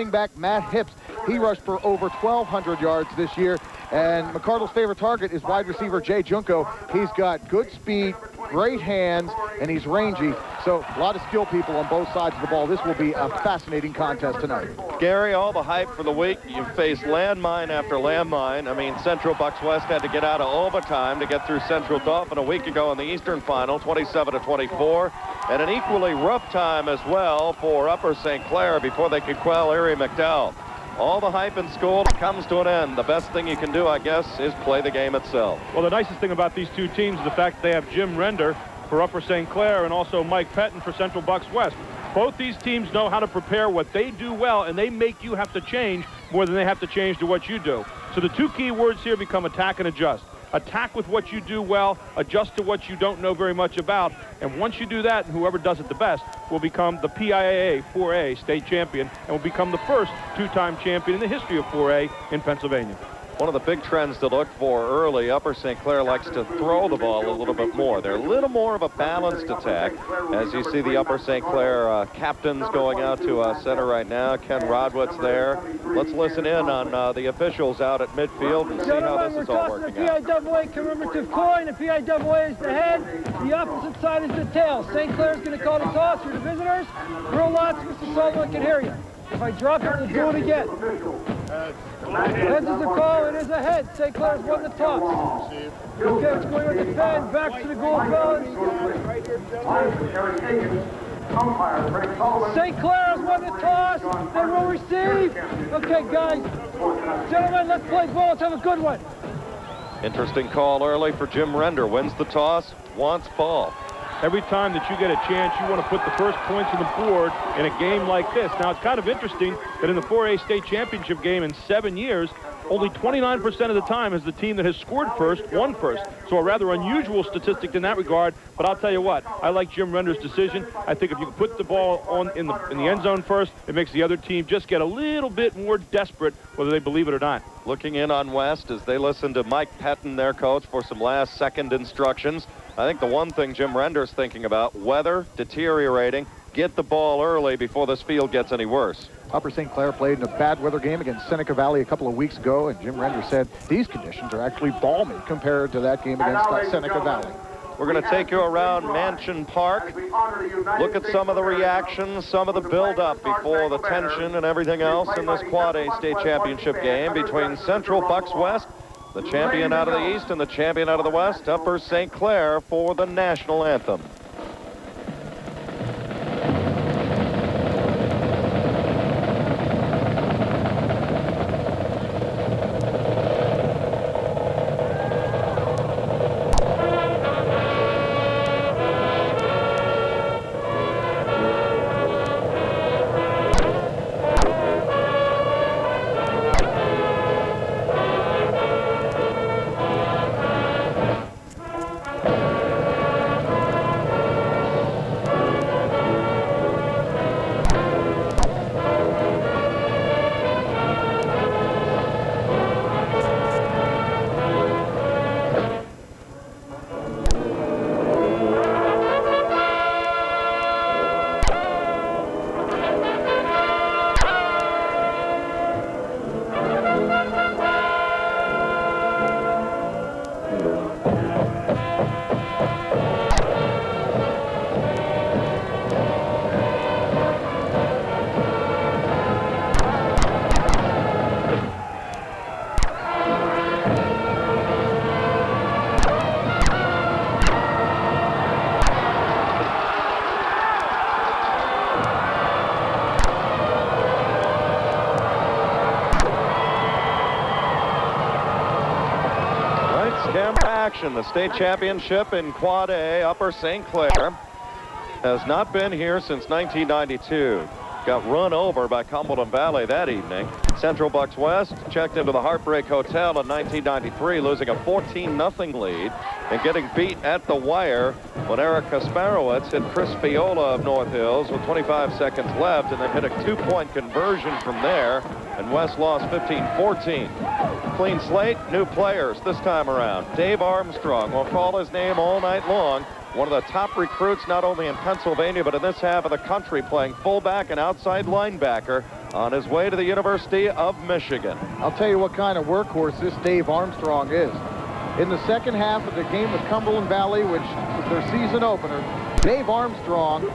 back Matt Hips. He rushed for over 1,200 yards this year. And McCardle's favorite target is wide receiver Jay Junko. He's got good speed, great hands, and he's rangy. So a lot of skill people on both sides of the ball. This will be a fascinating contest tonight. Gary, all the hype for the week. You faced landmine after landmine. I mean, Central Bucks West had to get out of overtime to get through Central Dauphin a week ago in the Eastern Final, 27-24. And an equally rough time as well for Upper St. Clair before they could quell Erie McDowell. All the hype in school comes to an end. The best thing you can do, I guess, is play the game itself. Well, the nicest thing about these two teams is the fact that they have Jim Render for Upper St. Clair and also Mike Pettin for Central Bucks West. Both these teams know how to prepare what they do well, and they make you have to change more than they have to change to what you do. So the two key words here become attack and adjust. Attack with what you do well, adjust to what you don't know very much about, and once you do that, whoever does it the best will become the PIAA 4A state champion and will become the first two-time champion in the history of 4A in Pennsylvania. One of the big trends to look for early, Upper St. Clair likes to throw the ball a little bit more. They're a little more of a balanced attack. As you see the Upper St. Clair captains going out to center right now. Ken Rodwitz there. Let's listen in on the officials out at midfield and see how this is all working out. The PIAA commemorative coin. The PIAA is the head. The opposite side is the tail. St. Clair's going to call the toss for the visitors. Real lots, Mr. Sullivan can hear you. If I drop it, we'll do it again. Heads is the call, it is a head. St. Clair's won the toss. Okay, it's going to defend, back to the goal balance. St. Clair has won the toss, they will receive. Okay, guys, gentlemen, let's play ball, let's have a good one. Interesting call early for Jim Render. Wins the toss, wants ball. Every time that you get a chance, you want to put the first points on the board in a game like this. Now, it's kind of interesting that in the 4A state championship game in 7 years, only 29% of the time has the team that has scored first won first. So a rather unusual statistic in that regard. But I'll tell you what, I like Jim Render's decision. I think if you put the ball on in the end zone first, it makes the other team just get a little bit more desperate, whether they believe it or not. Looking in on West as they listen to Mike Pettin, their coach, for some last-second instructions. I think the one thing Jim Render's thinking about, weather deteriorating, get the ball early before this field gets any worse. Upper St. Clair played in a bad weather game against Seneca Valley a couple of weeks ago, and Jim Render said these conditions are actually balmy compared to that game against Seneca Valley. We're going to take you around Mansion Park, look at some of the reactions, some of the build-up before the tension and everything else in this Quad A state championship game between Central Bucks West, the champion out of the East, and the champion out of the West, Upper St. Clair, for the national anthem. The state championship in Quad A, Upper St. Clair, has not been here since 1992. Got run over by Cumberland Valley that evening. Central Bucks West checked into the Heartbreak Hotel in 1993, losing a 14-0 lead and getting beat at the wire when Eric Kasparowicz hit Chris Fiola of North Hills with 25 seconds left, and then hit a two-point conversion from there, and West lost 15-14. Clean slate, new players this time around. Dave Armstrong, we'll call his name all night long. One of the top recruits not only in Pennsylvania but in this half of the country, playing fullback and outside linebacker. on his way to the University of Michigan. I'll tell you what kind of workhorse this Dave Armstrong is. In the second half of the game with Cumberland Valley, which was their season opener, Dave Armstrong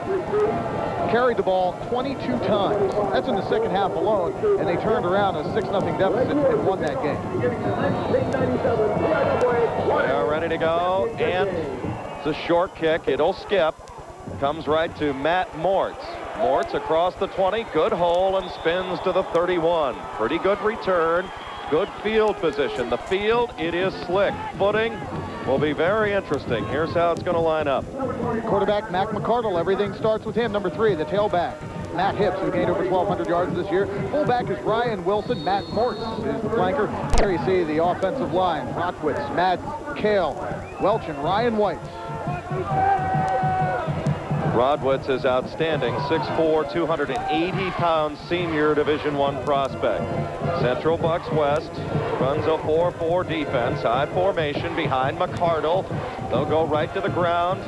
carried the ball 22 times. That's in the second half alone, and they turned around a 6-0 deficit and won that game. They are ready to go, and it's a short kick. It'll skip. Comes right to Matt Mortz. Mortz across the 20, good hole, and spins to the 31. Pretty good return, good field position. The field, it is slick. Footing will be very interesting. Here's how it's going to line up. Quarterback Mac McCardle, everything starts with him. Number 3, the tailback, Matt Hips, who gained over 1,200 yards this year. Fullback is Ryan Wilson. Matt Mortz is the flanker. Here you see the offensive line. Rockwitz, Matt Kale, Welch, and Ryan White. Rodwitz is outstanding, 6'4", 280-pound senior Division I prospect. Central Bucks West runs a 4-4 defense, high formation behind McCardle. They'll go right to the ground.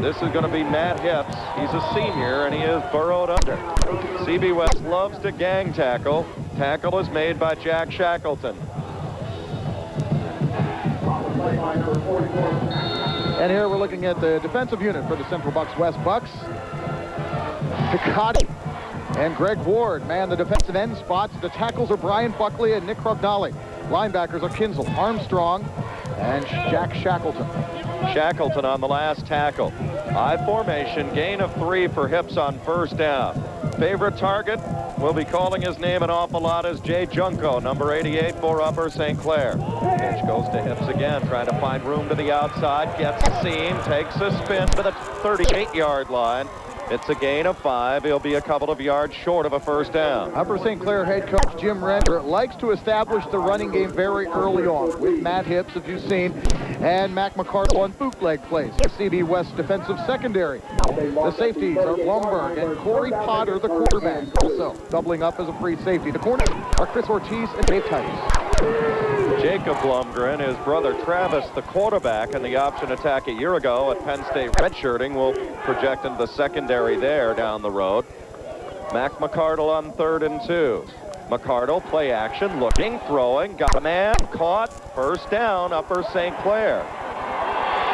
This is going to be Matt Hips. He's a senior, and he is burrowed under. CB West loves to gang tackle. Tackle is made by Jack Shackleton. And here we're looking at the defensive unit for the Central Bucks West Bucks. Picotti and Greg Ward man the defensive end spots. The tackles are Brian Buckley and Nick Crognale. Linebackers are Kinsel, Armstrong, and Jack Shackleton. Shackleton on the last tackle. High formation, gain of 3 for Hips on first down. Favorite target, we'll be calling his name an awful lot, is Jay Junko, number 88 for Upper St. Clair. Pitch goes to Hips again, trying to find room to the outside, gets the seam, takes a spin to the 38-yard line. It's a gain of 5. He'll be a couple of yards short of a first down. Upper St. Clair head coach Jim Render likes to establish the running game very early on with Matt Hips, as you've seen, and Mac McCardle on bootleg plays. CB West defensive secondary. The safeties are Blumberg and Corey Potter, the quarterback, also doubling up as a free safety. The corners are Chris Ortiz and Dave Titus. Jacob Blumgren, his brother Travis, the quarterback, and the option attack a year ago at Penn State redshirting, will project into the secondary there down the road. Mac McCardle on 3rd and 2. McCardle, play action, looking, throwing, got a man, caught, first down, Upper St. Clair.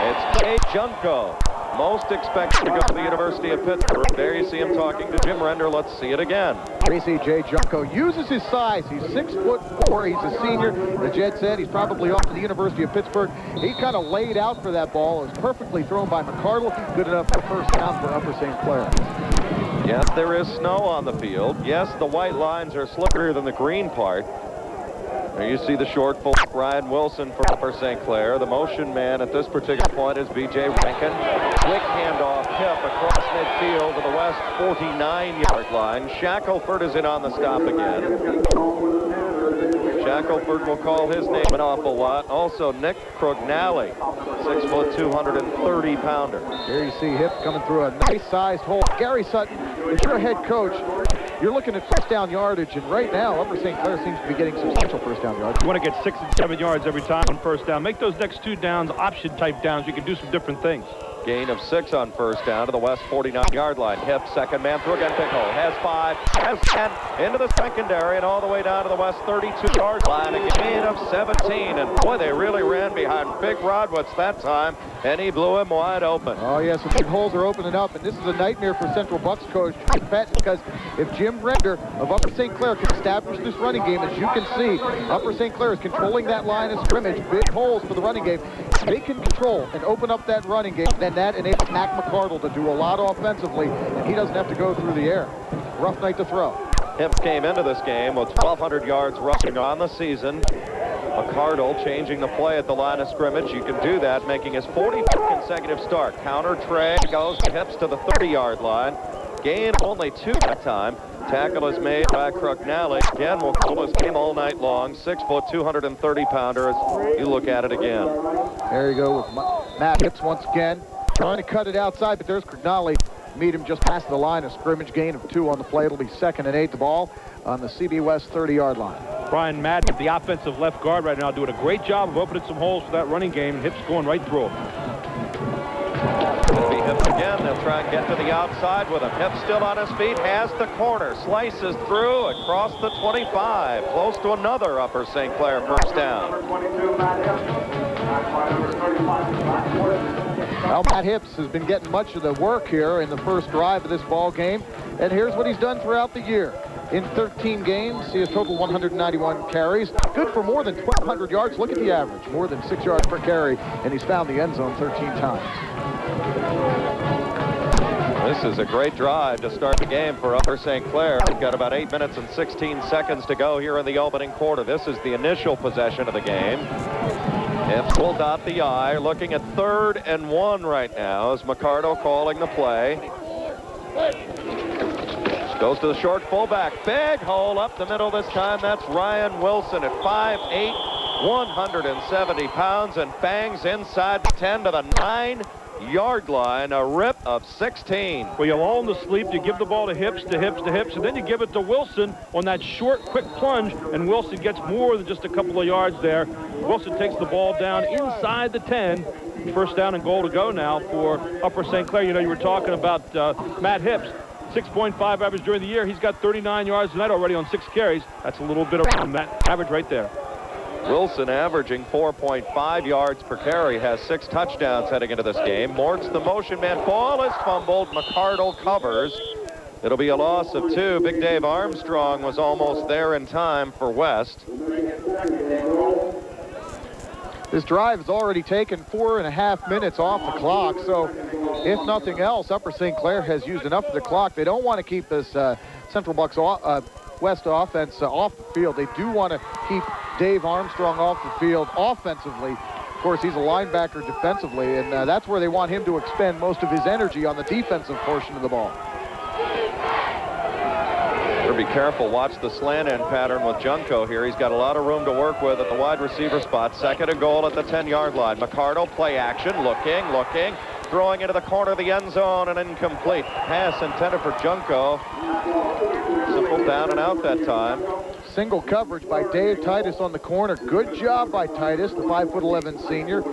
It's Jay Junko, most expected to go to the University of Pittsburgh. There you see him talking to Jim Render. Let's see it again. We see Jay Junko uses his size. He's 6'4". He's a senior. As Jed said, he's probably off to the University of Pittsburgh. He kind of laid out for that ball. It was perfectly thrown by McCardle. Good enough for first down for Upper St. Clair. Yes, there is snow on the field. Yes, the white lines are slickerier than the green part. There you see the short fullback Ryan Wilson for Upper St. Clair. The motion man at this particular point is B.J. Rankin. Quick handoff, Hip across midfield to the West 49-yard line. Shackelford is in on the stop again. Shackelford will call his name an awful lot. Also Nick Crognale, 6', 230-pounder. Here you see Hip coming through a nice-sized hole. Gary Sutton, if you're a head coach, you're looking at first down yardage, and right now Upper St. Clair seems to be getting substantial first down yardage. You want to get 6 and 7 yards every time on first down. Make those next 2 downs option-type downs. You can do some different things. Gain of 6 on first down to the West 49-yard line. Hip, second man through again. Big hole. Has 5, has 10, into the secondary, and all the way down to the West 32-yard line. A gain of 17, and boy, they really ran behind Big Rodwitz that time, and he blew him wide open. Oh, yes, the big holes are opening up, and this is a nightmare for Central Bucks coach Fett, because if Jim Render of Upper St. Clair can establish this running game, as you can see, Upper St. Clair is controlling that line of scrimmage, big holes for the running game. They can control and open up that running game, then that enables Mac McCardle to do a lot offensively, and he doesn't have to go through the air. Rough night to throw. Hips came into this game with 1,200 yards rushing on the season. McCardle changing the play at the line of scrimmage. You can do that, making his 45th consecutive start. Counter tray goes Hips to the 30-yard line. Gain only 2 that time. Tackle is made by Crognale. Again, will call this game all night long. 6', 230-pounder as you look at it again. There you go with Matt Hips once again. Trying to cut it outside, but there's Crognale. Meet him just past the line of scrimmage. Gain of 2 on the play. It'll be 2nd and 8. The ball on the CB West 30-yard line. Brian Madden, the offensive left guard right now, doing a great job of opening some holes for that running game. Hips going right through. It'll be Hips again. They'll try and get to the outside with him. Hips still on his feet, has the corner, slices through across the 25, close to another Upper St. Clair first down. Well, Matt Hips has been getting much of the work here in the first drive of this ball game, and here's what he's done throughout the year. In 13 games, he has total 191 carries. Good for more than 1,200 yards. Look at the average, more than 6 yards per carry, and he's found the end zone 13 times. This is a great drive to start the game for Upper St. Clair. We've got about 8 minutes and 16 seconds to go here in the opening quarter. This is the initial possession of the game. Hips will dot the I, looking at 3rd and 1 right now as McCardle calling the play. Goes to the short fullback. Big hole up the middle this time. That's Ryan Wilson at 5'8", 170 pounds, and bangs inside the 10 to the 9-yard line. A rip of 16. Well, you lull him to sleep. You give the ball to Hips, to Hips, to Hips, and then you give it to Wilson on that short, quick plunge, and Wilson gets more than just a couple of yards there. Wilson takes the ball down inside the 10. First down and goal to go now for Upper St. Clair. You know, you were talking about Matt Hips. 6.5 average during the year. He's got 39 yards tonight already on 6 carries. That's a little bit of that average right there. Wilson averaging 4.5 yards per carry, has 6 touchdowns heading into this game. Mort's the motion man. Ball is fumbled. McCardle covers. It'll be a loss of 2. Big Dave Armstrong was almost there in time for West. This drive has already taken 4.5 minutes off the clock, so if nothing else, Upper St. Clair has used enough of the clock. They don't want to keep this Central Bucks West offense off the field. They do want to keep Dave Armstrong off the field offensively. Of course, he's a linebacker defensively, and that's where they want him to expend most of his energy on the defensive portion of the ball. Be careful. Watch the slant end pattern with Junko here. He's got a lot of room to work with at the wide receiver spot. 2nd and goal at the 10-yard line. McCardle, play action, looking, throwing into the corner of the end zone, and incomplete. Pass intended for Junko. Simple down and out that time. Single coverage by Dave Titus on the corner. Good job by Titus, the 5'11" senior.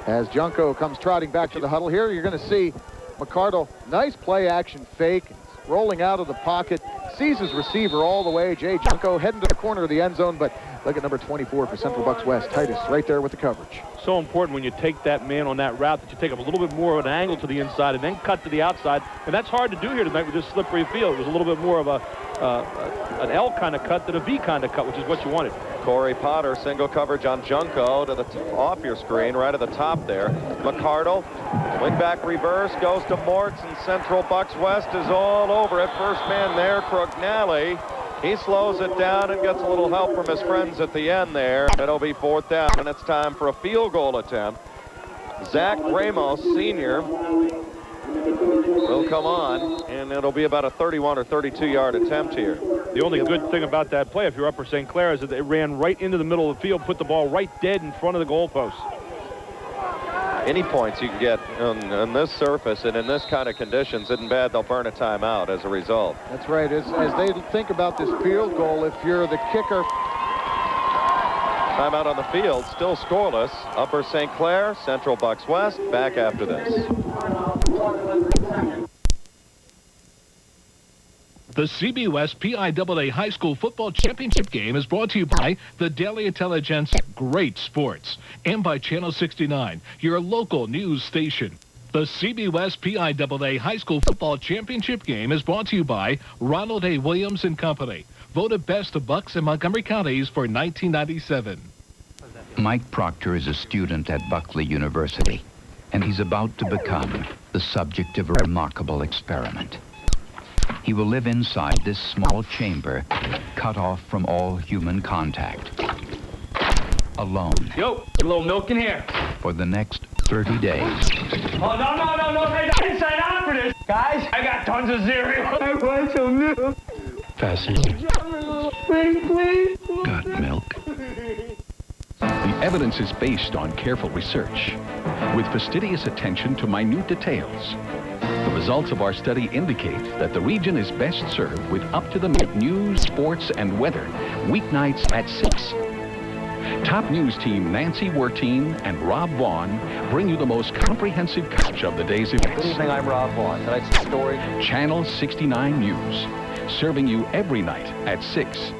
As Junko comes trotting back to the huddle here, you're going to see McCardle, nice play action fake, rolling out of the pocket, sees his receiver all the way. Jay Junko heading to the corner of the end zone, but look at number 24 for Central Bucks West, Titus, right there with the coverage. So important when you take that man on that route that you take up a little bit more of an angle to the inside and then cut to the outside, and that's hard to do here tonight with this slippery field. It was a little bit more of an L kind of cut than a V kind of cut, which is what you wanted. Corey Potter, single coverage on Junko to the off your screen, right at the top there. McCardle, wingback reverse, goes to Mortz, and Central Bucks West is all over it. First man there, Crognally. He slows it down and gets a little help from his friends at the end there. It'll be 4th down, and it's time for a field goal attempt. Zach Ramos, senior, will come on, and it'll be about a 31 or 32-yard attempt here. The only good thing about that play, if you're Upper St. Clair, is that they ran right into the middle of the field, put the ball right dead in front of the goalpost. Any points you can get on this surface and in this kind of conditions isn't bad. They'll burn a timeout as a result. That's right. As they think about this field goal, if you're the kicker. Timeout on the field, still scoreless. Upper St. Clair, Central Bucks West, back after this. The CBWest PIAA High School Football Championship game is brought to you by the Daily Intelligence Great Sports and by Channel 69, your local news station. The CBWest PIAA High School Football Championship game is brought to you by Ronald A. Williams and Company, voted best of Bucks and Montgomery counties for 1997. Mike Proctor is a student at Buckley University, and he's about to become the subject of a remarkable experiment. He will live inside this small chamber, cut off from all human contact. Alone. Yo, a little milk in here. For the next 30 days. Oh, no. I didn't sign on for this. Guys, I got tons of cereal. I want some milk. Fascinating. Please. Got milk. The evidence is based on careful research, with fastidious attention to minute details. The results of our study indicate that the region is best served with up-to-the-minute news, sports, and weather, weeknights at 6. Top news team Nancy Werteen and Rob Vaughn bring you the most comprehensive coverage of the day's events. Good evening, I'm Rob Vaughn. Tonight's story. Channel 69 News, serving you every night at 6.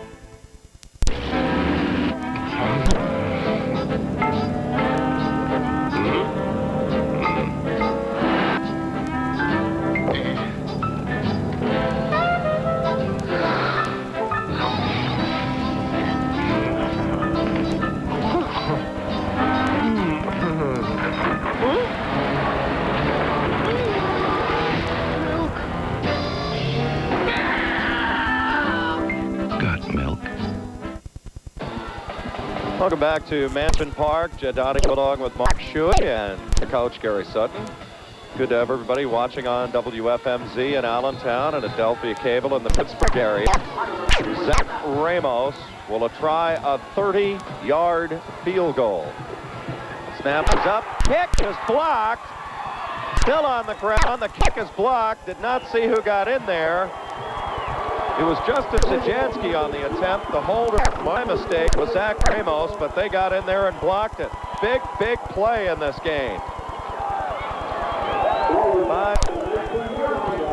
Welcome back to Mansion Park. Jed Donahue along with Mark Shuey and the coach Gary Sutton. Good to have everybody watching on WFMZ in Allentown and Adelphia Cable in the Pittsburgh area. Zach Ramos will try a 30-yard field goal. Snap is up. Kick is blocked. Still on the ground. The kick is blocked. Did not see who got in there. It was Justin Sajansky on the attempt. The holder, my mistake, was Zach Ramos, but they got in there and blocked it. Big, big play in this game.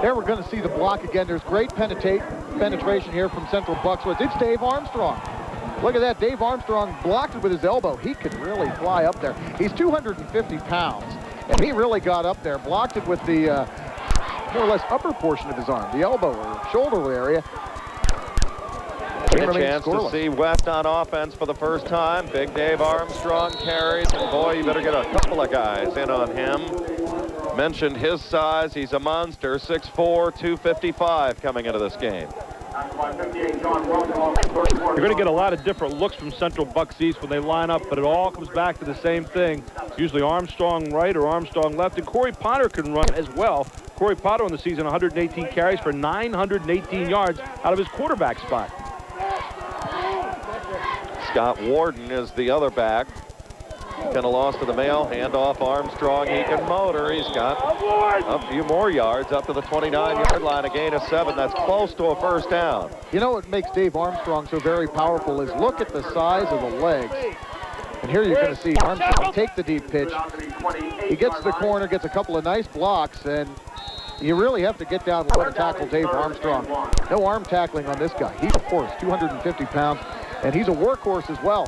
There we're going to see the block again. There's great penetration here from Central Bucks. It's Dave Armstrong. Look at that. Dave Armstrong blocked it with his elbow. He could really fly up there. He's 250 pounds, and he really got up there. Blocked it with the more or less upper portion of his arm, the elbow or shoulder area. A chance to see West on offense for the first time. Big Dave Armstrong carries, and boy, you better get a couple of guys in on him. Mentioned his size. He's a monster, 6'4", 255 coming into this game. You're going to get a lot of different looks from Central Bucks East when they line up, but it all comes back to the same thing. It's usually Armstrong right or Armstrong left, and Corey Potter can run as well. Corey Potter on the season, 118 carries for 918 yards out of his quarterback spot. Scott Warden is the other back. Kind of lost to the mail. Handoff Armstrong. He can motor. He's got a few more yards up to the 29-yard line. A gain of 7. That's close to a first down. You know what makes Dave Armstrong so very powerful is look at the size of the legs. And here you're going to see Armstrong take the deep pitch. He gets to the corner, gets a couple of nice blocks, and you really have to get down low to tackle Dave Armstrong. No arm tackling on this guy. He's a horse, 250 pounds, and he's a workhorse as well.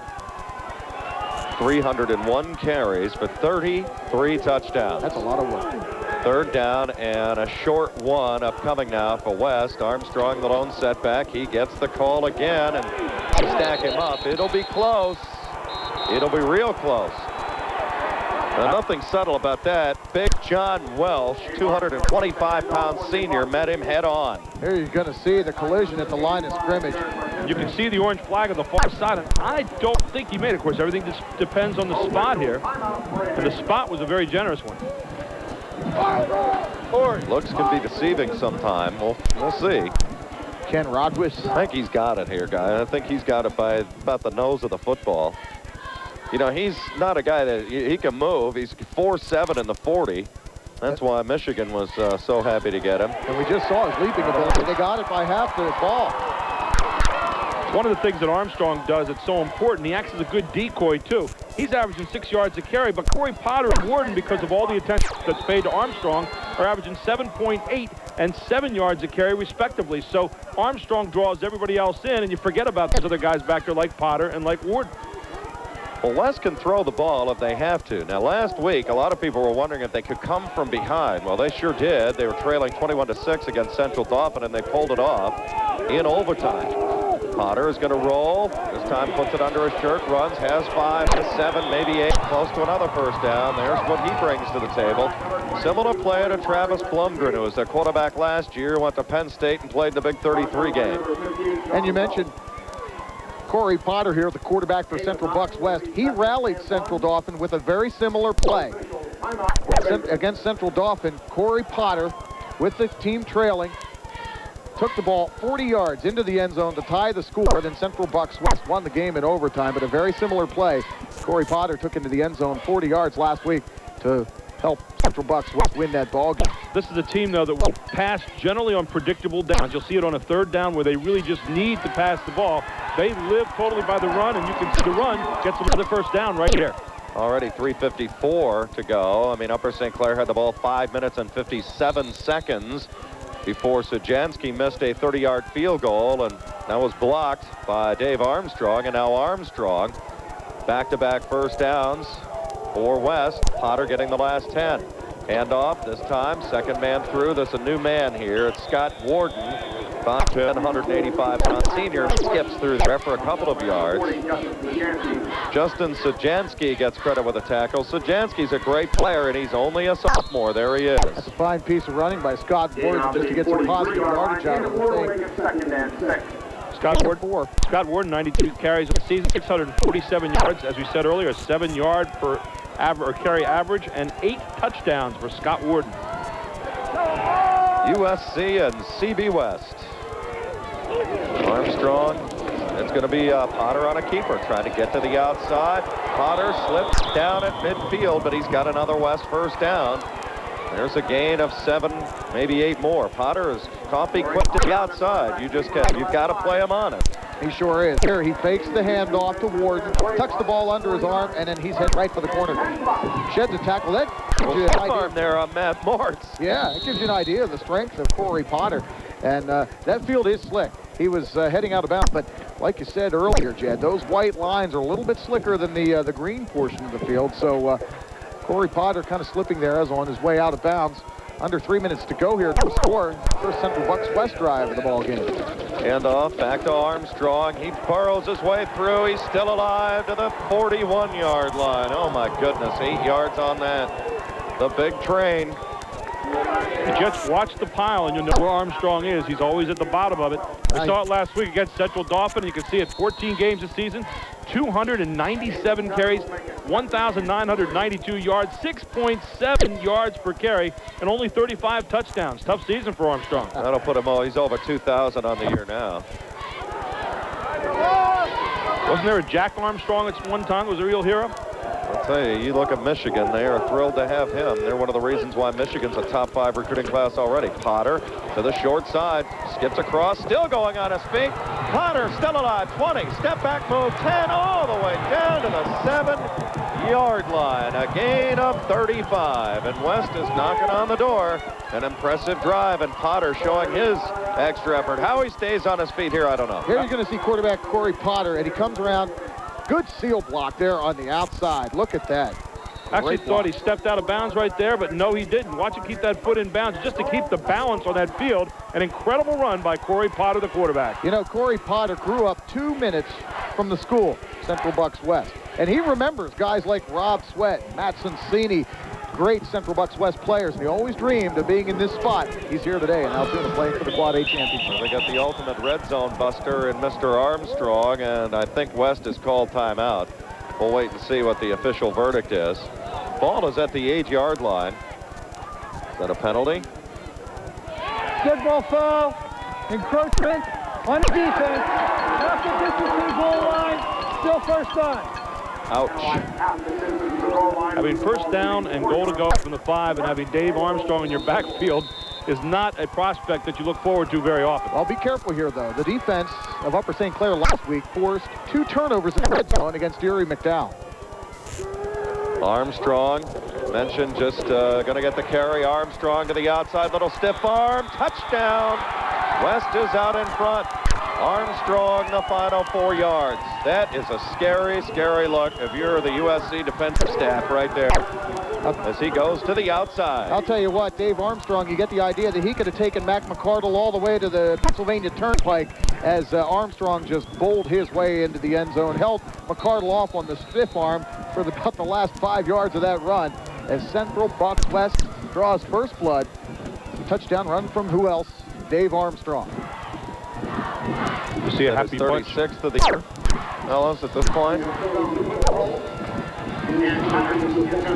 301 carries for 33 touchdowns. That's a lot of work. Third down and a short one upcoming now for West. Armstrong, the lone setback. He gets the call again, and stack him up. It'll be close. It'll be real close. Now, nothing subtle about that. Big John Welsh, 225-pound senior, met him head on. Here you're going to see the collision at the line of scrimmage. You can see the orange flag on the far side, and I don't think he made it. Of course, everything just depends on the spot here. And the spot was a very generous one. Looks can be deceiving sometime. We'll see. Ken Rodwis. I think he's got it here, guy. I think he's got it by about the nose of the football. You know, he's not a guy that he can move. He's 4'7" in the 40. That's why Michigan was so happy to get him. And we just saw his leaping ability. They got it by half the ball. One of the things that Armstrong does that's so important, he acts as a good decoy, too. He's averaging 6 yards a carry, but Corey Potter and Warden, because of all the attention that's paid to Armstrong, are averaging 7.8 and 7 yards a carry, respectively. So Armstrong draws everybody else in, and you forget about those other guys back there like Potter and like Warden. Well, West can throw the ball if they have to. Now, last week, a lot of people were wondering if they could come from behind. Well, they sure did. They were trailing 21-6 against Central Dauphin, and they pulled it off in overtime. Potter is going to roll. This time puts it under his shirt, runs, has 5 to 7, maybe 8, close to another first down. There's what he brings to the table. Similar player to Travis Blumgren, who was their quarterback last year, went to Penn State and played the Big 33 game. And you mentioned Corey Potter here, the quarterback for Central Bucks West. He rallied Central Dauphin with a very similar play. Against Central Dauphin, Corey Potter, with the team trailing, took the ball 40 yards into the end zone to tie the score. Then Central Bucks West won the game in overtime, but a very similar play. Corey Potter took into the end zone 40 yards last week to help Central Bucks West win that ball game. This is a team, though, that will pass generally on predictable downs. You'll see it on a third down where they really just need to pass the ball. They live totally by the run, and you can see the run gets them to the first down right here. Already 3:54 to go. I mean, Upper St. Clair had the ball 5 minutes and 57 seconds before Sujansky missed a 30-yard field goal, and that was blocked by Dave Armstrong. And now Armstrong, back-to-back first downs for West. Potter getting the last 10. Handoff this time, second man through. There's a new man here. It's Scott Warden. 5'10", 185-pound senior, skips through there for a couple of yards. Justin Sujansky gets credit with a tackle. Sujansky's a great player, and he's only a sophomore. There he is. That's a fine piece of running by Scott Warden just to get some positive yardage out of the thing. Scott Warden, 92 carries of the season, 647 yards. As we said earlier, a 7-yard per carry average, and 8 touchdowns for Scott Warden. USC and CB West. Armstrong, it's going to be Potter on a keeper, trying to get to the outside. Potter slips down at midfield, but he's got another West first down. There's a gain of 7, maybe 8 more. Potter is coffee quick to the outside. You've got to play him on it. He sure is. Here, he fakes the handoff to Warden, tucks the ball under his arm, and then he's head right for the corner. Sheds a tackle. That gives you an idea. Arm there on Matt Mortz. Yeah, it gives you an idea of the strength of Corey Potter. And that field is slick. He was heading out of bounds, but like you said earlier, Jed, those white lines are a little bit slicker than the green portion of the field. So Corey Potter kind of slipping there as on his way out of bounds. Under 3 minutes to go here to score. First Central Bucks West drive of the ball game. Handoff back to Armstrong. He burrows his way through. He's still alive to the 41-yard line. Oh my goodness, 8 yards on that. The big train. You just watch the pile and you'll know where Armstrong is. He's always at the bottom of it. We saw it last week against Central Dauphin. You can see it 14 games this season, 297 carries, 1,992 yards, 6.7 yards per carry, and only 35 touchdowns. Tough season for Armstrong. That'll put him, he's over 2,000 on the year now. Wasn't there a Jack Armstrong at one time? Was a real hero? I'll tell you, you look at Michigan, they are thrilled to have him. They're one of the reasons why Michigan's a top 5 recruiting class already. Potter to the short side, skips across, still going on his feet. Potter still alive, 20, step back move, 10, all the way down to the 7-yard line. A gain of 35, and West is knocking on the door. An impressive drive, and Potter showing his extra effort. How he stays on his feet here, I don't know. Here you're going to see quarterback Corey Potter, and he comes around. Good seal block there on the outside. Look at that. Actually thought he stepped out of bounds right there, but no, he didn't. Watch him keep that foot in bounds just to keep the balance on that field. An incredible run by Corey Potter, the quarterback. You know, Corey Potter grew up 2 minutes from the school, Central Bucks West. And he remembers guys like Rob Sweat, Matt Cincini, great Central Bucks West players, and he always dreamed of being in this spot. He's here today, and Altoona playing for the Quad A championship. They got the ultimate red zone buster in Mr. Armstrong, and I think West has called timeout. We'll wait and see what the official verdict is. Ball is at the 8-yard line. Is that a penalty? Dead ball foul, encroachment on the defense. Half the distance to the goal line, still first down. Ouch. Having first down and goal to go from the 5 and having Dave Armstrong in your backfield is not a prospect that you look forward to very often. Well, be careful here, though. The defense of Upper St. Clair last week forced 2 turnovers in the red zone against Erie McDowell. Armstrong, mentioned, just going to get the carry. Armstrong to the outside, little stiff arm, touchdown. West is out in front. Armstrong, the final 4 yards. That is a scary, scary look if you're the USC defensive staff right there as he goes to the outside. I'll tell you what, Dave Armstrong, you get the idea that he could have taken Mac McCardle all the way to the Pennsylvania Turnpike as Armstrong just bowled his way into the end zone, held McCardle off on the stiff arm for about the last 5 yards of that run as Central Bucks West draws first blood. Touchdown run from who else? Dave Armstrong. You see a happy 36th of the year. Ellis at this point.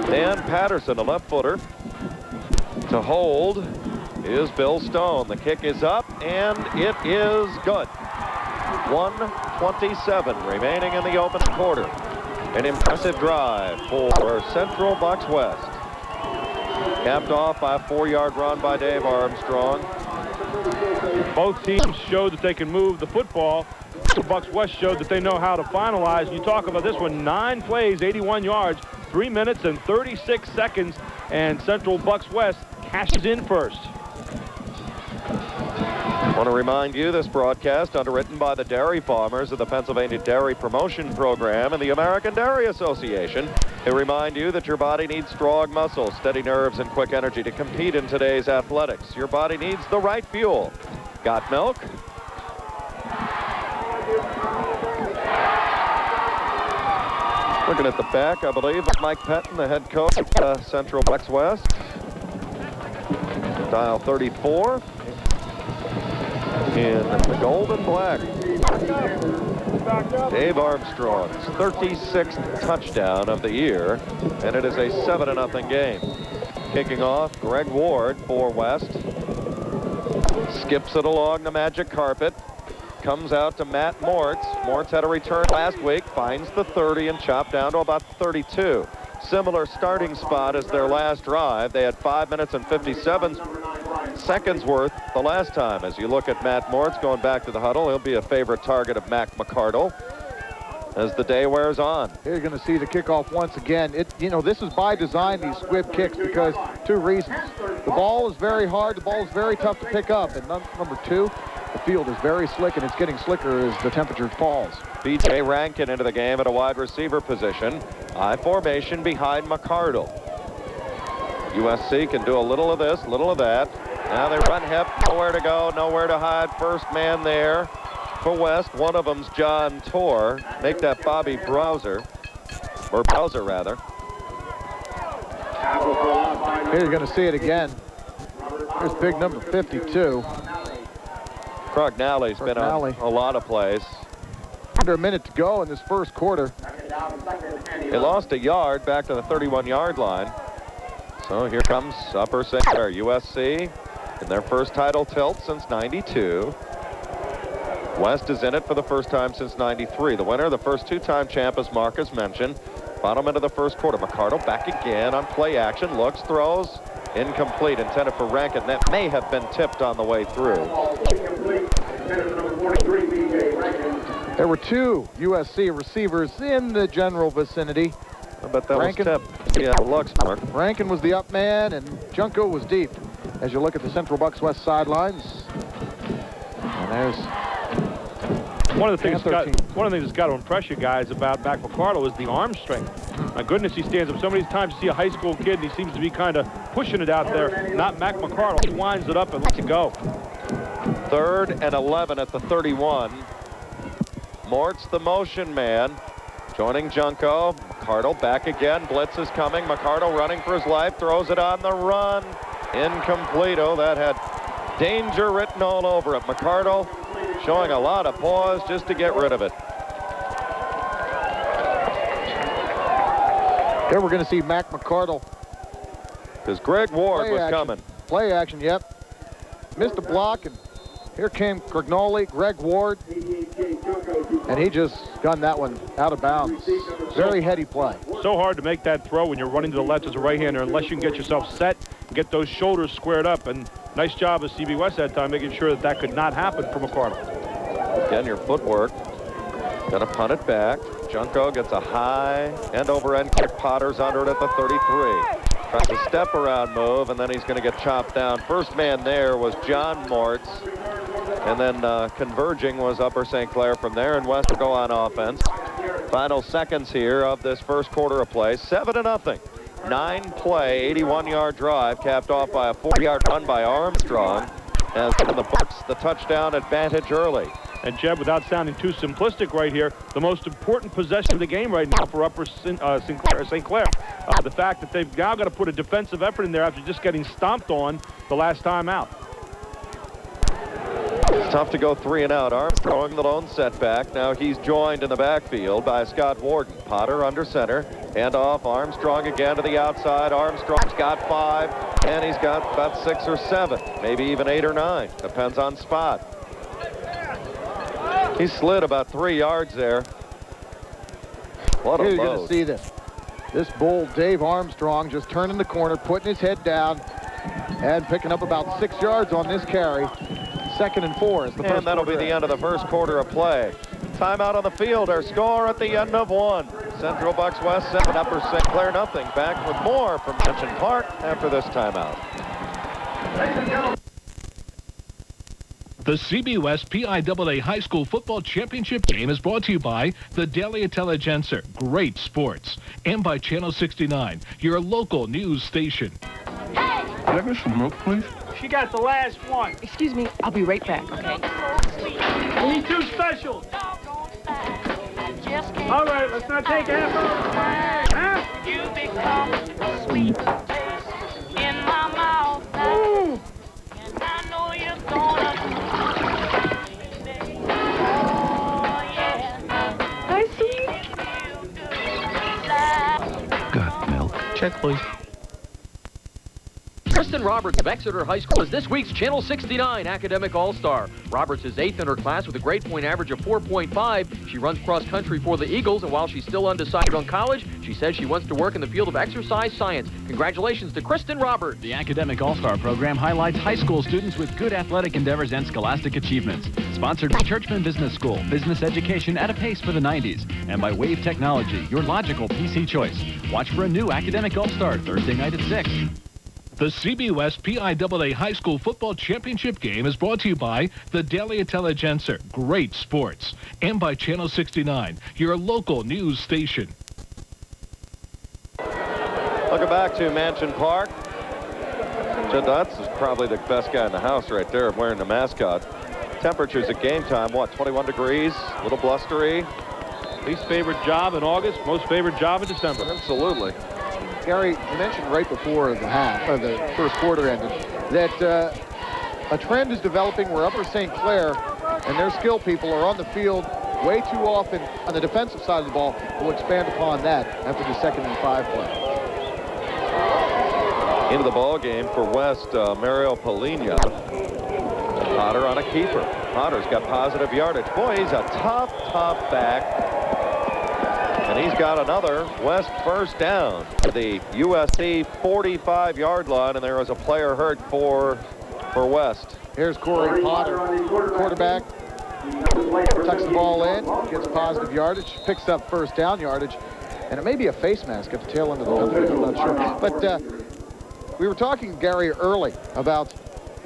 Dan Patterson, a left footer. To hold is Bill Stone. The kick is up, and it is good. 1:27 remaining in the open quarter. An impressive drive for Central Bucks West. Capped off by a 4-yard run by Dave Armstrong. Both teams showed that they can move the football. The Bucks West showed that they know how to finalize. You talk about this one, 9 plays, 81 yards, 3 minutes and 36 seconds, and Central Bucks West cashes in first. I want to remind you this broadcast underwritten by the dairy farmers of the Pennsylvania Dairy Promotion Program and the American Dairy Association. They remind you that your body needs strong muscles, steady nerves, and quick energy to compete in today's athletics. Your body needs the right fuel. Got milk? Looking at the back, I believe, of Mike Pettin, the head coach of Central Bucks West. Dial 34. In the gold and black. Dave Armstrong's 36th touchdown of the year, and it is a 7-0 game. Kicking off, Greg Ward for West. Skips it along the magic carpet. Comes out to Matt Mortz. Mortz had a return last week, finds the 30 and chopped down to about 32. Similar starting spot as their last drive. They had 5 minutes and 57 seconds worth the last time. As you look at Matt Mortz going back to the huddle, he'll be a favorite target of Mac McCardle as the day wears on. Here you're going to see the kickoff once again. This is by design, these squib kicks, because 2 reasons. The ball is very hard, the ball is very tough to pick up, and number 2, the field is very slick, and it's getting slicker as the temperature falls. B.J. Rankin into the game at a wide receiver position. High formation behind McCardle. USC can do a little of this, little of that. Now they run hip, nowhere to go, nowhere to hide. First man there for West. One of them's John Torr. Make that Bobby Browser, or Bowser rather. Here you're going to see it again. Here's big number 52. Crognally's been on a lot of plays. Under a minute to go in this first quarter. They lost a yard back to the 31-yard line. So here comes Upper St. Clair. USC in their first title tilt since '92. West is in it for the first time since '93. The winner, the first 2-time champ, as Marcus mentioned. Bottom end of the first quarter. McCardle back again on play action. Looks, throws. Incomplete, intended for Rankin. That may have been tipped on the way through. There were 2 USC receivers in the general vicinity. But that Rankin was tipped. Yeah, looks, Mark. Rankin was the up man, and Junko was deep. As you look at the Central Bucks West sidelines, and there's one of the things that's got to impress you guys about Mac McCardle is the arm strength. My goodness, he stands up. So many times you see a high school kid, and he seems to be kind of pushing it out there. Not Mac McCardle. He winds it up and lets it go. 3rd and 11 at the 31. Mortz, the motion man, joining Junko. McCardle back again. Blitz is coming. McCardle running for his life. Throws it on the run. Incomplete. Oh, that had danger written all over it. McCardle showing a lot of pause just to get rid of it. Here we're going to see Mac McCardle. Because Greg Ward was coming. Play action, yep. Missed a block, and here came Crognally, Greg Ward. And he just gunned that one out of bounds. Very heady play. So hard to make that throw when you're running to the left as a right-hander unless you can get yourself set and get those shoulders squared up. And nice job of CB West that time, making sure that that could not happen for McCardle. Again, your footwork. Gonna punt it back. Junko gets a high end over end kick. Potter's under it at the 33. Tries a step around move, and then he's gonna get chopped down. First man there was John Mortz. And then converging was Upper St. Clair from there, and West will go on offense. Final seconds here of this first quarter of play. 7-0. 9-play, 81-yard drive, capped off by a 40-yard run by Armstrong. As for the Bucks, the touchdown advantage early. And Jeb, without sounding too simplistic right here, the most important possession of the game right now for Upper St. Clair. The fact that they've now got to put a defensive effort in there after just getting stomped on the last time out. It's tough to go 3 and out. Armstrong the lone setback. Now he's joined in the backfield by Scott Warden. Potter under center. Hand off. Armstrong again to the outside. Armstrong's got 5, and he's got about 6 or 7, maybe even 8 or 9. Depends on spot. He slid about 3 yards there. What a Here load. you're going to see this bull, Dave Armstrong, just turning the corner, putting his head down, and picking up about 6 yards on this carry. 2nd and 4 as the first And that'll be the end of the first quarter of play. Timeout on the field. Our score at the end of 1. Central Bucks West 7, Upper St. Clair nothing. Back with more from Mention Park after this timeout. The CB West PIAA High School Football Championship game is brought to you by the Daily Intelligencer, Great Sports, and by Channel 69, your local news station. Can I get some milk, please? She got the last one. Excuse me, I'll be right back, okay? We need 2 specials. All right, let's not take half of it. Huh? You become sweet in my mouth. Ooh. And I know you're gonna. Oh, yeah. Hi, sweet. Got milk? Check, please. Kristen Roberts of Exeter High School is this week's Channel 69 Academic All-Star. Roberts is 8th in her class with a grade point average of 4.5. She runs cross-country for the Eagles, and while she's still undecided on college, she says she wants to work in the field of exercise science. Congratulations to Kristen Roberts. The Academic All-Star program highlights high school students with good athletic endeavors and scholastic achievements. Sponsored by Churchman Business School, business education at a pace for the 90s. And by Wave Technology, your logical PC choice. Watch for a new Academic All-Star Thursday night at 6. The CB West PIAA High School Football Championship game is brought to you by the Daily Intelligencer, Great Sports, and by Channel 69, your local news station. Welcome back to Mansion Park. Jed Dutz is probably the best guy in the house right there wearing the mascot. Temperatures at game time, what, 21 degrees, a little blustery. Least favorite job in August, most favorite job in December. Absolutely. Gary, you mentioned right before the first quarter ended that a trend is developing where Upper St. Clair and their skill people are on the field way too often on the defensive side of the ball. We'll expand upon that after the 2nd and 5 play. Into the ball game for West, Mario Polina. Potter on a keeper. Potter's got positive yardage. Boy, he's a tough back. And he's got another West first down to the USC 45-yard line, and there was a player hurt for West. Here's Corey Potter, quarterback, tucks the ball in, gets positive yardage, picks up first down yardage, and it may be a face mask at the tail end of the field. I'm not sure. But we were talking, Gary, early about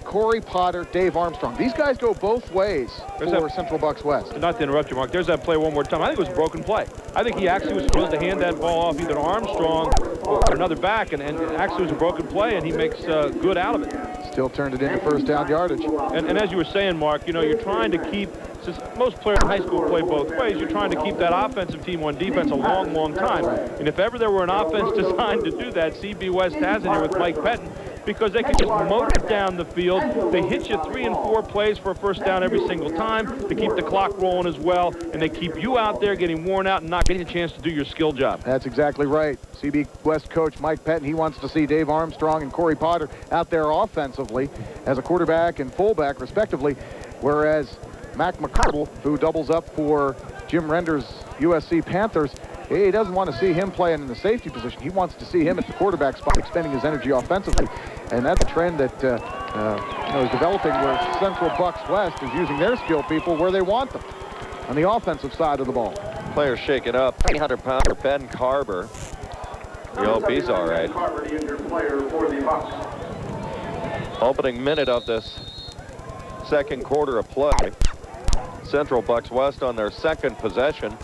Corey Potter, Dave Armstrong. These guys go both ways for Central Bucks West. Not to interrupt you, Mark. There's that play one more time. I think it was a broken play. I think he actually was supposed to hand that ball off either to Armstrong or another back, and actually it was a broken play, and he makes good out of it. Still turned it into first down yardage. And as you were saying, Mark, you know, you're trying to keep, since most players in high school play both ways, you're trying to keep that offensive team on defense a long time. And if ever there were an offense designed to do that, CB West has it here with Mike Pettin, because they can just motor down the field. They hit you 3 and 4 plays for a first down every single time to keep the clock rolling as well, and they keep you out there getting worn out and not getting a chance to do your skill job. That's exactly right. CB West coach Mike Pettin, he wants to see Dave Armstrong and Corey Potter out there offensively as a quarterback and fullback, respectively, whereas Mac McCardle, who doubles up for Jim Render's USC Panthers, he doesn't want to see him playing in the safety position. He wants to see him at the quarterback spot, expending his energy offensively. And that's a trend that is developing where Central Bucks West is using their skill people where they want them, on the offensive side of the ball. Players shaking up. 300-pounder Ben Carver. You hope he's all right. Opening minute of this second quarter of play. Central Bucks West on their second possession.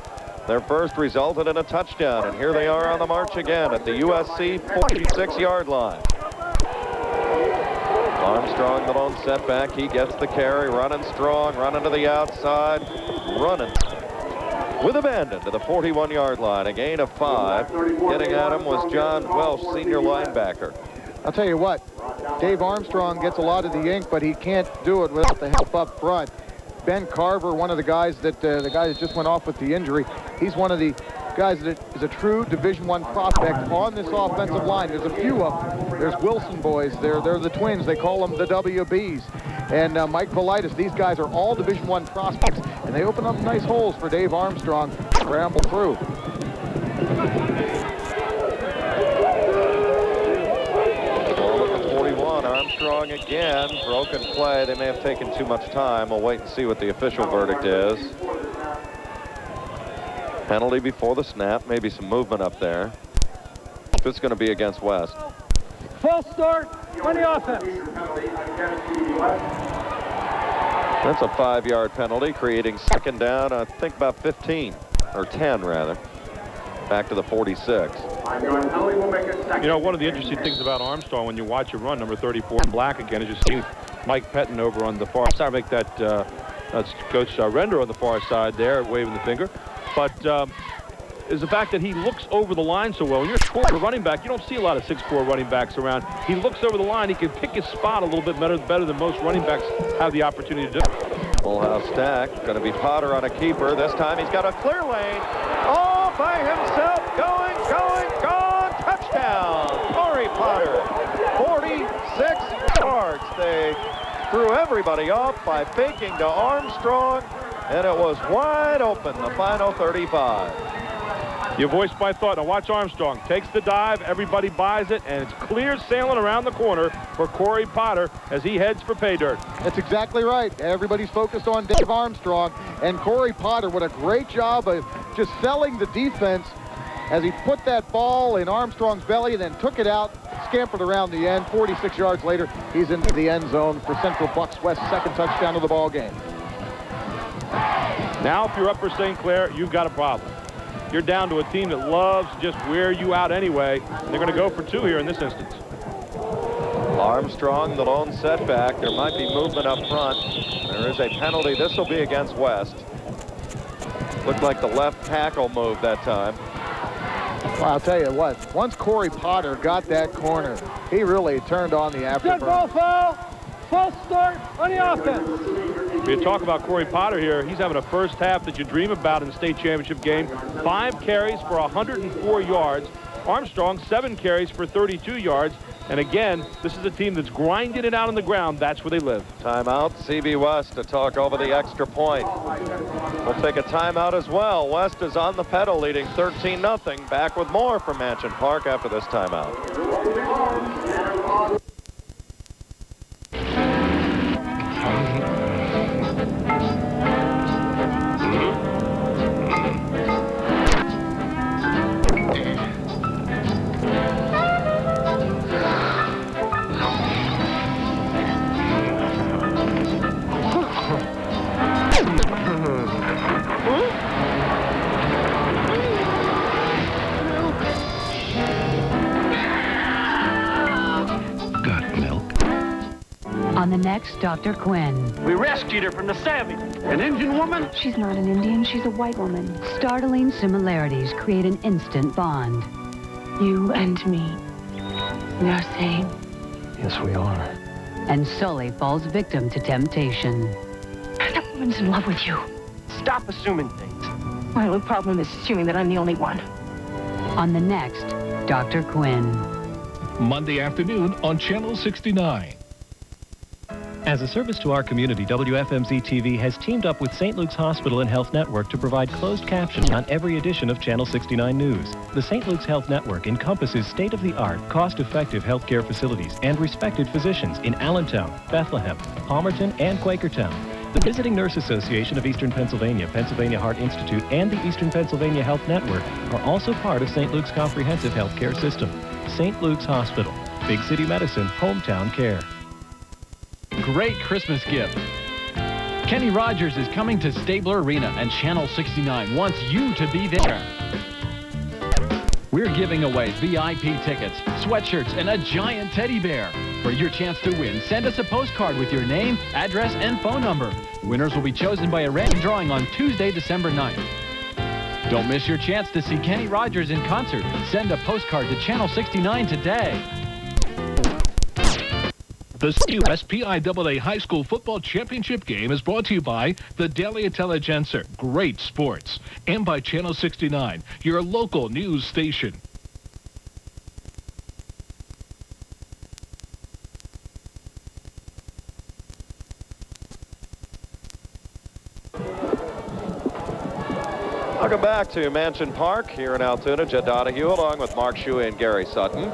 Their first resulted in a touchdown, and here they are on the march again at the USC 46-yard line. Armstrong, the lone setback. He gets the carry, running strong, running to the outside, running with abandon to the 41-yard line. A gain of 5. Getting at him was John Welsh, senior linebacker. I'll tell you what, Dave Armstrong gets a lot of the ink, but he can't do it without the help up front. Ben Carver, one of the guys that just went off with the injury, he's one of the guys that is a true Division I prospect on this offensive line. There's a few of them. There's Wilson boys. They're the twins. They call them the WBs. And Mike Politis. These guys are all Division I prospects, and they open up nice holes for Dave Armstrong to scramble through. Ball at the 41. Armstrong again. Broken play. They may have taken too much time. We'll wait and see what the official verdict is. Penalty before the snap. Maybe some movement up there. This is going to be against West. False start on the offense. That's a 5-yard penalty, creating second down, I think about 15, or 10 rather. Back to the 46. You know, one of the interesting things about Armstrong when you watch him run, number 34 in black again, is you see Mike Pettin over on the far side. Make that that's Coach Render on the far side there, waving the finger. But is the fact that he looks over the line so well. When you're a running back, you don't see a lot of 6'4" running backs around. He looks over the line. He can pick his spot a little bit better than most running backs have the opportunity to do. Full house stack. Going to be Potter on a keeper. This time he's got a clear lane. All by himself. Going, gone. Touchdown. Corey Potter. 46 yards. They threw everybody off by faking to Armstrong, and it was wide open, the final 35. You voiced my thought. Now watch Armstrong. Takes the dive. Everybody buys it, and it's clear sailing around the corner for Corey Potter as he heads for pay dirt. That's exactly right. Everybody's focused on Dave Armstrong, and Corey Potter, what a great job of just selling the defense as he put that ball in Armstrong's belly, then took it out, scampered around the end. 46 yards later, he's into the end zone for Central Bucks West's second touchdown of the ball game. Now, if you're Upper St. Clair, you've got a problem. You're down to a team that loves to just wear you out anyway. They're going to go for 2 here in this instance. Armstrong, the lone setback. There might be movement up front. There is a penalty. This will be against West. Looked like the left tackle moved that time. Well, I'll tell you what, once Corey Potter got that corner, he really turned on the afterburner. Good ball foul. False start on the offense. We talk about Corey Potter here. He's having a first half that you dream about in the state championship game. 5 carries for 104 yards. Armstrong, 7 carries for 32 yards. And again, this is a team that's grinding it out on the ground. That's where they live. Timeout, CB West to talk over the extra point. We'll take a timeout as well. West is on the pedal, leading 13-0. Back with more from Mansion Park after this timeout. On the next Dr. Quinn. We rescued her from the savage. An Indian woman? She's not an Indian, she's a white woman. Startling similarities create an instant bond. You and me. We are same. Yes, we are. And Sully falls victim to temptation. That woman's in love with you. Stop assuming things. My only problem is assuming that I'm the only one. On the next Dr. Quinn. Monday afternoon on Channel 69. As a service to our community, WFMZ-TV has teamed up with St. Luke's Hospital and Health Network to provide closed captions on every edition of Channel 69 News. The St. Luke's Health Network encompasses state-of-the-art, cost-effective healthcare facilities and respected physicians in Allentown, Bethlehem, Palmerton, and Quakertown. The Visiting Nurse Association of Eastern Pennsylvania, Pennsylvania Heart Institute, and the Eastern Pennsylvania Health Network are also part of St. Luke's comprehensive healthcare system. St. Luke's Hospital. Big city medicine, hometown care. Great Christmas gift. Kenny Rogers is coming to Stabler Arena, and Channel 69 wants you to be there. We're giving away VIP tickets, sweatshirts, and a giant teddy bear. For your chance to win, send us a postcard with your name, address, and phone number. Winners will be chosen by a random drawing on Tuesday, December 9th. Don't miss your chance to see Kenny Rogers in concert. Send a postcard to Channel 69 today. The U.S. PIAA High School Football Championship game is brought to you by the Daily Intelligencer, Great Sports, and by Channel 69, your local news station. Welcome back to Mansion Park here in Altoona. Jed Donahue along with Mark Shuey and Gary Sutton.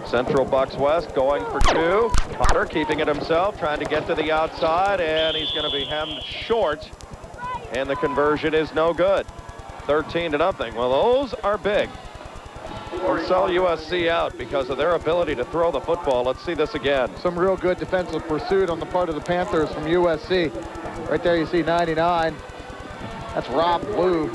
Central Bucks West going for two. Potter keeping it himself, trying to get to the outside, and he's going to be hemmed short. And the conversion is no good. 13-0. Well, those are big. We'll sell USC out because of their ability to throw the football. Let's see this again. Some real good defensive pursuit on the part of the Panthers from USC. Right there you see 99. That's Rob Blue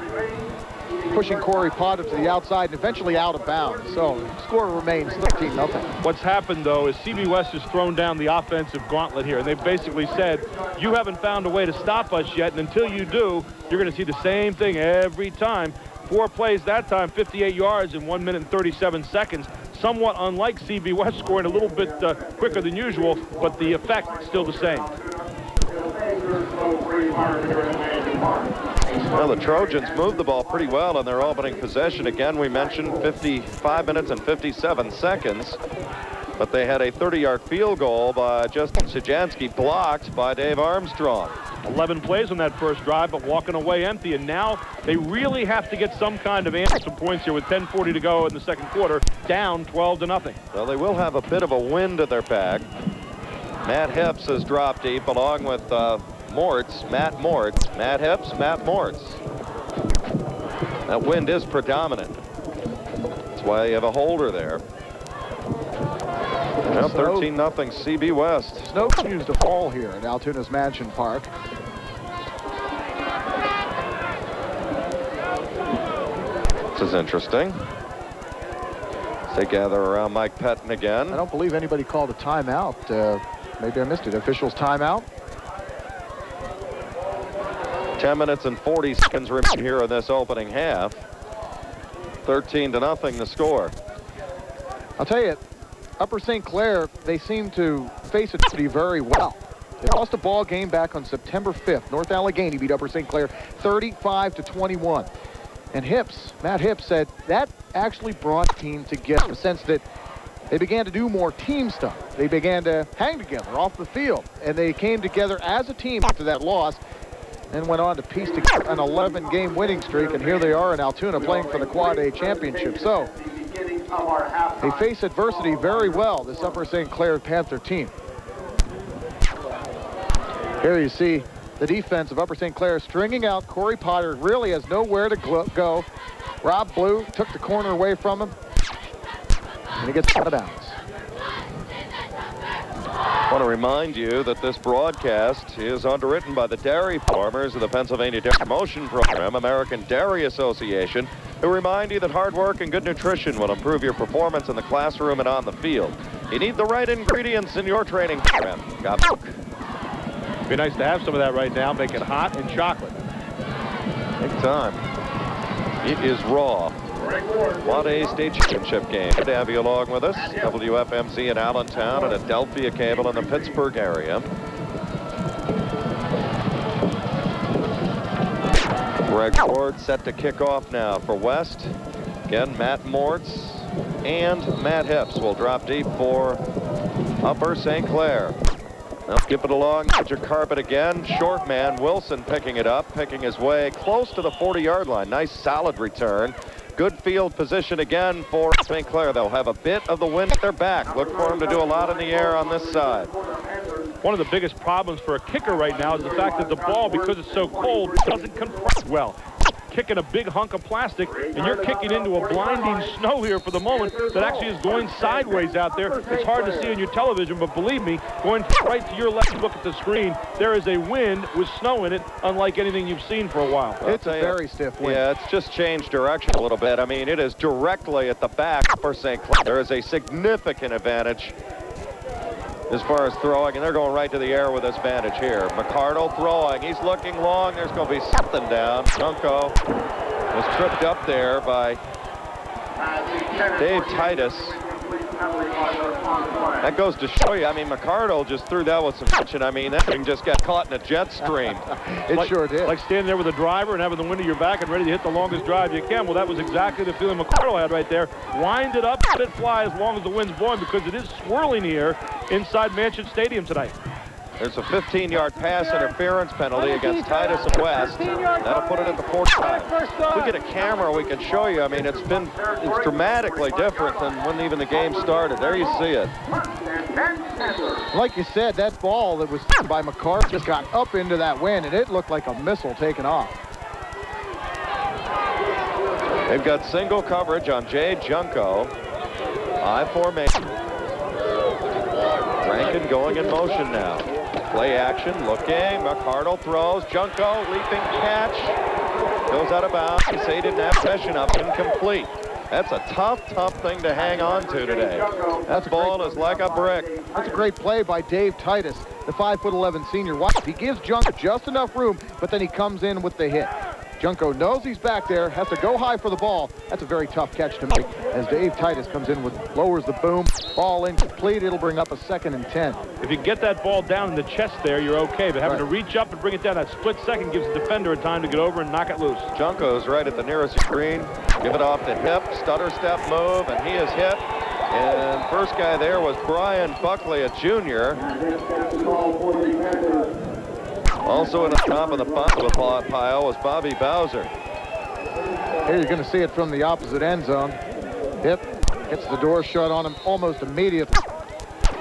pushing Corey Potter to the outside and eventually out of bounds. So the score remains 13-0. What's happened, though, is CB West has thrown down the offensive gauntlet here. And they've basically said, you haven't found a way to stop us yet, and until you do, you're going to see the same thing every time. 4 plays that time, 58 yards in 1 minute and 37 seconds. Somewhat unlike CB West, scoring a little bit quicker than usual, but the effect is still the same. Well, the Trojans moved the ball pretty well in their opening possession. Again, we mentioned 55 minutes and 57 seconds. But they had a 30-yard field goal by Justin Sajansky, blocked by Dave Armstrong. 11 plays on that first drive, but walking away empty. And now they really have to get some kind of answer, some points here with 10:40 to go in the second quarter, down 12-0. Well, they will have a bit of a wind at their back. Matt Hips has dropped deep along with Mortz, Matt Mortz. Matt Hips, Matt Mortz. That wind is predominant. That's why you have a holder there. Now 13-0 CB West. Snow continues to fall here at Altoona's Mansion Park. This is interesting. As they gather around Mike Pettin again. I don't believe anybody called a timeout. Maybe I missed it. Officials timeout. 10 minutes and 40 seconds remain here in this opening half. 13-0 the score. I'll tell you, Upper St. Clair, they seem to face adversity very well. They lost a ball game back on September 5th. North Allegheny beat Upper St. Clair 35-21. And Hips, Matt Hips, said that actually brought the team together in the sense that they began to do more team stuff. They began to hang together off the field. And they came together as a team after that loss and went on to piece together an 11-game winning streak. And here they are in Altoona playing for the Quad A championship. So they face adversity very well, this Upper St. Clair Panther team. Here you see the defense of Upper St. Clair stringing out Corey Potter, really has nowhere to go. Rob Blue took the corner away from him, and he gets out of bounds. I want to remind you that this broadcast is underwritten by the dairy farmers of the Pennsylvania Dairy Promotion Program, American Dairy Association, who remind you that hard work and good nutrition will improve your performance in the classroom and on the field. You need the right ingredients in your training program. Be nice to have some of that right now, make it hot and chocolate. Big time. It is raw. Quad A state championship game. Good to have you along with us. WFMZ in Allentown and Adelphia Cable in the Pittsburgh area. Greg Ward set to kick off now for West. Again, Matt Mortz and Matt Hips will drop deep for Upper St. Clair. Now skip it along, Major Carpet again. Short man, Wilson picking it up, picking his way close to the 40-yard line. Nice solid return. Good field position again for St. Clair. They'll have a bit of the wind at their back. Look for him to do a lot in the air on this side. One of the biggest problems for a kicker right now is the fact that the ball, because it's so cold, doesn't compress well. Kicking a big hunk of plastic, and you're kicking into a blinding snow here for the moment that actually is going sideways out there. It's hard to see on your television, but believe me, going right to your left, look at the screen, there is a wind with snow in it, unlike anything you've seen for a while. It's a very stiff wind. Yeah, it's just changed direction a little bit. I mean, it is directly at the back for St. Clair. There is a significant advantage as far as throwing, and they're going right to the air with this vantage here. McCardle throwing. He's looking long. There's going to be something down. Junko was tripped up there by Dave Titus. That goes to show you. I mean, McCardle just threw that with some tension. I mean, that thing just got caught in a jet stream. It sure did. Like standing there with a driver and having the wind at your back and ready to hit the longest drive you can. Well, that was exactly the feeling McCardle had right there. Wind it up, let it fly as long as the wind's blowing, because it is swirling here inside Mansion Stadium tonight. There's a 15-yard pass interference penalty against Titus and West. That'll put it at the 45. If we get a camera, we can show you. I mean, it's dramatically different than when even the game started. There you see it. Like you said, that ball that was by McCarthy just got up into that wind, and it looked like a missile taking off. They've got single coverage on Jay Junko. High formation. Rankin going in motion now. Play action, looking. McCardle throws. Junko, leaping catch. Goes out of bounds. He say he didn't have possession of. Incomplete. That's a tough thing to hang on to today. That ball is like a brick. That's a great play by Dave Titus, the 5'11" senior. Watch, he gives Junko just enough room, but then he comes in with the hit. Junko knows he's back there, has to go high for the ball. That's a very tough catch to make as Dave Titus comes in with, lowers the boom. Ball incomplete. It'll bring up a 2nd and 10. If you get that ball down in the chest there, you're okay. But having to reach up and bring it down that split second gives the defender a time to get over and knock it loose. Junko's right at the nearest screen. Give it off the hip, stutter step move, and he is hit. And first guy there was Brian Buckley, a junior. Also in the top of the pile was Bobby Bowser. Here you're going to see it from the opposite end zone. Hip gets the door shut on him almost immediately.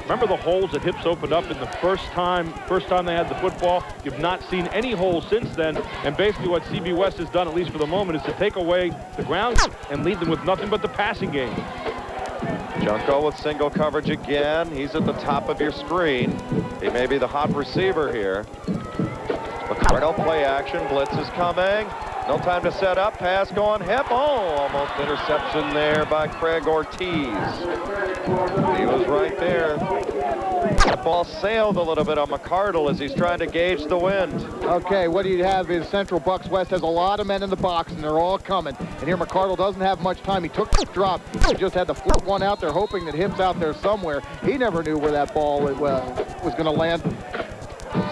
Remember the holes that Hips opened up in the first time they had the football? You've not seen any holes since then. And basically what CB West has done, at least for the moment, is to take away the ground and lead them with nothing but the passing game. Junko with single coverage again. He's at the top of your screen. He may be the hot receiver here. McCardle play action. Blitz is coming. No time to set up. Pass going hip. Oh, almost interception there by Craig Ortiz. He was right there. The ball sailed a little bit on McCardle as he's trying to gauge the wind. Okay, what you have is Central Bucks West has a lot of men in the box, and they're all coming. And here McCardle doesn't have much time. He took the drop. He just had to flip one out there, hoping that Hip's out there somewhere. He never knew where that ball was going to land.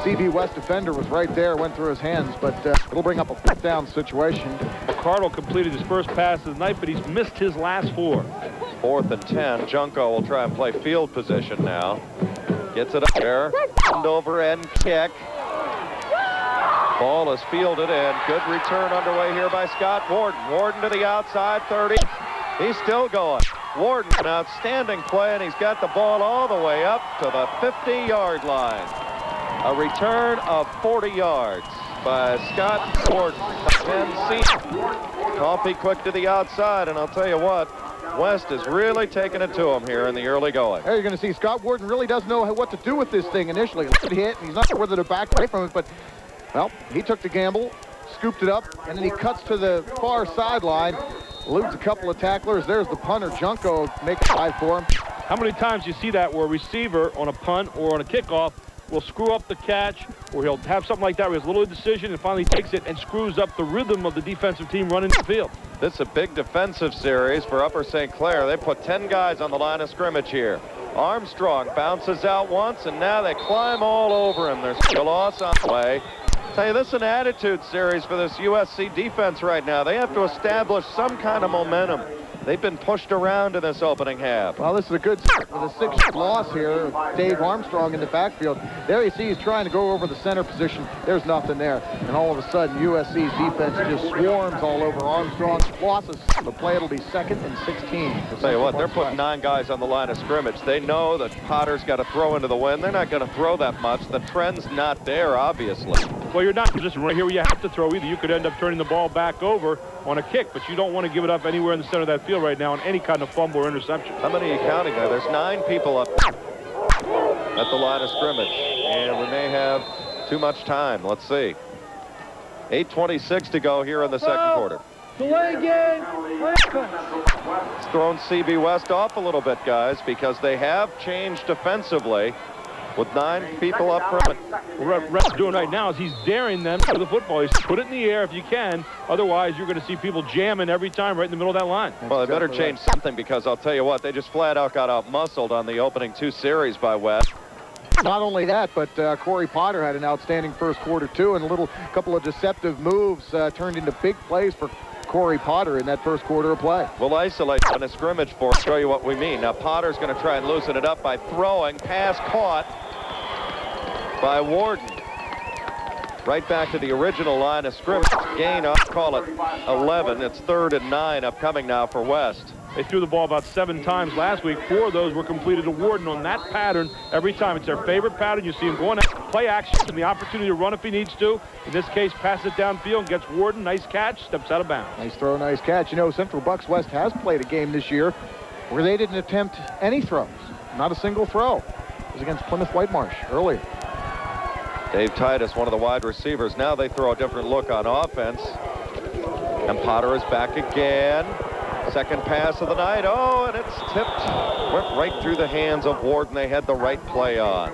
CB West defender was right there, went through his hands, but it'll bring up a 4th down situation. McCardle completed his first pass of the night, but he's missed his last 4. 4th and 10. Junko will try and play field position now. Gets it up there. End over end kick. Ball is fielded and good return underway here by Scott Warden. Warden to the outside 30. He's still going. Warden, an outstanding play, and he's got the ball all the way up to the 50-yard line. A return of 40 yards by Scott Warden. Coffee quick to the outside, and I'll tell you what, West is really taking it to him here in the early going. There you're going to see Scott Warden really does know what to do with this thing initially. It hit, and he's not sure whether to back away from it, but, well, he took the gamble, scooped it up, and then he cuts to the far sideline, eludes a couple of tacklers. There's the punter, Junko, making a dive for him. How many times you see that where a receiver on a punt or on a kickoff will screw up the catch, or he'll have something like that where he has a little indecision and finally takes it and screws up the rhythm of the defensive team running the field. This is a big defensive series for Upper St. Clair. They put 10 guys on the line of scrimmage here. Armstrong bounces out once, and now they climb all over him. There's a loss on the way. Tell you, this is an attitude series for this USC defense right now. They have to establish some kind of momentum. They've been pushed around in this opening half. Well, this is a good start with a 6th loss here. Dave Armstrong in the backfield. There you see he's trying to go over the center position. There's nothing there. And all of a sudden, USC's defense just swarms all over Armstrong. Losses. The play, it'll be 2nd and 16. I'll tell you what, they're putting 9 guys on the line of scrimmage. They know that Potter's got to throw into the wind. They're not going to throw that much. The trend's not there, obviously. Well, you're not in a position right here where you have to throw either. You could end up turning the ball back over on a kick, but you don't want to give it up anywhere in the center of that field right now on any kind of fumble or interception. How many are you counting there? There's 9 people up at the line of scrimmage, and we may have too much time. Let's see. 8:26 to go here in the second quarter. Delay game. It's thrown CB West off a little bit, guys, because they have changed defensively with 9 people up front. What Ref's doing right now is he's daring them to the football. He's put it in the air if you can. Otherwise, you're going to see people jamming every time right in the middle of that line. Well, they better change something, because I'll tell you what, they just flat out got out-muscled on the opening 2 series by West. Not only that, but Corey Potter had an outstanding first quarter, too, and a couple of deceptive moves turned into big plays for Corey Potter in that first quarter of play. We'll isolate on a scrimmage for show you what we mean. Now Potter's going to try and loosen it up by throwing. Pass caught. by Warden. Right back to the original line of scrimmage. Gain up, call it 11. It's 3rd and 9 upcoming now for West. They threw the ball about 7 times last week. 4 of those were completed to Warden on that pattern every time. It's their favorite pattern. You see him going out, play action, and the opportunity to run if he needs to. In this case, passes it downfield and gets Warden. Nice catch, steps out of bounds. Nice throw, nice catch. You know, Central Bucks West has played a game this year where they didn't attempt any throws. Not a single throw. It was against Plymouth Whitemarsh earlier. Dave Titus, one of the wide receivers. Now they throw a different look on offense. And Potter is back again. Second pass of the night. Oh, and it's tipped. Went right through the hands of Warden. They had the right play on.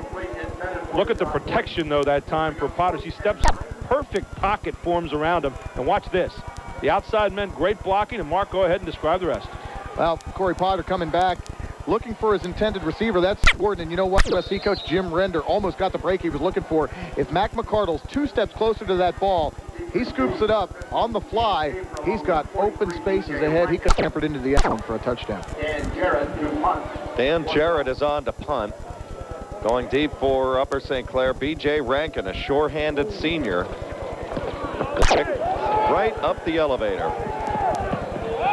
Look at the protection, though, that time for Potter. He steps up. Perfect pocket forms around him. And watch this. The outside men, great blocking. And Mark, go ahead and describe the rest. Well, Corey Potter coming back, looking for his intended receiver. That's Warden. And you know what? USC coach Jim Render almost got the break he was looking for. If Mac McCardle's 2 steps closer to that ball, he scoops it up on the fly. He's got open spaces ahead. He could have tempered into the end zone for a touchdown. Dan Jarrett is on to punt. Going deep for Upper St. Clair, B.J. Rankin, a sure-handed senior. The kick right up the elevator.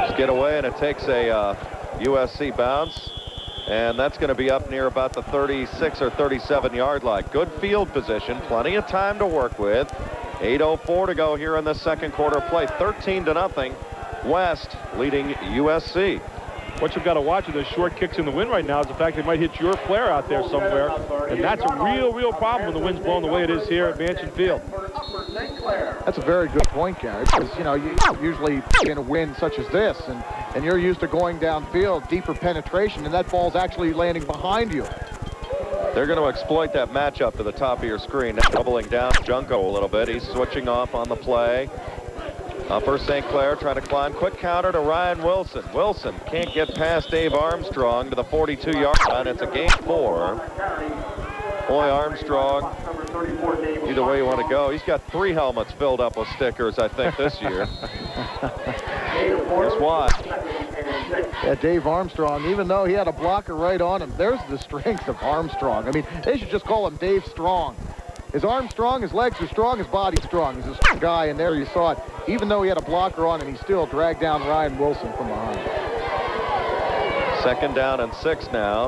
Just get away, and it takes a USC bounce. And that's going to be up near about the 36 or 37-yard line. Good field position, plenty of time to work with. 8:04 to go here in the second quarter of play. 13-0. West leading USC. What you've got to watch with those short kicks in the wind right now is the fact they might hit your player out there somewhere. And that's a real problem when the wind's blowing the way it is here at Mansion Field. That's a very good point, Gary, because, you know, you usually in a wind such as this, and you're used to going downfield, deeper penetration, and that ball's actually landing behind you. They're going to exploit that matchup to the top of your screen. Now doubling down Junko a little bit. He's switching off on the play. Upper St. Clair trying to climb. Quick counter to Ryan Wilson. Wilson can't get past Dave Armstrong to the 42-yard line. It's a gain 4. Boy, Armstrong, either way you want to go. He's got 3 helmets filled up with stickers, I think, this year. Just watch. Yeah, Dave Armstrong, even though he had a blocker right on him, there's the strength of Armstrong. I mean, they should just call him Dave Strong. His arm's strong, his legs are strong, his body's strong. He's a strong guy, and there you saw it. Even though he had a blocker on him, he still dragged down Ryan Wilson from behind. 2nd down and 6 now.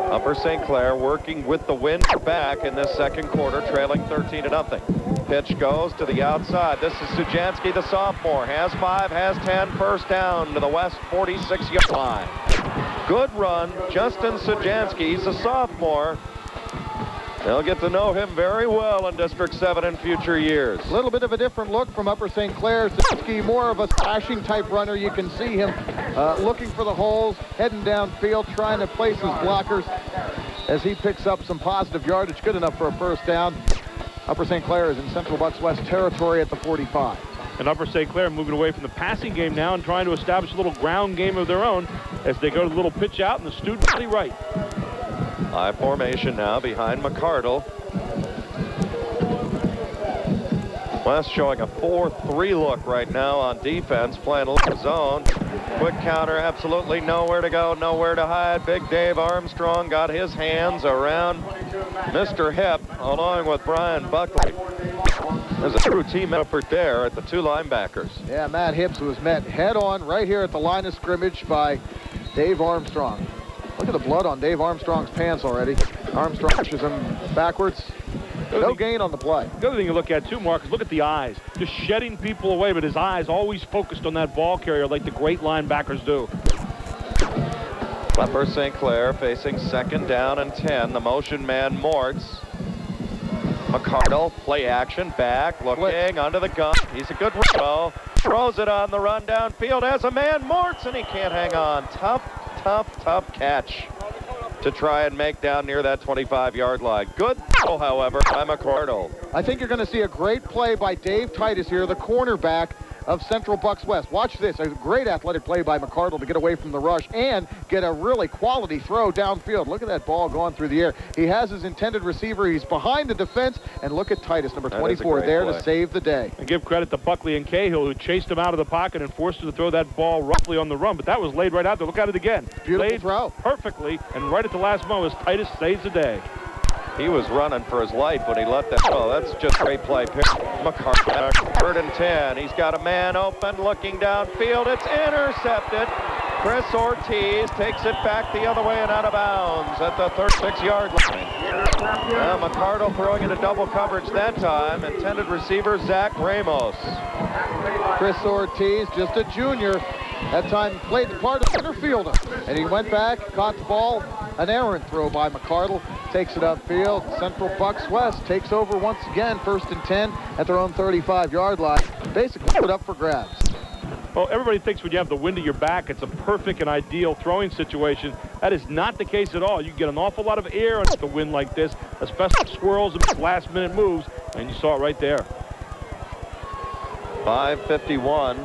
Upper St. Clair working with the wind back in this second quarter, trailing 13-0. Pitch goes to the outside. This is Sujansky, the sophomore. Has 5, has 10. First down to the West 46-yard line. Good run. Justin Sujansky, he's a sophomore. They'll get to know him very well in District 7 in future years. A little bit of a different look from Upper St. Clair. Sujansky, more of a slashing type runner. You can see him looking for the holes, heading downfield, trying to place his blockers as he picks up some positive yardage. Good enough for a first down. Upper St. Clair is in Central Bucks West territory at the 45. And Upper St. Clair moving away from the passing game now and trying to establish a little ground game of their own as they go to the little pitch out and the student right. High formation now behind McCardle. West showing a 4-3 look right now on defense, playing a little zone. Quick counter, absolutely nowhere to go, nowhere to hide. Big Dave Armstrong got his hands around Mr. Hip along with Brian Buckley. There's a true team effort there at the 2 linebackers. Yeah, Matt Hips was met head on right here at the line of scrimmage by Dave Armstrong. Look at the blood on Dave Armstrong's pants already. Armstrong pushes him backwards. No gain on the play. The other thing you look at, too, Mark, is look at the eyes. Just shedding people away, but his eyes always focused on that ball carrier like the great linebackers do. Upper St. Clair facing 2nd down and 10. The motion man, Mortz. McCardle, play action, back, looking, under the gun. He's a good throw. Throws it on the run downfield. Has a man, Mortz, and he can't hang on. Tough catch to try and make down near that 25-yard line. Good throw, however, by McCardle. I think you're going to see a great play by Dave Titus here, the cornerback of Central Bucks West. Watch this. A great athletic play by McCardle to get away from the rush and get a really quality throw downfield. Look at that ball going through the air. He has his intended receiver. He's behind the defense. And look at Titus, number 24, there to save the day. And give credit to Buckley and Cahill, who chased him out of the pocket and forced him to throw that ball roughly on the run. But that was laid right out there. Look at it again. Beautiful laid throw. Perfectly. And right at the last moment, Titus saves the day. He was running for his life when he let that. Oh, that's just great play. McCarthy, 3rd and 10. He's got a man open, looking downfield. It's intercepted. Chris Ortiz takes it back the other way and out of bounds at the 36-yard line. Now McCardle throwing into double coverage that time. Intended receiver Zach Ramos. Chris Ortiz, just a junior. That time played the part of center fielder. And he went back, caught the ball. An errant throw by McCardle. Takes it upfield. Central Bucks West takes over once again. 1st and 10 at their own 35-yard line. Basically put up for grabs. Well, everybody thinks when you have the wind at your back, it's a perfect and ideal throwing situation. That is not the case at all. You get an awful lot of air on the wind like this, especially swirls and last-minute moves, and you saw it right there. 5:51.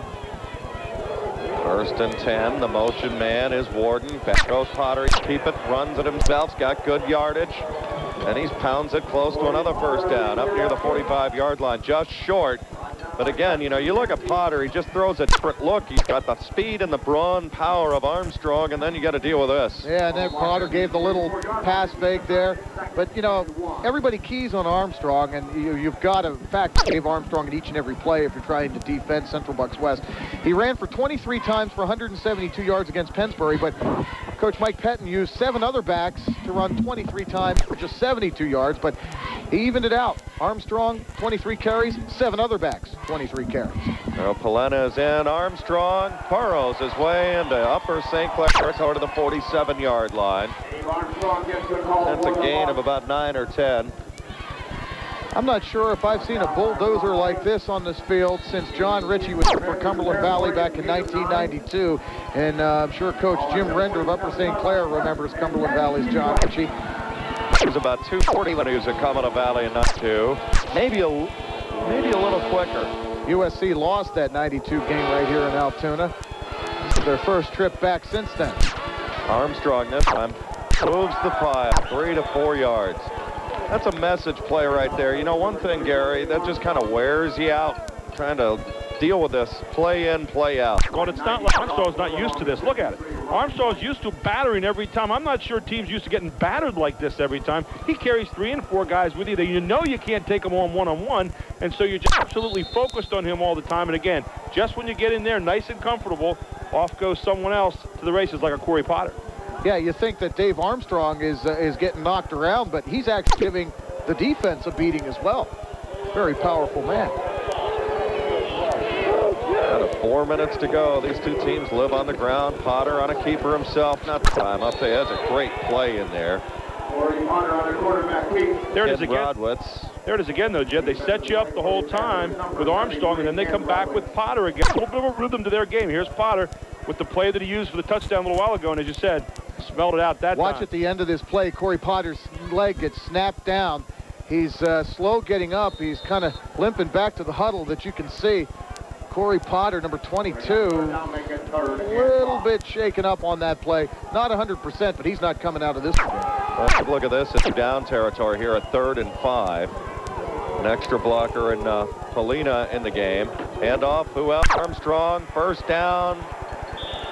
1st and 10. The motion man is Warden. Back goes Potter. Keep it. Runs it himself. Got good yardage. And he pounds it close to another 1st down. Up near the 45-yard line. Just short. But again, you know, you look at Potter, he just throws a different look. He's got the speed and the brawn power of Armstrong, and then you got to deal with this. Yeah, and then Potter gave the little pass fake there. But, you know, everybody keys on Armstrong, and you've got to, in fact, save Armstrong in each and every play if you're trying to defend Central Bucks West. He ran for 23 times for 172 yards against Pennsbury, but Coach Mike Pettin used 7 other backs to run 23 times for just 72 yards, but he evened it out. Armstrong, 23 carries, 7 other backs, 23 carries. Now Polena is in. Armstrong burrows his way into Upper St. Clair toward the 47-yard line. That's a gain of about 9 or 10. I'm not sure if I've seen a bulldozer like this on this field since John Ritchie was for Cumberland Valley back in 1992. And I'm sure Coach Jim Render of Upper St. Clair remembers Cumberland Valley's John Ritchie. He was about 240 when he was at Cumberland Valley in 92. Maybe a little quicker. USC lost that 92 game right here in Altoona. This is their first trip back since then. Armstrong this time moves the pile 3 to 4 yards. That's a message play right there. You know, one thing, Gary, that just kind of wears you out trying to deal with this play in, play out. Well, it's not like Armstrong's not used to this. Look at it. Armstrong's used to battering every time. I'm not sure teams used to getting battered like this every time. He carries 3 and 4 guys with you that you know you can't take them on one-on-one, and so you're just absolutely focused on him all the time. And again, just when you get in there nice and comfortable, off goes someone else to the races like a Corey Potter. Yeah, you think that Dave Armstrong is getting knocked around, but he's actually giving the defense a beating as well. Very powerful man. Out of 4 minutes to go. These two teams live on the ground. Potter on a keeper himself. Not the time up there. That's a great play in there. There it is again. There it is again, though, Jed. They set you up the whole time with Armstrong, and then they come back with Potter again. A little bit of a rhythm to their game. Here's Potter with the play that he used for the touchdown a little while ago, and as you said, smelled it out that time. Watch at the end of this play, Corey Potter's leg gets snapped down. He's slow getting up. He's kind of limping back to the huddle that you can see. Corey Potter, number 22, a little bit shaken up on that play. Not 100%, but he's not coming out of this one. Look at this. It's down territory here at 3rd and 5. An extra blocker and Polina in the game. Handoff. Who else? Armstrong. 1st down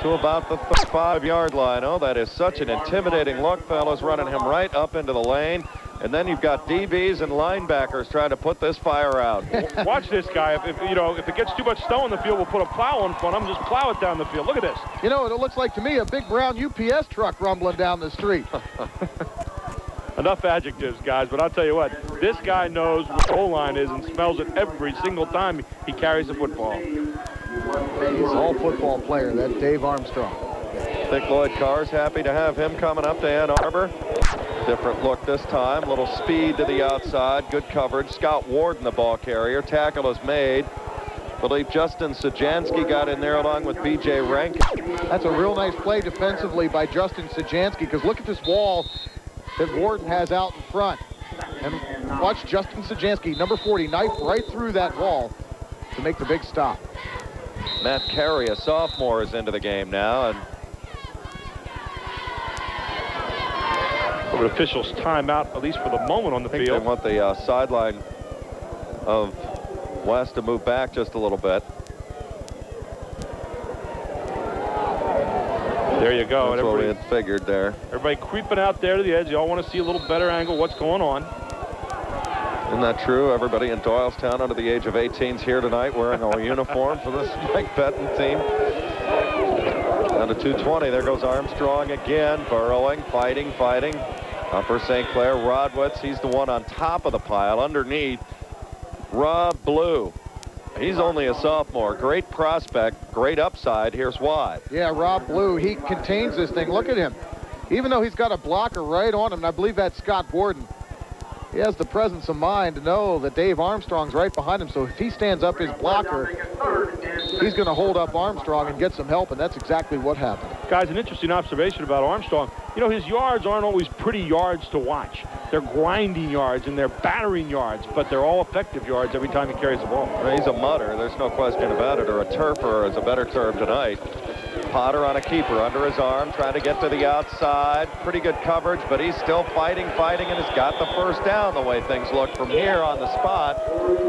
to about the 5-yard line. Oh, that is such an intimidating look, fellas, running him right up into the lane. And then you've got DBs and linebackers trying to put this fire out. Watch this guy. If it gets too much snow on the field, we'll put a plow in front of him, just plow it down the field. Look at this. You know what it looks like to me? A big brown UPS truck rumbling down the street. Enough adjectives, guys, but I'll tell you what, this guy knows what the O-line is and smells it every single time he carries the football. He's an all-football player, that Dave Armstrong. I think Lloyd Carr's happy to have him coming up to Ann Arbor. Different look this time. Little speed to the outside. Good coverage. Scott Warden, the ball carrier. Tackle is made. I believe Justin Sajansky got in there along with B.J. Rankin. That's a real nice play defensively by Justin Sajansky, because look at this wall that Warden has out in front. And watch Justin Sajansky, number 40, knife right through that wall to make the big stop. Matt Carey, a sophomore, is into the game now. And the officials timeout, at least for the moment, on the field. They want the sideline of West to move back just a little bit. There you go. That's what we had figured there. Everybody creeping out there to the edge. You all want to see a little better angle. What's going on? Isn't that true? Everybody in Doylestown under the age of 18 is here tonight wearing our uniform for this Mike Pettin team. Down to 220. There goes Armstrong again. Burrowing, fighting. Upper St. Clair, Rodwitz. He's the one on top of the pile. Underneath, Rob Blue. He's only a sophomore. Great prospect, great upside. Here's why. Yeah, Rob Blue, he contains this thing. Look at him. Even though he's got a blocker right on him, and I believe that's Scott Borden, he has the presence of mind to know that Dave Armstrong's right behind him. So if he stands up his blocker, he's going to hold up Armstrong and get some help, and that's exactly what happened. Guys, an interesting observation about Armstrong. You know, his yards aren't always pretty yards to watch. They're grinding yards and they're battering yards, but they're all effective yards every time he carries the ball. Well, he's a mutter. There's no question about it, or a turfer is a better term tonight. Potter on a keeper under his arm, trying to get to the outside. Pretty good coverage, but he's still fighting, and has got the first down the way things look from here on the spot.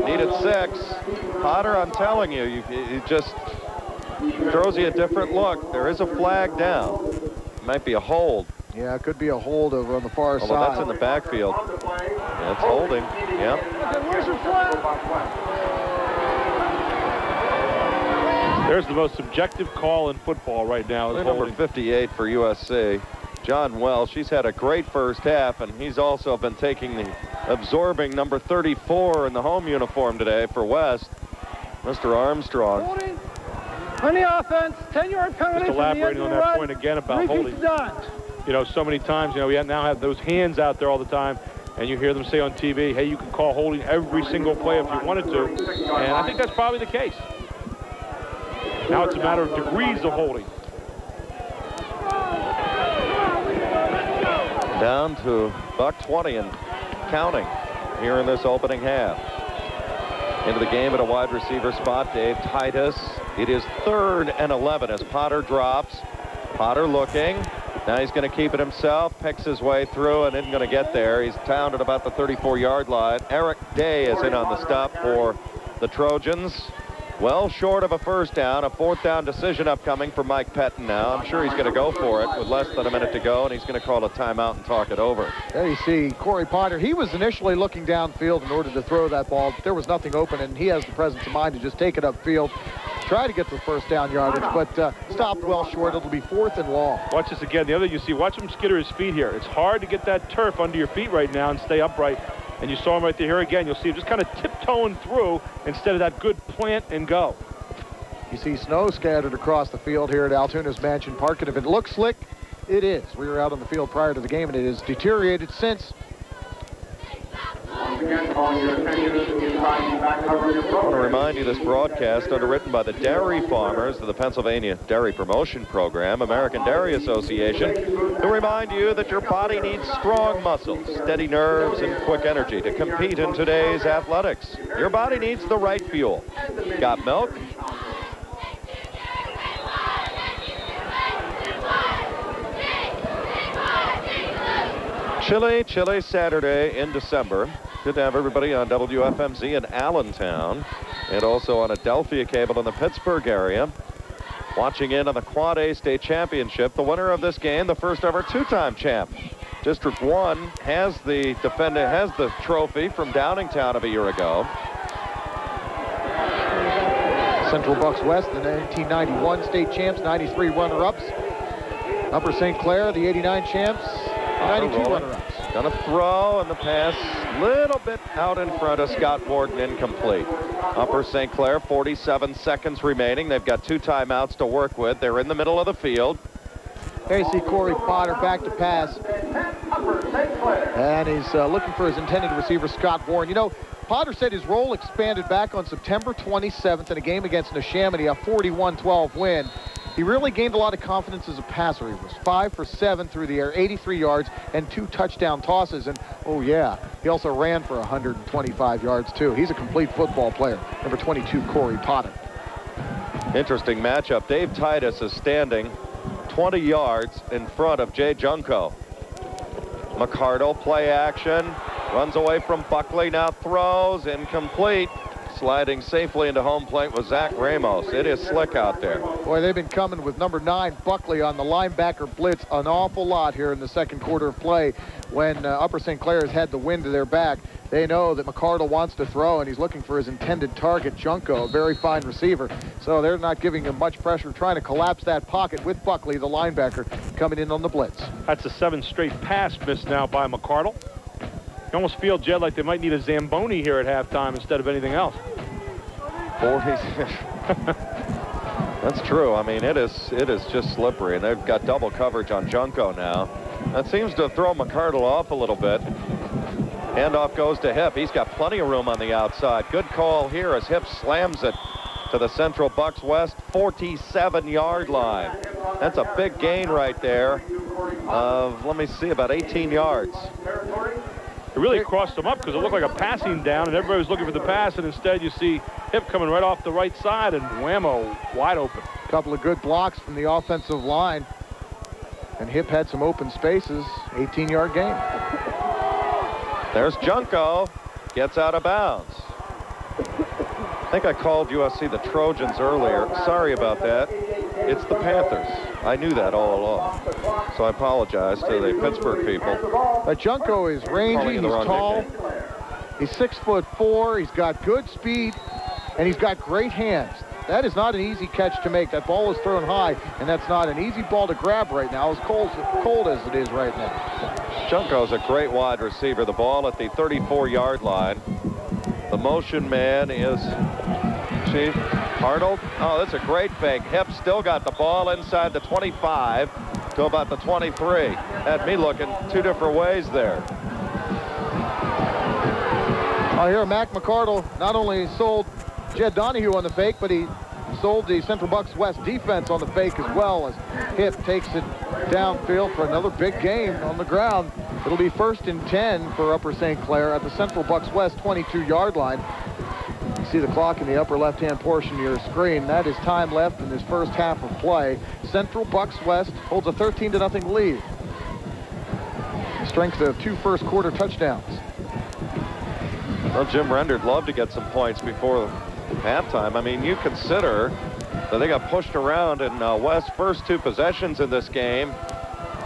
Needed 6. Potter, I'm telling you, he just throws you a different look. There is a flag down. Might be a hold. Yeah, it could be a hold over on the far side. That's in the backfield. Yeah, it's holding. Yep. Where's your flag? There's the most subjective call in football right now. Number 58 for USC. John Welsh, he's had a great first half, and he's also been taking the absorbing number 34 in the home uniform today for West, Mr. Armstrong. Holding. On the offense, 10-yard penalty. Just elaborating on that point again about holding. You know, so many times, you know, we now have those hands out there all the time, and you hear them say on TV, hey, you can call holding every single play if you wanted to. And I think that's probably the case. Now it's a matter of degrees of holding. Down to $120 and counting here in this opening half. Into the game at a wide receiver spot, Dave Titus. It is 3rd and 11 as Potter drops. Potter looking. Now he's going to keep it himself, picks his way through, and isn't going to get there. He's down at about the 34-yard line. Eric Day is in on the stop for the Trojans. Well short of a first down, a 4th down decision upcoming for Mike Pettin now. I'm sure he's going to go for it with less than a minute to go, and he's going to call a timeout and talk it over. There you see Corey Potter. He was initially looking downfield in order to throw that ball, but there was nothing open, and he has the presence of mind to just take it upfield, try to get the first down yardage, but stopped well short. It'll be 4th and long. Watch this again. The other you see, watch him skitter his feet here. It's hard to get that turf under your feet right now and stay upright. And you saw him right there. Here again, you'll see him just kind of tiptoeing through instead of that good plant and go. You see snow scattered across the field here at Altoona's Mansion Park, and if it looks slick, it is. We were out on the field prior to the game, and it has deteriorated since. I want to remind you this broadcast underwritten by the dairy farmers of the Pennsylvania Dairy Promotion Program, American Dairy Association, to remind you that your body needs strong muscles, steady nerves, and quick energy to compete in today's athletics. Your body needs the right fuel. Got milk? Chilly Saturday in December. Good to have everybody on WFMZ in Allentown and also on Adelphia Cable in the Pittsburgh area. Watching in on the Quad A State Championship. The winner of this game, the first ever 2-time champ. District 1 has the trophy from Downingtown of a year ago. Central Bucks West, the 1991 state champs, 93 runner-ups. Upper St. Clair, the 89 champs, 92 runner-ups. Gonna throw, and the pass little bit out in front of Scott Borden, incomplete. Upper St. Clair, 47 seconds remaining. They've got 2 timeouts to work with. They're in the middle of the field. There you see Corey Potter back to pass. And he's looking for his intended receiver, Scott Borden. You know, Potter said his role expanded back on September 27th in a game against Neshaminy, a 41-12 win. He really gained a lot of confidence as a passer. He was 5 for 7 through the air, 83 yards, and 2 touchdown tosses. And, oh, yeah, he also ran for 125 yards, too. He's a complete football player. Number 22, Corey Potter. Interesting matchup. Dave Titus is standing 20 yards in front of Jay Junko. McCardle, play action, runs away from Buckley, now throws, incomplete. sliding safely into home plate with Zach Ramos. It is slick out there. Boy, they've been coming with number 9, Buckley, on the linebacker blitz an awful lot here in the second quarter of play. When Upper St. Clair has had the wind to their back, they know that McCardle wants to throw, and he's looking for his intended target, Junko, a very fine receiver. So they're not giving him much pressure, trying to collapse that pocket with Buckley, the linebacker, coming in on the blitz. That's a 7th straight pass missed now by McCardle. You almost feel, Jed, like they might need a Zamboni here at halftime instead of anything else. 40. That's true. I mean, it is just slippery, and they've got double coverage on Junko now. That seems to throw McCardle off a little bit. Handoff goes to Hip. He's got plenty of room on the outside. Good call here as Hip slams it to the Central Bucks West 47-yard line. That's a big gain right there of, let me see, about 18 yards. It really crossed them up because it looked like a passing down, and everybody was looking for the pass, and instead you see Hip coming right off the right side, and whammo, wide open. A couple of good blocks from the offensive line, and Hip had some open spaces. 18-yard gain. There's Junko, gets out of bounds. I think I called USC the Trojans earlier. Sorry about that. It's the Panthers. I knew that all along. So I apologize to the Pittsburgh people. But Junko is rangy, he's tall. He's 6'4", he's got good speed, and he's got great hands. That is not an easy catch to make. That ball is thrown high, and that's not an easy ball to grab right now, as cold as it is right now. Junko's a great wide receiver. The ball at the 34-yard line. The motion man is Chief Arnold. Oh, that's a great fake. Hip still got the ball inside the 25 to about the 23. Had me looking 2 different ways there. Here, Mac McCardle not only sold Jed Donahue on the fake, but he sold the Central Bucks West defense on the fake as well, as Hip takes it downfield for another big gain on the ground. It'll be 1st and 10 for Upper St. Clair at the Central Bucks West 22-yard line. You see the clock in the upper left-hand portion of your screen. That is time left in this first half of play. Central Bucks West holds a 13-0 lead. Strength of 2 first-quarter touchdowns. Well, Jim Render'd love to get some points before halftime. I mean, you consider that they got pushed around in West's first 2 possessions in this game.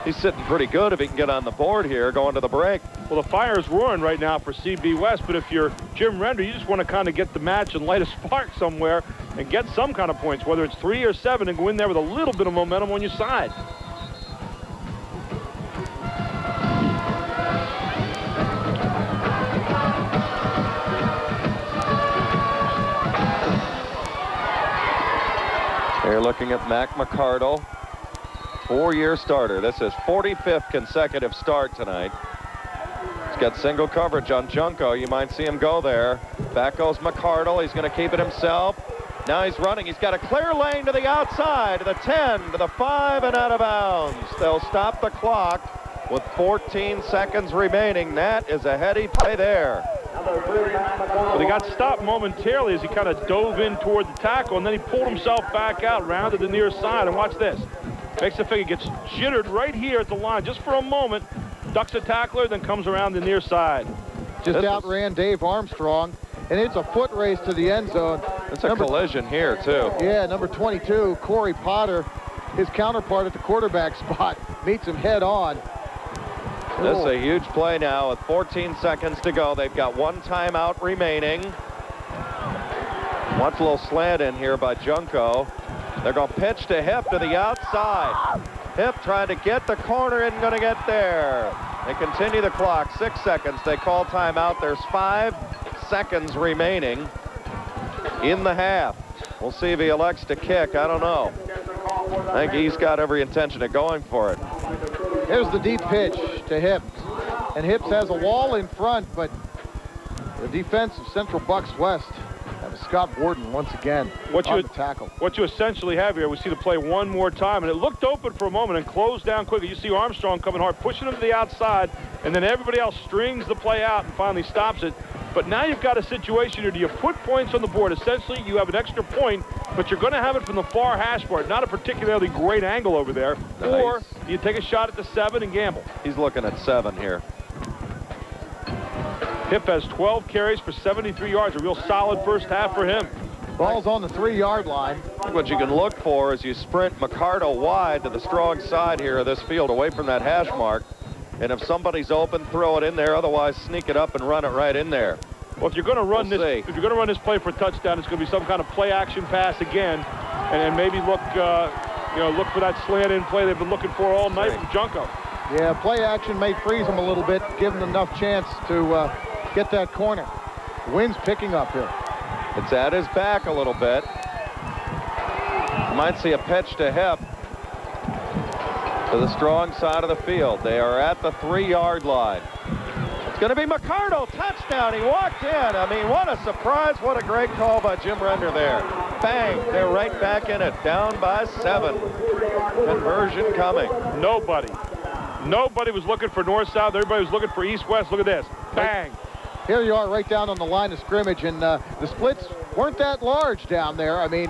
He's sitting pretty good if he can get on the board here going to the break. Well, the fire's roaring right now for CB West, but if you're Jim Render, you just want to kind of get the match and light a spark somewhere and get some kind of points, whether it's 3 or 7, and go in there with a little bit of momentum on your side. They're looking at Mac McCardle, 4-year starter. This is 45th consecutive start tonight. He's got single coverage on Junko. You might see him go there. Back goes McCardle. He's going to keep it himself. Now he's running. He's got a clear lane to the outside, to the 10, to the 5, and out of bounds. They'll stop the clock with 14 seconds remaining. That is a heady play there. Well, he got stopped momentarily as he kind of dove in toward the tackle, and then he pulled himself back out, rounded the near side, and watch this. Makes the figure, gets jittered right here at the line just for a moment, ducks a tackler, then comes around the near side. Just outran Dave Armstrong, and it's a foot race to the end zone. It's a collision here, too. Yeah, number 22, Corey Potter, his counterpart at the quarterback spot, meets him head on. This is a huge play now with 14 seconds to go. They've got 1 timeout remaining. Watch a little slant in here by Junko. They're going to pitch to Hip to the outside. Hip trying to get the corner, isn't going to get there. They continue the clock, 6 seconds. They call timeout. There's 5 seconds remaining in the half. We'll see if he elects to kick. I don't know. I think he's got every intention of going for it. Here's the deep pitch to Hips. And Hips has a wall in front, but the defense of Central Bucks West, that was Scott Warden once again on the tackle. What you essentially have here, we see the play one more time, and it looked open for a moment and closed down quickly. You see Armstrong coming hard, pushing him to the outside, and then everybody else strings the play out and finally stops it. But now you've got a situation here. Do you put points on the board? Essentially, you have an extra point, but you're going to have it from the far hash mark. Not a particularly great angle over there. Nice. Or do you take a shot at the 7 and gamble? He's looking at 7 here. Hipp has 12 carries for 73 yards. A real solid first half for him. Ball's on the 3-yard line. What you can look for is you sprint McCardle wide to the strong side here of this field, away from that hash mark. And if somebody's open, throw it in there. Otherwise, sneak it up and run it right in there. Well, if you're going to run if you're going to run this play for a touchdown, it's going to be some kind of play-action pass again, and maybe look for that slant-in play they've been looking for all night from Junko. Yeah, play action may freeze him a little bit, give him enough chance to get that corner. Wind's picking up here. It's at his back a little bit. You might see a pitch to Hipp to the strong side of the field. They are at the 3-yard line. It's going to be McCardle, touchdown. He walked in. I mean, what a surprise. What a great call by Jim Render there. Bang, they're right back in it, down by 7. Conversion coming. Nobody was looking for north-south. Everybody was looking for east-west. Look at this. Bang. Here you are right down on the line of scrimmage, and the splits weren't that large down there. I mean,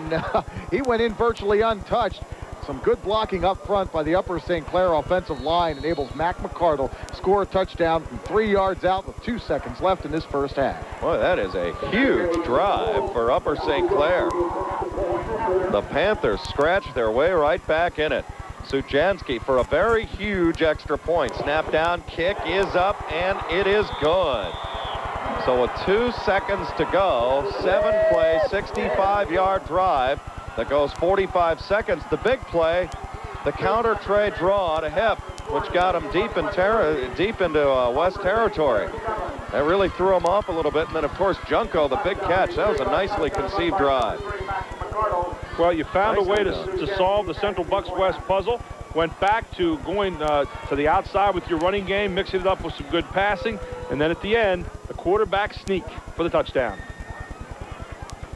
he went in virtually untouched. Some good blocking up front by the Upper St. Clair offensive line enables Mac McCardle score a touchdown from 3 yards out with 2 seconds left in this first half. Boy, that is a huge drive for Upper St. Clair. The Panthers scratch their way right back in it. Sujanski for a very huge extra point. Snap down, kick is up, and it is good. So with 2 seconds to go, 7-play, 65-yard drive that goes 45 seconds. The big play, the counter trey draw to Hipp, which got him deep into West territory. That really threw him off a little bit. And then, of course, Junko, the big catch. That was a nicely conceived drive. Well, you found a way to solve the Central Bucks West puzzle. Went back to going to the outside with your running game, mixing it up with some good passing, and then at the end, the quarterback sneak for the touchdown.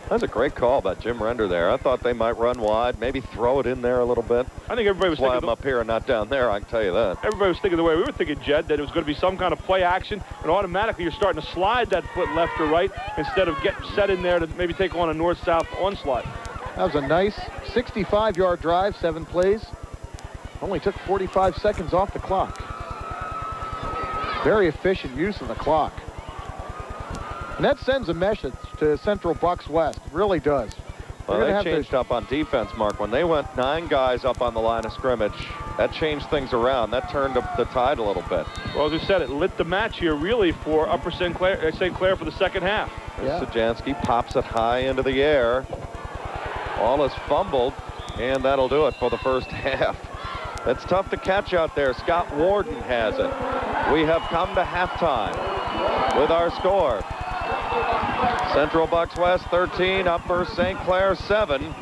That's a great call by Jim Render there. I thought they might run wide, maybe throw it in there a little bit. I think everybody was thinking. That's why I'm up here and not down there, I can tell you that. Everybody was thinking the way we were thinking, Jed, that it was going to be some kind of play action, and automatically you're starting to slide that foot left or right instead of getting set in there to maybe take on a north-south onslaught. That was a nice 65-yard drive, 7 plays. Only took 45 seconds off the clock. Very efficient use of the clock. And that sends a message to Central Bucks West. It really does. Well, they changed up on defense, Mark. When they went 9 guys up on the line of scrimmage, that changed things around. That turned up the tide a little bit. Well, as I said, it lit the match here really for Upper St. Clair for the second half. Yeah. Sujanski pops it high into the air. Ball is fumbled, and that'll do it for the first half. It's tough to catch out there. Scott Warden has it. We have come to halftime with our score. Central Bucks West 13, Upper St. Clair 7.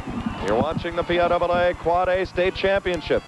You're watching the PIAA Quad A State Championship.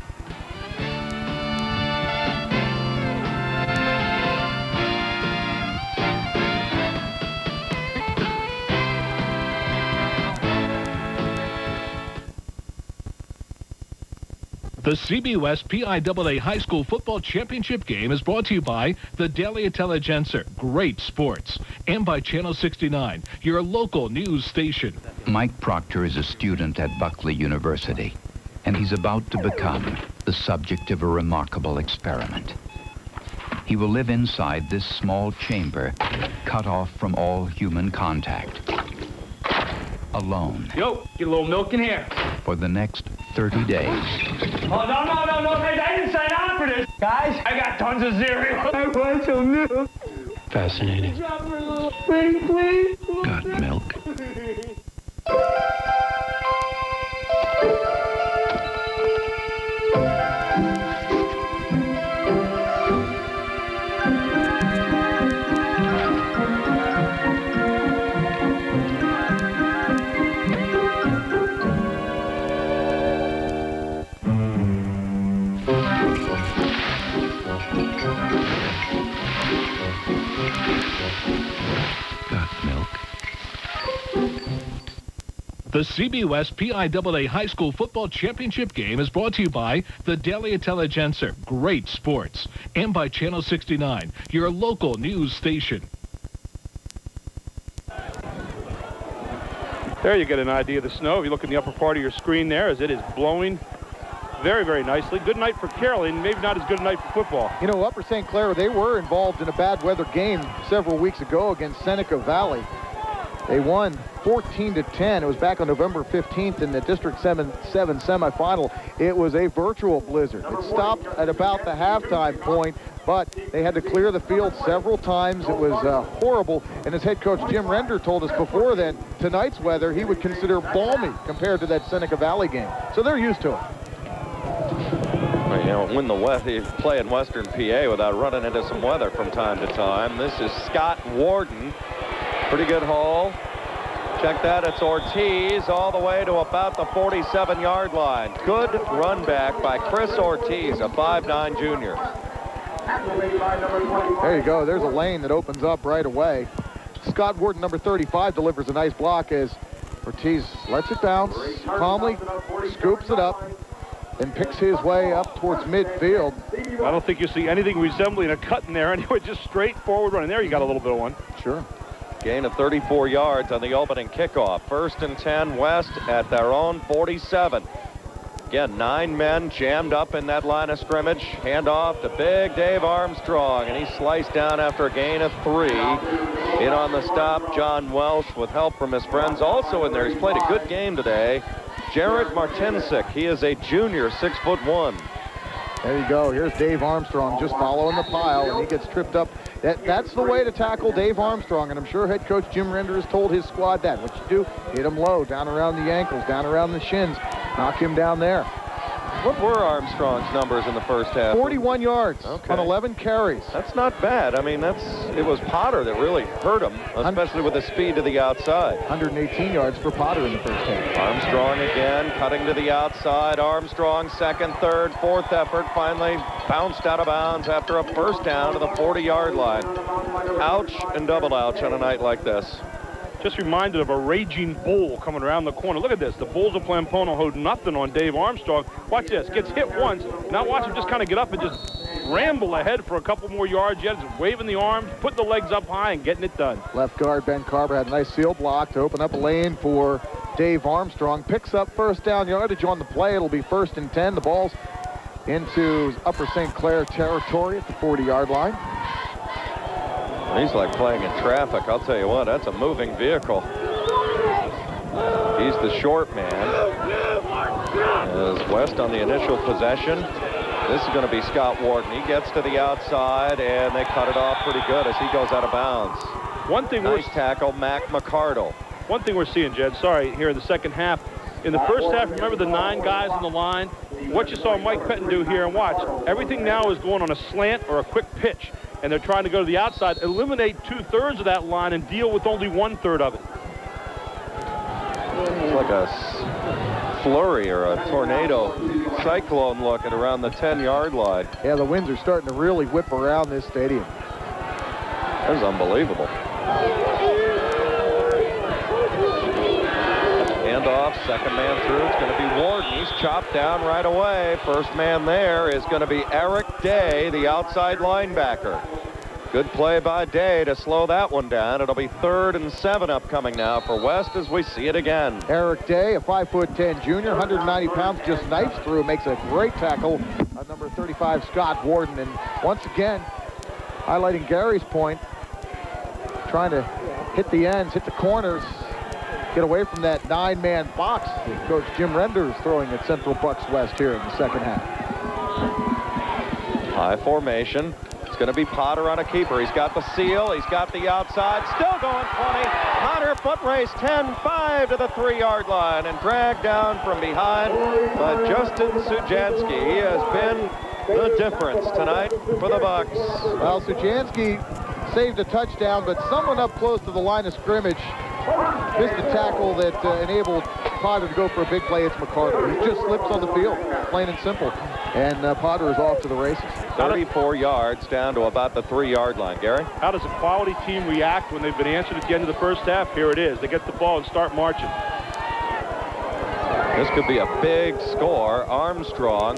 The CB West PIAA High School Football Championship game is brought to you by the Daily Intelligencer, Great Sports, and by Channel 69, your local news station. Mike Proctor is a student at Buckley University, and he's about to become the subject of a remarkable experiment. He will live inside this small chamber, cut off from all human contact, alone. Yo, get a little milk in here. For the next 30 days. Oh, no, I didn't sign on for this. Guys, I got tons of cereal. I want some milk. Fascinating. Drop me a little thing, please. Got milk? The CB West PIAA High School Football Championship game is brought to you by the Daily Intelligencer, Great Sports, and by Channel 69, your local news station. There you get an idea of the snow. If you look in the upper part of your screen there, as it is blowing very, very nicely. Good night for Caroline, maybe not as good a night for football. You know, Upper St. Clair, they were involved in a bad weather game several weeks ago against Seneca Valley. They won 14-10. It was back on November 15th in the District 7 semifinal. It was a virtual blizzard. It stopped at about the halftime point, but they had to clear the field several times. It was horrible. And as head coach Jim Render told us before then, tonight's weather he would consider balmy compared to that Seneca Valley game. So they're used to it. Well, you know, win the West, you play in Western PA without running into some weather from time to time. This is Scott Warden. Pretty good hole. Check that, it's Ortiz all the way to about the 47-yard line. Good run back by Chris Ortiz, a 5'9" junior. There you go. There's a lane that opens up right away. Scott Warden, number 35, delivers a nice block as Ortiz lets it bounce, calmly scoops it up, and picks his way up towards midfield. I don't think you see anything resembling a cut in there anyway, just straight forward running. There you got a little bit of one. Sure. Gain of 34 yards on the opening kickoff. 1st and 10, West at their own 47. Again, 9 men jammed up in that line of scrimmage. Handoff to big Dave Armstrong, and he sliced down after a gain of 3. In on the stop, John Welsh with help from his friends. Also in there, he's played a good game today. Jared Martinsik, he is a junior, 6'1". There you go. Here's Dave Armstrong just following the pile, and he gets tripped up. That's the way to tackle Dave Armstrong, and I'm sure head coach Jim Render has told his squad that. What you do, hit him low, down around the ankles, down around the shins, knock him down there. What were Armstrong's numbers in the first half? 41 yards on 11 carries. That's not bad. I mean, it was Potter that really hurt him, especially with the speed to the outside. 118 yards for Potter in the first half. Armstrong again, cutting to the outside. Armstrong, 2nd, 3rd, 4th effort, finally bounced out of bounds after a first down to the 40-yard line. Ouch and double ouch on a night like this. Just reminded of a raging bull coming around the corner. Look at this. The Bulls of Plampono hold nothing on Dave Armstrong. Watch this. Gets hit once. Now watch him just kind of get up and just ramble ahead for a couple more yards yet. Just waving the arms, putting the legs up high, and getting it done. Left guard Ben Carver had a nice seal block to open up a lane for Dave Armstrong. Picks up first down yardage on the play. It'll be 1st and 10. The ball's into Upper St. Clair territory at the 40-yard line. He's like playing in traffic. I'll tell you what, that's a moving vehicle. He's the short man. As West on the initial possession. This is going to be Scott Warden. He gets to the outside, and they cut it off pretty good as he goes out of bounds. Nice tackle, Mac McCardle. One thing we're seeing, Jed, sorry, here in the second half. In the first half, remember the 9 guys on the line? What you saw Mike Pettin do here, and watch, everything now is going on a slant or a quick pitch. And they're trying to go to the outside, eliminate 2/3 of that line and deal with only 1/3 of it. It's like a flurry or a tornado cyclone look at around the 10-yard line. Yeah, the winds are starting to really whip around this stadium. That was unbelievable. Handoff, 2nd man through. It's going to be Warden. He's chopped down right away. First man there is going to be Eric Day, the outside linebacker. Good play by Day to slow that one down. It'll be 3rd and 7 upcoming now for West as we see it again. Eric Day, a 5'10" junior, 190 pounds, just knifes through, makes a great tackle on number 35, Scott Warden. And once again, highlighting Gary's point, trying to hit the ends, hit the corners, get away from that 9-man box that Coach Jim Render is throwing at Central Bucks West here in the second half. High formation. It's going to be Potter on a keeper. He's got the seal. He's got the outside. Still going 20. Potter foot race 10-5 to the 3-yard line and dragged down from behind by Justin Sujansky. He has been the difference tonight for the Bucks. Well, Sujansky saved a touchdown, but someone up close to the line of scrimmage missed a tackle that enabled Potter to go for a big play. It's McCardle. He just slips on the field, plain and simple. And Potter is off to the races. 34 yards down to about the 3-yard line. Gary? How does a quality team react when they've been answered at the end of the first half? Here it is. They get the ball and start marching. This could be a big score. Armstrong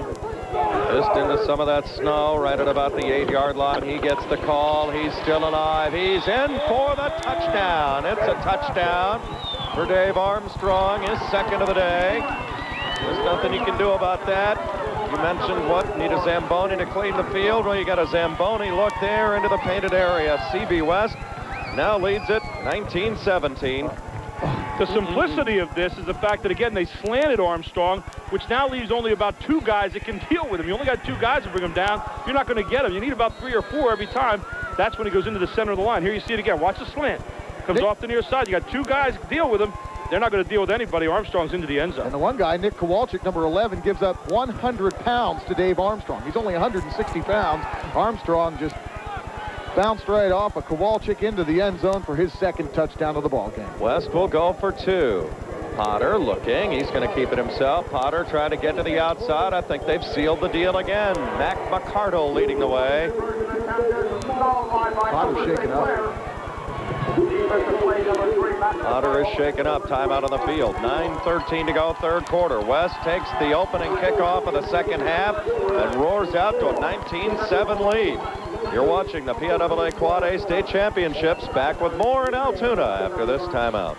just into some of that snow right at about the 8-yard line. He gets the call. He's still alive. He's in for the touchdown. It's a touchdown for Dave Armstrong, his 2nd of the day. There's nothing you can do about that. You mentioned what? Need a Zamboni to clean the field? Well, you got a Zamboni look there into the painted area. CB West now leads it 19-17. The simplicity of this is the fact that, again, they slanted Armstrong, which now leaves only about 2 guys that can deal with him. You only got 2 guys to bring him down. You're not going to get him. You need about 3 or 4 every time. That's when he goes into the center of the line. Here you see it again. Watch the slant. Comes off the near side. You got 2 guys to deal with him. They're not going to deal with anybody. Armstrong's into the end zone. And the one guy, Nick Kowalczyk, number 11, gives up 100 pounds to Dave Armstrong. He's only 160 pounds. Armstrong just bounced right off of Kowalczyk into the end zone for his 2nd touchdown of the ball game. West will go for 2. Potter looking. He's going to keep it himself. Potter trying to get to the outside. I think they've sealed the deal again. Mac McCardle leading the way. Potter's shaking up. Potter is shaken up. Timeout on the field. 9:13 to go, 3rd quarter. West takes the opening kickoff of the 2nd half and roars out to a 19-7 lead. You're watching the PIAA Quad A State Championships. Back with more in Altoona after this timeout.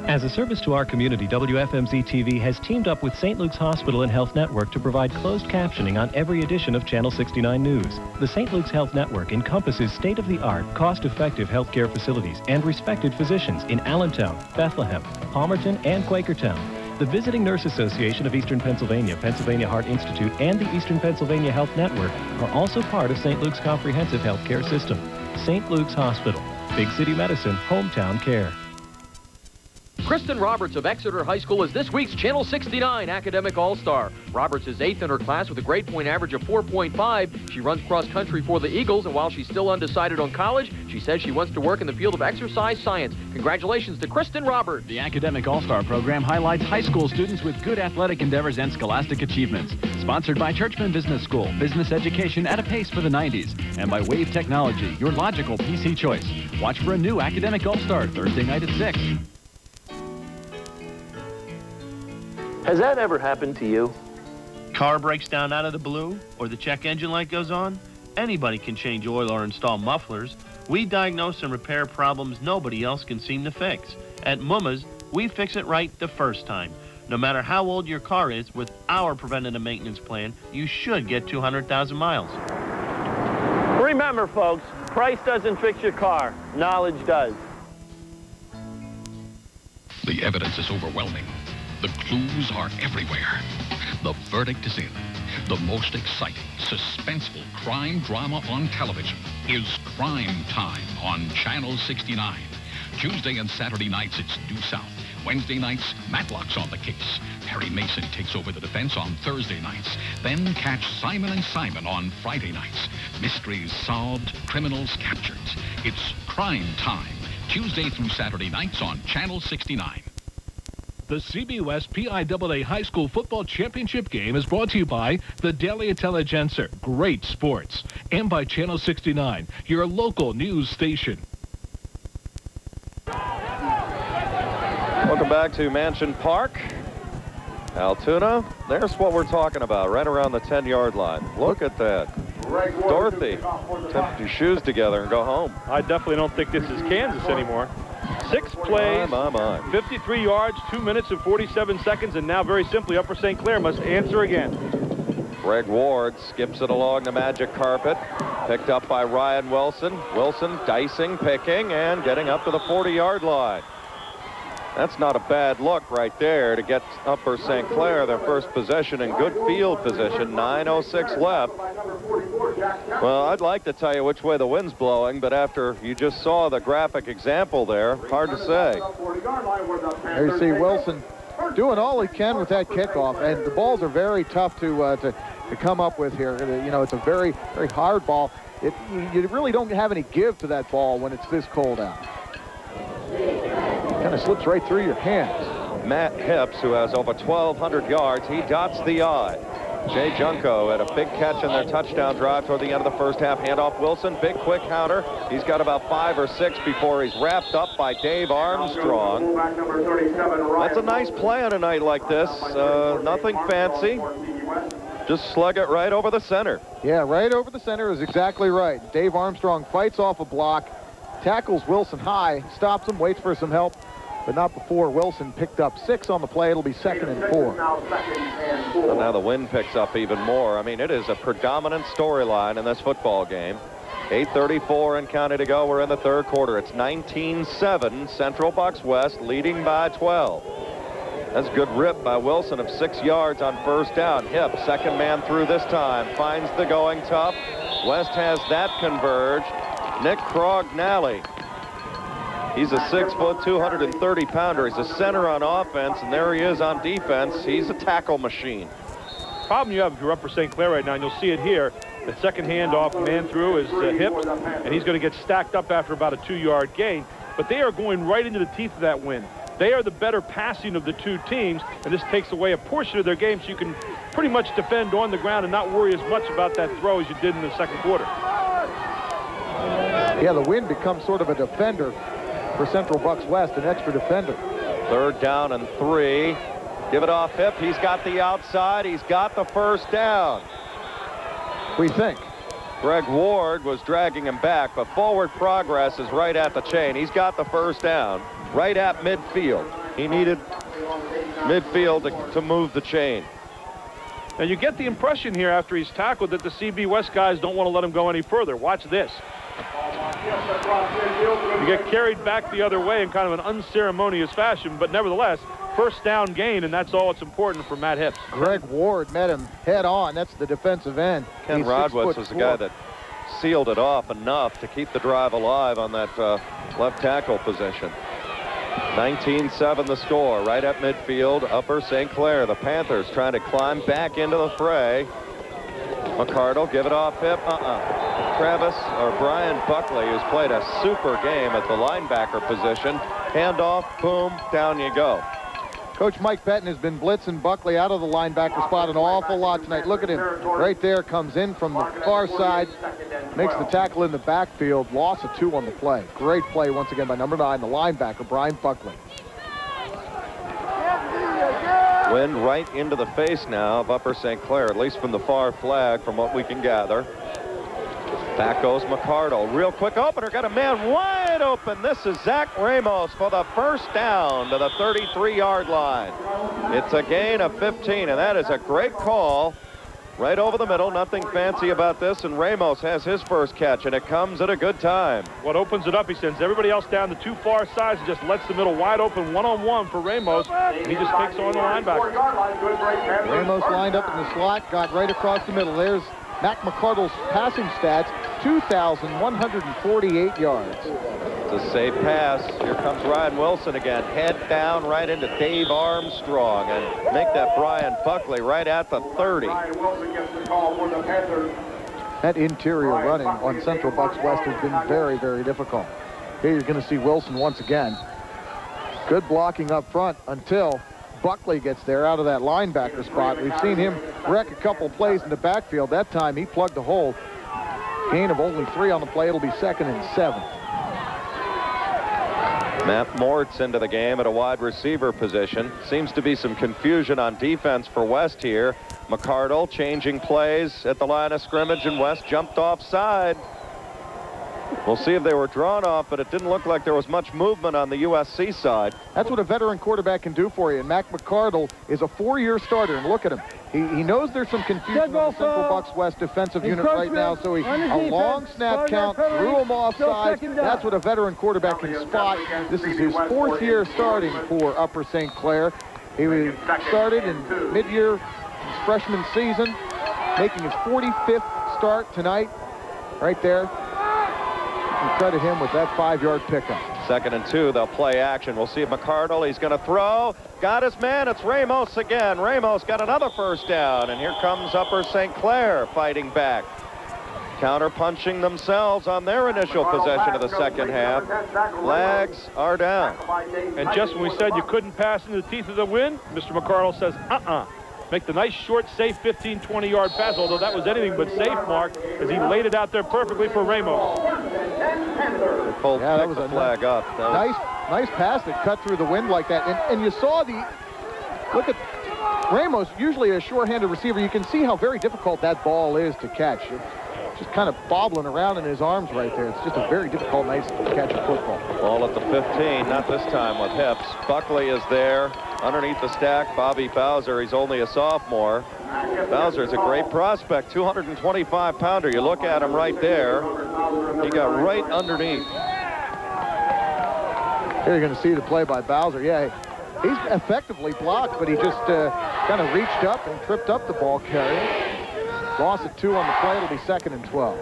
As a service to our community, WFMZ-TV has teamed up with St. Luke's Hospital and Health Network to provide closed captioning on every edition of Channel 69 News. The St. Luke's Health Network encompasses state-of-the-art, cost-effective healthcare facilities and respected physicians in Allentown, Bethlehem, Palmerton, and Quakertown. The Visiting Nurse Association of Eastern Pennsylvania, Pennsylvania Heart Institute, and the Eastern Pennsylvania Health Network are also part of St. Luke's comprehensive healthcare system. St. Luke's Hospital. Big city medicine, hometown care. Kristen Roberts of Exeter High School is this week's Channel 69 Academic All-Star. Roberts is 8th in her class with a grade point average of 4.5. She runs cross country for the Eagles, and while she's still undecided on college, she says she wants to work in the field of exercise science. Congratulations to Kristen Roberts. The Academic All-Star program highlights high school students with good athletic endeavors and scholastic achievements. Sponsored by Churchman Business School, business education at a pace for the 90s. And by Wave Technology, your logical PC choice. Watch for a new Academic All-Star Thursday night at 6. Has that ever happened to you? Car breaks down out of the blue, or the check engine light goes on? Anybody can change oil or install mufflers. We diagnose and repair problems nobody else can seem to fix. At Mumma's, we fix it right the first time. No matter how old your car is, with our preventative maintenance plan, you should get 200,000 miles. Remember, folks, price doesn't fix your car. Knowledge does. The evidence is overwhelming. The clues are everywhere. The verdict is in. The most exciting, suspenseful crime drama on television is Crime Time on Channel 69. Tuesday and Saturday nights, it's due south. Wednesday nights, Matlock's on the case. Perry Mason takes over the defense on Thursday nights. Then catch Simon & Simon on Friday nights. Mysteries solved, criminals captured. It's Crime Time, Tuesday through Saturday nights on Channel 69. The CB West PIAA High School Football Championship game is brought to you by the Daily Intelligencer, Great Sports, and by Channel 69, your local news station. Welcome back to Mansion Park, Altoona. There's what we're talking about, right around the 10-yard line. Look at that. Dorothy, put your shoes together and go home. I definitely don't think this is Kansas anymore. 6 plays, 53 yards, 2 minutes and 47 seconds, and now very simply Upper St. Clair must answer again. Greg Ward skips it along the magic carpet, picked up by Ryan Wilson. Wilson dicing, picking, and getting up to the 40-yard line. That's not a bad look right there to get Upper St. Clair their first possession in good field position. 9:06 left. Well, I'd like to tell you which way the wind's blowing, but after you just saw the graphic example there, hard to say. There you see Wilson doing all he can with that kickoff, and the balls are very tough to come up with here. You know, it's a very, very hard ball. You really don't have any give to that ball when it's this cold out. Kind of slips right through your hands. Matt Hips, who has over 1,200 yards, he dots the I. Jay Junko had a big catch in their touchdown drive toward the end of the first half. Handoff Wilson, big quick counter. He's got about 5 or 6 before he's wrapped up by Dave Armstrong. That's a nice play on a night like this. Nothing fancy. Just slug it right over the center. Yeah, right over the center is exactly right. Dave Armstrong fights off a block, tackles Wilson high, stops him, waits for some help, but not before Wilson picked up 6 on the play. It'll be 2nd and 4. So now the wind picks up even more. I mean, it is a predominant storyline in this football game. 8:34 and counting to go. We're in the third quarter. It's 19-7, Central Bucks West leading by 12. That's a good rip by Wilson of 6 yards on first down. Hip, second man through this time, finds the going tough. West has that converged. Nick Crognally. He's a 6-foot, 230-pounder. He's a center on offense, and there he is on defense. He's a tackle machine. Problem you have if you're Upper St. Clair right now, and you'll see it here, the second handoff, man through is Hip, and he's going to get stacked up after about a 2-yard gain. But they are going right into the teeth of that wind. They are the better passing of the two teams, and this takes away a portion of their game, so you can pretty much defend on the ground and not worry as much about that throw as you did in the second quarter. Yeah, the wind becomes sort of a defender for Central Bucks West, an extra defender. 3rd down and 3. Give it off Hip. He's got the outside. He's got the first down. We think. Greg Ward was dragging him back, but forward progress is right at the chain. He's got the first down right at midfield. He needed midfield to move the chain. And you get the impression here after he's tackled that the CB West guys don't want to let him go any further. Watch this. You get carried back the other way in kind of an unceremonious fashion, but nevertheless, first down gain, and that's all that's important for Matt Hips. Greg Ward met him head on. That's the defensive end. Ken Rodwitz was the guy that sealed it off enough to keep the drive alive on that left tackle position. 19-7 the score, right at midfield, Upper St. Clair. The Panthers trying to climb back into the fray. McCardle, give it off Hip. Travis, or Brian Buckley, who's played a super game at the linebacker position. Handoff, boom, down you go. Coach Mike Pettin has been blitzing Buckley out of the linebacker spot an awful lot tonight. Look at him right there, comes in from the far side, makes the tackle in the backfield, loss of 2 on the play. Great play once again by number 9, the linebacker, Brian Buckley. Wind right into the face now of Upper St. Clair, at least from the far flag, from what we can gather. Back goes McCardle. Real quick opener. Got a man wide open. This is Zach Ramos for the first down to the 33-yard line. It's a gain of 15, and that is a great call. Right over the middle. Nothing fancy about this, and Ramos has his first catch, and it comes at a good time. What opens it up, he sends everybody else down the 2 far sides and just lets the middle wide open one-on-one for Ramos, and he just takes on the linebacker. Ramos lined up in the slot, got right across the middle. There's Matt McCardle's passing stats, 2,148 yards. It's a safe pass. Here comes Ryan Wilson again. Head down right into Dave Armstrong and make that Brian Buckley right at the 30. That interior running on Central Bucks West has been very, very difficult. Here you're going to see Wilson once again. Good blocking up front until Buckley gets there out of that linebacker spot. We've seen him wreck a couple plays in the backfield. That time he plugged the hole. Gain of only 3 on the play. It'll be 2nd and 7. Matt Mortz into the game at a wide receiver position. Seems to be some confusion on defense for West here. McCardle changing plays at the line of scrimmage, and West jumped offside. We'll see if they were drawn off, but it didn't look like there was much movement on the USC side. That's what a veteran quarterback can do for you, and Mac McCardle is a 4-year starter, and look at him. He knows there's some confusion on the Central Bucks West defensive unit right now, so a long snap count, threw him offside. That's what a veteran quarterback can spot. This is his 4th year starting for Upper St. Clair. He started in mid-year freshman season, making his 45th start tonight, right there. You credit him with that 5-yard pickup. 2nd and 2, they'll play action. We'll see if McCardle, he's going to throw. Got his man, it's Ramos again. Ramos got another first down, and here comes Upper St. Clair fighting back. Counter-punching themselves on their initial possession of the second half. Flags are down. And just when we said you couldn't pass into the teeth of the wind, Mr. McCardle says, Make the nice, short, safe 15, 20-yard pass, although that was anything but safe, Mark, as he laid it out there perfectly for Ramos. Yeah, that was a flag up. Nice pass that cut through the wind like that. And you saw look at Ramos, usually a sure-handed receiver. You can see how very difficult that ball is to catch. just kind of bobbling around in his arms right there. It's just a very difficult night to catch a football. Ball at the 15, not this time with hips. Buckley is there underneath the stack. Bobby Bowser, he's only a sophomore. Bowser's a great prospect, 225-pounder. You look at him right there. He got right underneath. Here you're going to see the play by Bowser. Yeah, he's effectively blocked, but he just kind of reached up and tripped up the ball carrier. Loss of 2 on the play. It'll be 2nd and 12.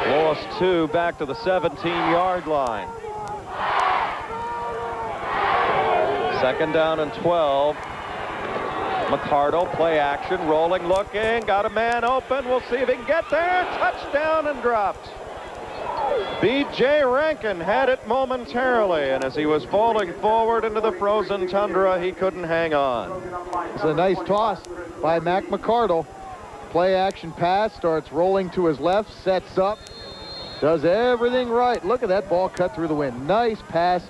Lost 2 back to the 17-yard line. 2nd down and 12. McCardle, play action, rolling, looking, got a man open. We'll see if he can get there. Touchdown and dropped. B.J. Rankin had it momentarily, and as he was falling forward into the frozen tundra, he couldn't hang on. It's a nice toss by Mac McCardle. Play action pass, starts rolling to his left, sets up, does everything right. Look at that ball cut through the wind. Nice pass.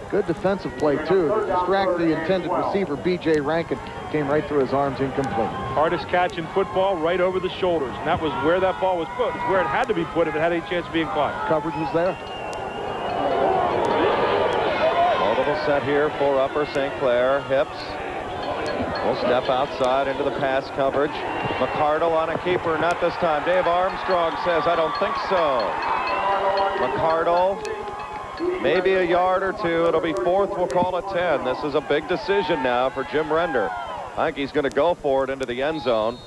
Good defensive play, too, to distract the intended receiver, B.J. Rankin. Came right through his arms, incomplete. Hardest catch in football, right over the shoulders. And that was where that ball was put. It's where it had to be put if it had any chance of being caught. Coverage was there. Multiple set here for Upper St. Clair. Hips will step outside into the pass coverage. McCardle on a keeper, not this time. Dave Armstrong says, I don't think so. McCardle, maybe a yard or 2. It'll be 4th, we'll call it 10. This is a big decision now for Jim Render. I think he's going to go for it into the end zone.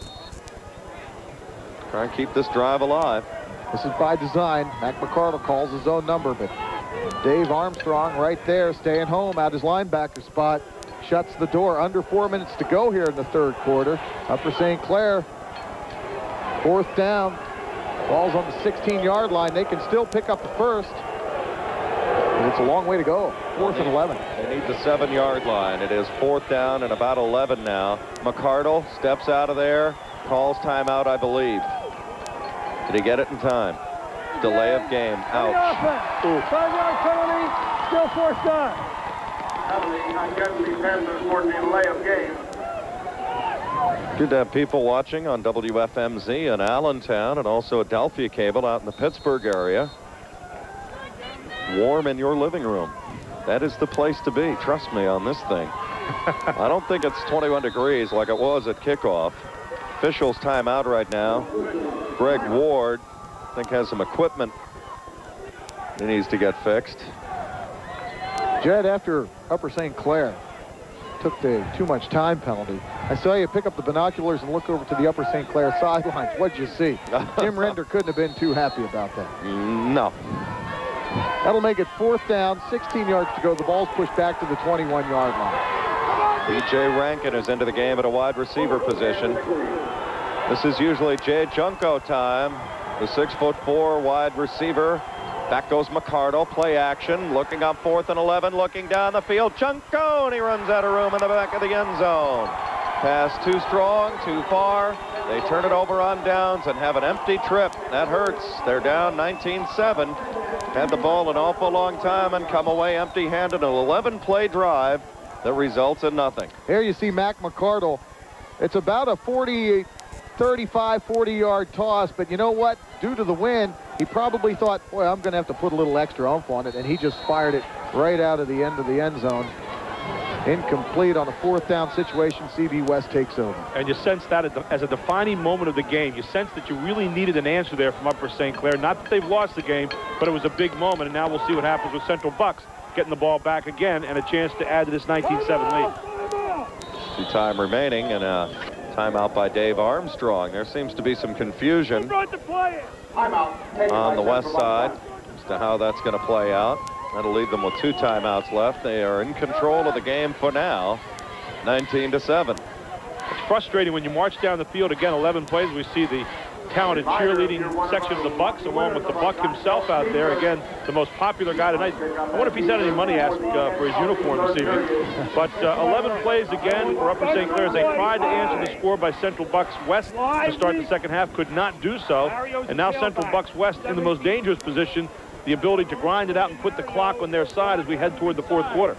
Try and keep this drive alive. This is by design. Mac McCardle calls his own number, but Dave Armstrong right there, staying home at his linebacker spot. Shuts the door. Under 4 minutes to go here in the 3rd quarter. Upper St. Clair, 4th down. Ball's on the 16-yard line. They can still pick up the 1st. But it's a long way to go. 4th and 11. They need the 7-yard line. It is 4th down and about 11 now. McCardle steps out of there. Calls timeout, I believe. Did he get it in time? Delay of game. Ouch. 5-yard penalty. Still 4th down. Good to have people watching on WFMZ in Allentown and also Adelphia Cable out in the Pittsburgh area. Warm in your living room. That is the place to be. Trust me on this thing. I don't think it's 21 degrees like it was at kickoff. Officials timeout right now. Greg Ward, I think, has some equipment he needs to get fixed. Jed, after Upper St. Clair took the too much time penalty, I saw you pick up the binoculars and look over to the Upper St. Clair sidelines. What'd you see? Jim Render couldn't have been too happy about that. No. That'll make it 4th down, 16 yards to go. The ball's pushed back to the 21-yard line. B.J. Rankin is into the game at a wide receiver position. This is usually Jay Junko time, the 6'4" wide receiver. Back goes McCardle, play action, looking up 4th and 11, looking down the field. Junko, and he runs out of room in the back of the end zone. Pass too strong, too far. They turn it over on downs and have an empty trip. That hurts. They're down 19-7. Had the ball an awful long time and come away empty-handed. An 11-play drive that results in nothing. Here you see Mac McCardle. It's about a 35, 40-yard toss, but you know what? Due to the wind, he probably thought, boy, I'm going to have to put a little extra oomph on it, and he just fired it right out of the end of the end zone. Incomplete on a 4th down situation. CB West takes over. And you sense that as a defining moment of the game. You sense that you really needed an answer there from Upper St. Clair. Not that they've lost the game, but it was a big moment, and now we'll see what happens with Central Bucks getting the ball back again and a chance to add to this 19-7 lead. Time remaining, and a timeout by Dave Armstrong. There seems to be some confusion on the west side as to how that's going to play out. That'll leave them with 2 timeouts left. They are in control of the game for now, 19-7. It's frustrating when you march down the field again, 11 plays. We see the talented cheerleading section of the Bucks, along with the Buck himself out there. Again, the most popular guy tonight. I wonder if he's had any money asked for his uniform this evening. But 11 plays again for Upper St. Clair as they tried to answer the score by Central Bucks West to start the second half, could not do so. And now Central Bucks West in the most dangerous position, the ability to grind it out and put the clock on their side as we head toward the 4th quarter.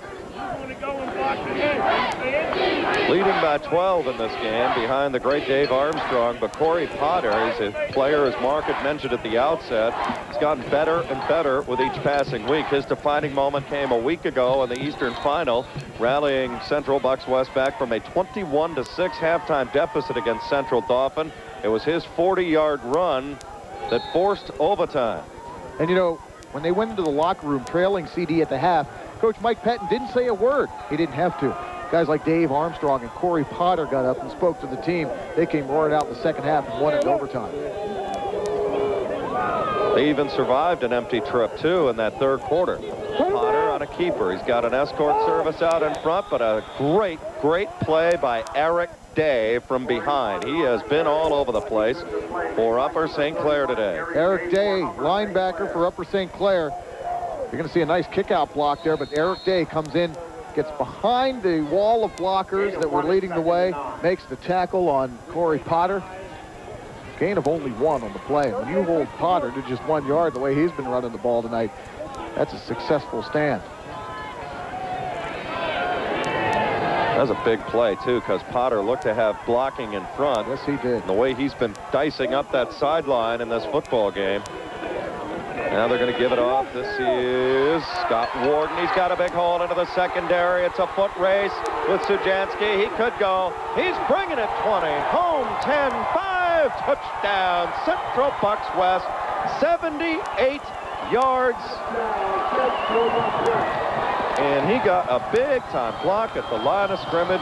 Leading by 12 in this game behind the great Dave Armstrong, but Corey Potter is a player, as Mark had mentioned at the outset, has gotten better and better with each passing week. His defining moment came a week ago in the Eastern Final, rallying Central Bucks West back from a 21-6 halftime deficit against Central Dauphin. It was his 40-yard run that forced overtime. And you know, when they went into the locker room trailing CD at the half, Coach Mike Pettin didn't say a word. He didn't have to. Guys like Dave Armstrong and Corey Potter got up and spoke to the team. They came roaring out in the second half and won it in overtime. They even survived an empty trip, too, in that third quarter. Potter on a keeper. He's got an escort service out in front, but a great, great play by Eric Day from behind. He has been all over the place for Upper St. Clair today. Eric Day, linebacker for Upper St. Clair. You're going to see a nice kick-out block there, but Eric Day comes in, gets behind the wall of blockers that were leading the way, makes the tackle on Corey Potter. Gain of only 1 on the play. When you hold Potter to just 1 yard the way he's been running the ball tonight, that's a successful stand. That was a big play, too, because Potter looked to have blocking in front. Yes, he did. And the way he's been dicing up that sideline in this football game. Now they're going to give it off. This is Scott Warden. He's got a big hole into the secondary. It's a foot race with Sujansky. He could go. He's bringing it 20. Home 10, 5. Touchdown. Central Bucks West. 78 yards. And he got a big-time block at the line of scrimmage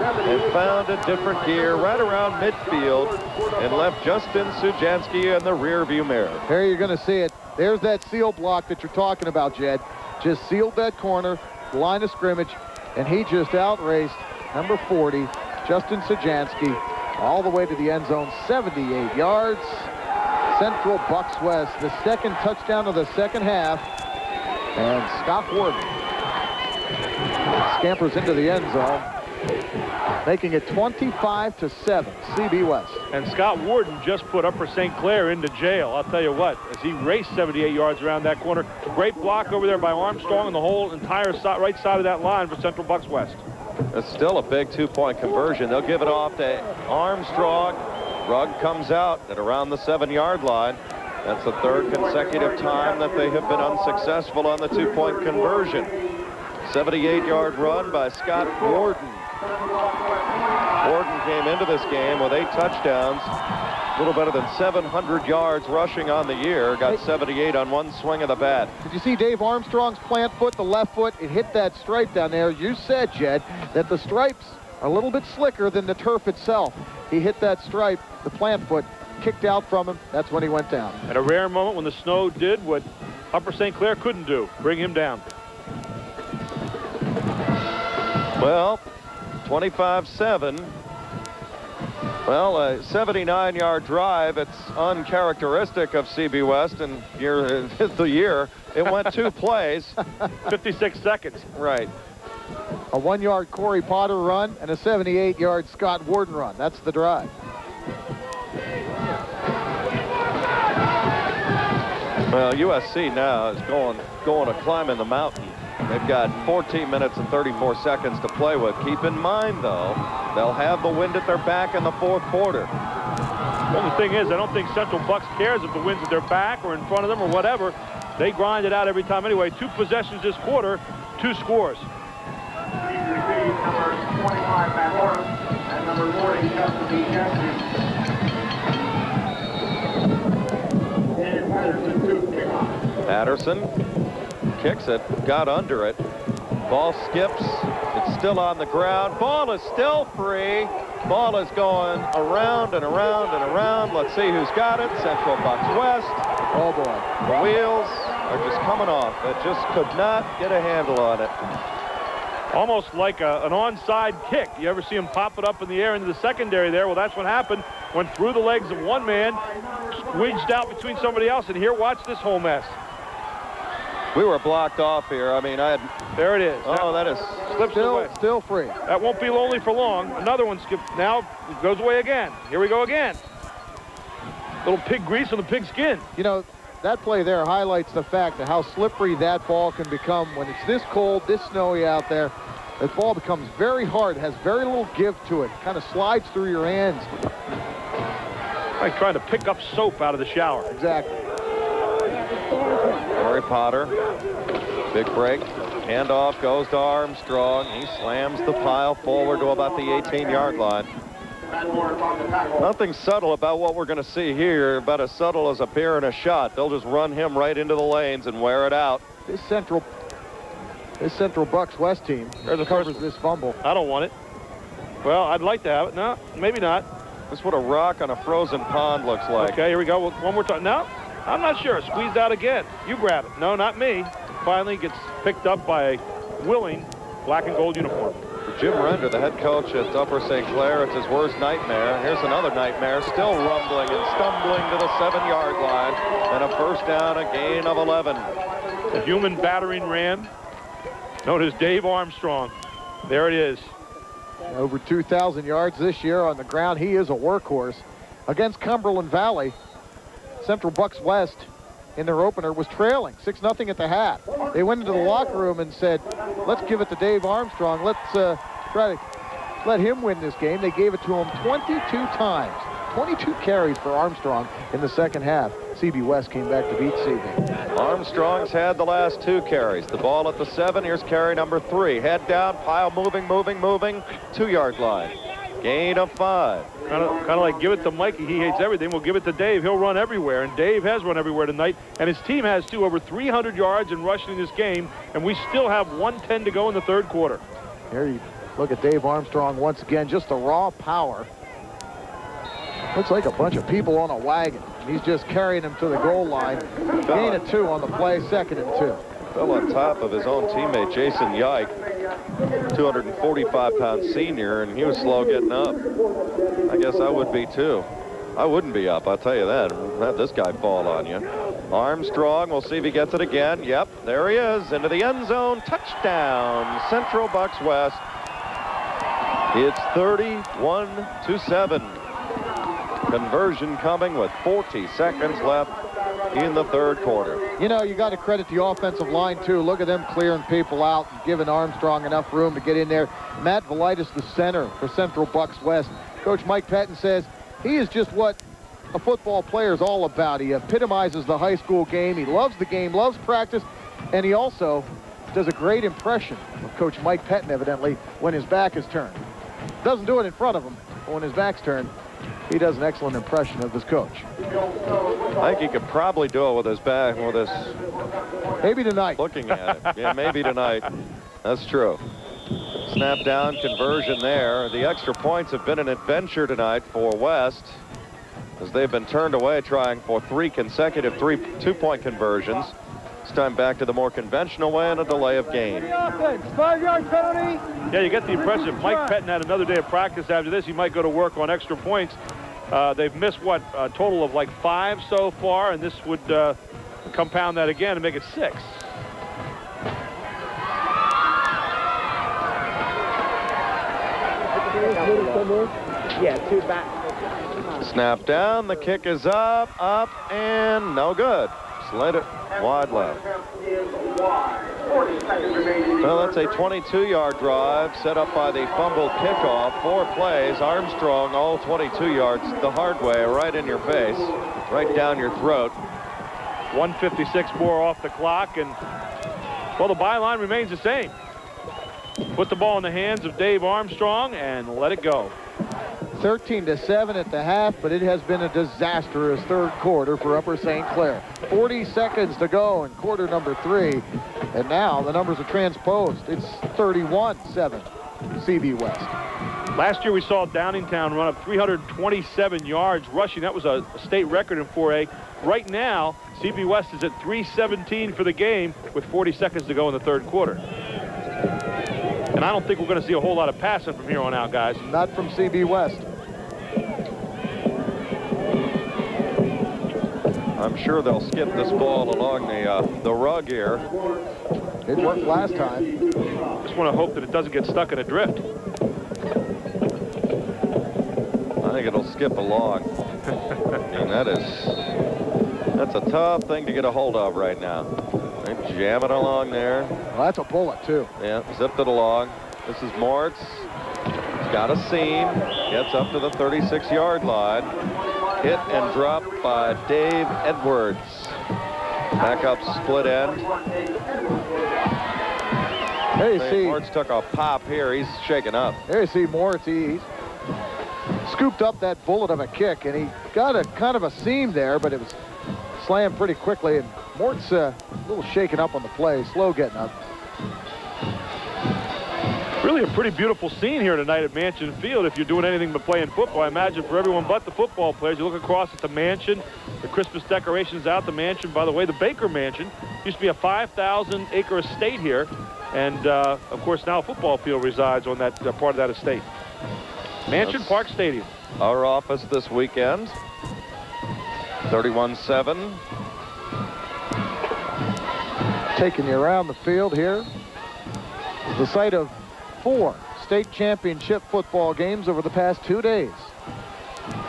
and found a different gear right around midfield and left Justin Sujansky in the rearview mirror. There you're going to see it. There's that seal block that you're talking about, Jed. Just sealed that corner, line of scrimmage, and he just outraced number 40, Justin Sujansky, all the way to the end zone, 78 yards. Central Bucks West, the second touchdown of the second half, and Scott Warden scampers into the end zone, making it 25-7, CB West. And Scott Warden just put Upper St. Clair into jail. I'll tell you what, as he raced 78 yards around that corner. Great block over there by Armstrong and the whole entire right side of that line for Central Bucks West. It's still a big two-point conversion. They'll give it off to Armstrong. Rugg comes out at around the 7-yard line. That's the third consecutive time that they have been unsuccessful on the two-point conversion. 78-yard run by Scott Warden. Warden came into this game with 8 touchdowns, a little better than 700 yards rushing on the year, got 78 on one swing of the bat. Did you see Dave Armstrong's plant foot, the left foot? It hit that stripe down there. You said, Jed, that the stripes are a little bit slicker than the turf itself. He hit that stripe, the plant foot, kicked out from him. That's when he went down. At a rare moment when the snow did what Upper St. Clair couldn't do, bring him down. Well, 25-7. Well, a 79-yard drive. It's uncharacteristic of CB West, and the year it went 2 plays. 56 seconds. Right. A 1-yard Corey Potter run and a 78-yard Scott Warden run. That's the drive. Well, USC now is going to climb in the mountain. They've got 14 minutes and 34 seconds to play with. Keep in mind, though, they'll have the wind at their back in the fourth quarter. Well, the thing is, I don't think Central Bucks cares if the wind's at their back or in front of them or whatever. They grind it out every time anyway. 2 possessions this quarter, 2 scores. Number 25, Matt Morris, and number 40, Justin B. Patterson kicks it, got under it. Ball skips. It's still on the ground. Ball is still free. Ball is going around and around and around. Let's see who's got it. Central Bucks West. Oh, boy. The wheels are just coming off. It just could not get a handle on it. Almost like an onside kick. You ever see him pop it up in the air into the secondary there? Well, that's what happened. Went through the legs of one man, squeezed out between somebody else, and here, watch this whole mess. We were blocked off here. I mean, there it is. Oh, that is slips away. Still free. That won't be lonely for long. Another one skips. Now it goes away again. Here we go again. Little pig grease on the pig skin. You know, that play there highlights the fact of how slippery that ball can become when it's this cold, this snowy out there. That ball becomes very hard, has very little give to it, kind of slides through your hands. Like trying to pick up soap out of the shower. Exactly. Corey Potter, big break. Handoff goes to Armstrong. He slams the pile forward to about the 18-yard line. Nothing subtle about what we're going to see here, about as subtle as a pair and a shot. They'll just run him right into the lanes and wear it out. This Central Bucks West team covers this fumble. I don't want it. Well, I'd like to have it. No, maybe not. That's what a rock on a frozen pond looks like. Okay, here we go. One more time. No, I'm not sure. Squeezed out again. You grab it. No, not me. Finally gets picked up by a willing black and gold uniform. For Jim Render, the head coach at Upper St. Clair, it's his worst nightmare. Here's another nightmare, still rumbling and stumbling to the 7-yard line. And a first down, a gain of 11. The human battering ram, known as Dave Armstrong. There it is. Over 2,000 yards this year on the ground. He is a workhorse. Against Cumberland Valley, Central Bucks West in their opener was trailing 6-0 at the half. They went into the locker room and said, let's give it to Dave Armstrong. Let's try to let him win this game. They gave it to him 22 times. 22 carries for Armstrong in the second half. CB West came back to beat CB. Armstrong's had the last 2 carries. The ball at the 7. Here's carry number 3. Head down, pile moving. 2-yard line. Gain of 5. Kind of like give it to Mikey. He hates everything. We'll give it to Dave. He'll run everywhere. And Dave has run everywhere tonight. And his team has, too, over 300 yards in rushing in this game. And we still have 1:10 to go in the third quarter. Here you look at Dave Armstrong once again. Just the raw power. Looks like a bunch of people on a wagon. He's just carrying them to the goal line. Gain of 2 on the play, 2nd and 2. Fell on top of his own teammate, Jason Yike, 245-pound senior, and he was slow getting up. I guess I would be, too. I wouldn't be up, I'll tell you that. Let this guy fall on you. Armstrong, we'll see if he gets it again. Yep, there he is, into the end zone. Touchdown, Central Bucks West. It's 31-7. Conversion coming with 40 seconds left in the third quarter. You know, you got to credit the offensive line, too. Look at them clearing people out and giving Armstrong enough room to get in there. Matt Velitis, the center for Central Bucks West. Coach Mike Pettin says he is just what a football player is all about. He epitomizes the high school game. He loves the game, loves practice, and he also does a great impression of Coach Mike Pettin, evidently, when his back is turned. Doesn't do it in front of him, but when his back's turned, he does an excellent impression of his coach. I think he could probably do it with his back, with his... Maybe tonight. Looking at it. Yeah, maybe tonight. That's true. Snap down, conversion there. The extra points have been an adventure tonight for West, as they've been turned away trying for 3 consecutive 2-point conversions. This time back to the more conventional way and a delay of game. 5-yard penalty. Yeah, you get the impression if Mike Pettin had another day of practice after this, he might go to work on extra points. They've missed, what, a total of like 5 so far, and this would compound that again and make it 6. Yeah, 2 back. Snap down, the kick is up, and no good. Slid it wide left. Well, that's a 22-yard drive set up by the fumble kickoff. 4 plays. Armstrong, all 22 yards the hard way, right in your face, right down your throat. 1:56 more off the clock, and, well, the byline remains the same. Put the ball in the hands of Dave Armstrong and let it go. 13-7 at the half, but it has been a disastrous third quarter for Upper St. Clair. 40 seconds to go in quarter number 3, and now the numbers are transposed. It's 31-7 CB West. Last year we saw Downingtown run up 327 yards rushing. That was a state record in 4A. Right now, CB West is at 317 for the game with 40 seconds to go in the third quarter. And I don't think we're going to see a whole lot of passing from here on out, guys. Not from CB West. I'm sure they'll skip this ball along the rug here. It worked last time. Just want to hope that it doesn't get stuck in a drift. I think it'll skip along. And that's a tough thing to get a hold of right now. They jam it along there. Well, that's a bullet, too. Yeah, zipped it along. This is Moritz. He's got a seam. Gets up to the 36-yard line. Hit and dropped by Dave Edwards. Back up split end. There you see. Moritz took a pop here. He's shaken up. There you see Moritz. He's scooped up that bullet of a kick, and he got a kind of a seam there, but it was slammed pretty quickly, and Moritz a little shaken up on the play, slow getting up. Really a pretty beautiful scene here tonight at Mansion Field if you're doing anything but playing football. I imagine for everyone but the football players, you look across at the mansion, the Christmas decorations out the mansion. By the way, the Baker Mansion used to be a 5,000-acre estate here, and of course now a football field resides on that part of that estate. Mansion Park Stadium. Our office this weekend. 31-7. Taking you around the field here. The site of 4 state championship football games over the past 2 days.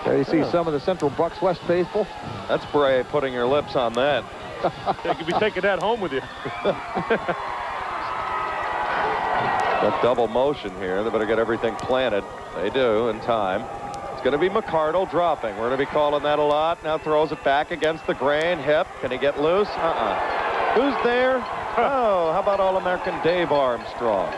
There you see some of the Central Bucks West faithful. That's brave, putting your lips on that. You could be taking that home with you. Got double motion here. They better get everything planted. They do in time. It's going to be McCardle dropping. We're going to be calling that a lot. Now throws it back against the grain. Hip. Can he get loose? Who's there? Oh, how about All-American Dave Armstrong?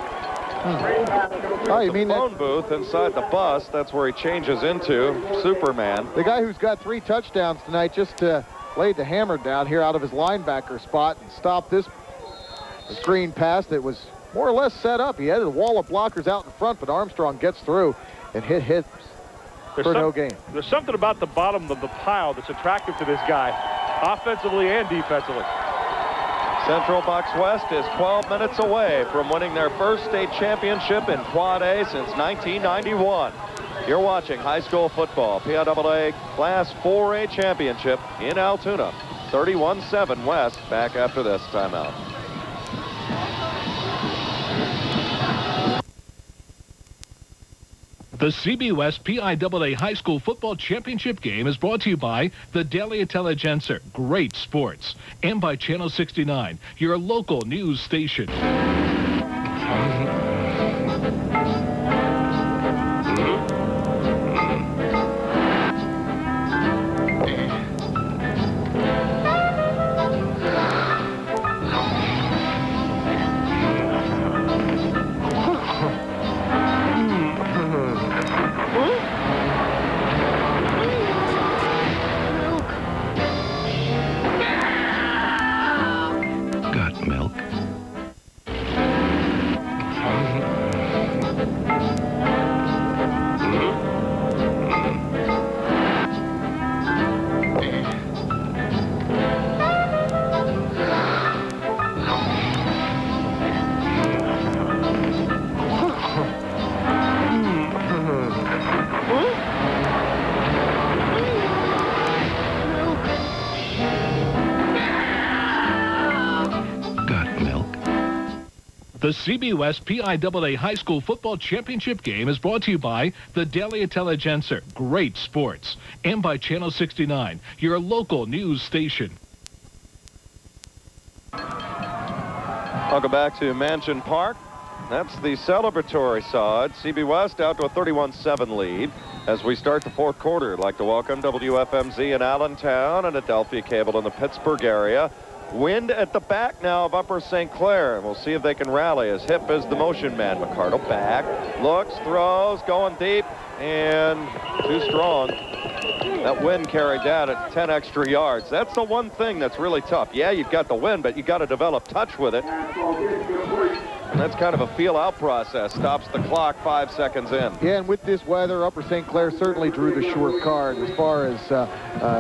Oh, you mean the phone booth inside the bus? That's where he changes into Superman. The guy who's got 3 touchdowns tonight just laid the hammer down here out of his linebacker spot and stopped this screen pass that was more or less set up. He had a wall of blockers out in front, but Armstrong gets through and hits for no gain. There's something about the bottom of the pile that's attractive to this guy, offensively and defensively. Central Bucks West is 12 minutes away from winning their first state championship in Quad A since 1991. You're watching high school football, PIAA Class 4A championship in Altoona. 31-7 West. Back after this timeout. The CB West PIAA High School Football Championship game is brought to you by the Daily Intelligencer, Great Sports, and by Channel 69, your local news station. The CB West PIAA High School Football Championship game is brought to you by the Daily Intelligencer, Great Sports, and by Channel 69, your local news station. Welcome back to Mansion Park. That's the celebratory side. CB West out to a 31-7 lead. As we start the 4th quarter, I'd like to welcome WFMZ in Allentown and Adelphia Cable in the Pittsburgh area. Wind at the back now of Upper St. Clair. We'll see if they can rally. As Hip is the motion man. McCardle back, looks, throws, going deep, and too strong. That wind carried that at 10 extra yards. That's the one thing that's really tough. Yeah, you've got the wind, but you've got to develop touch with it. And that's kind of a feel-out process. Stops the clock 5 seconds in. Yeah, and with this weather, Upper St. Clair certainly drew the short card as far as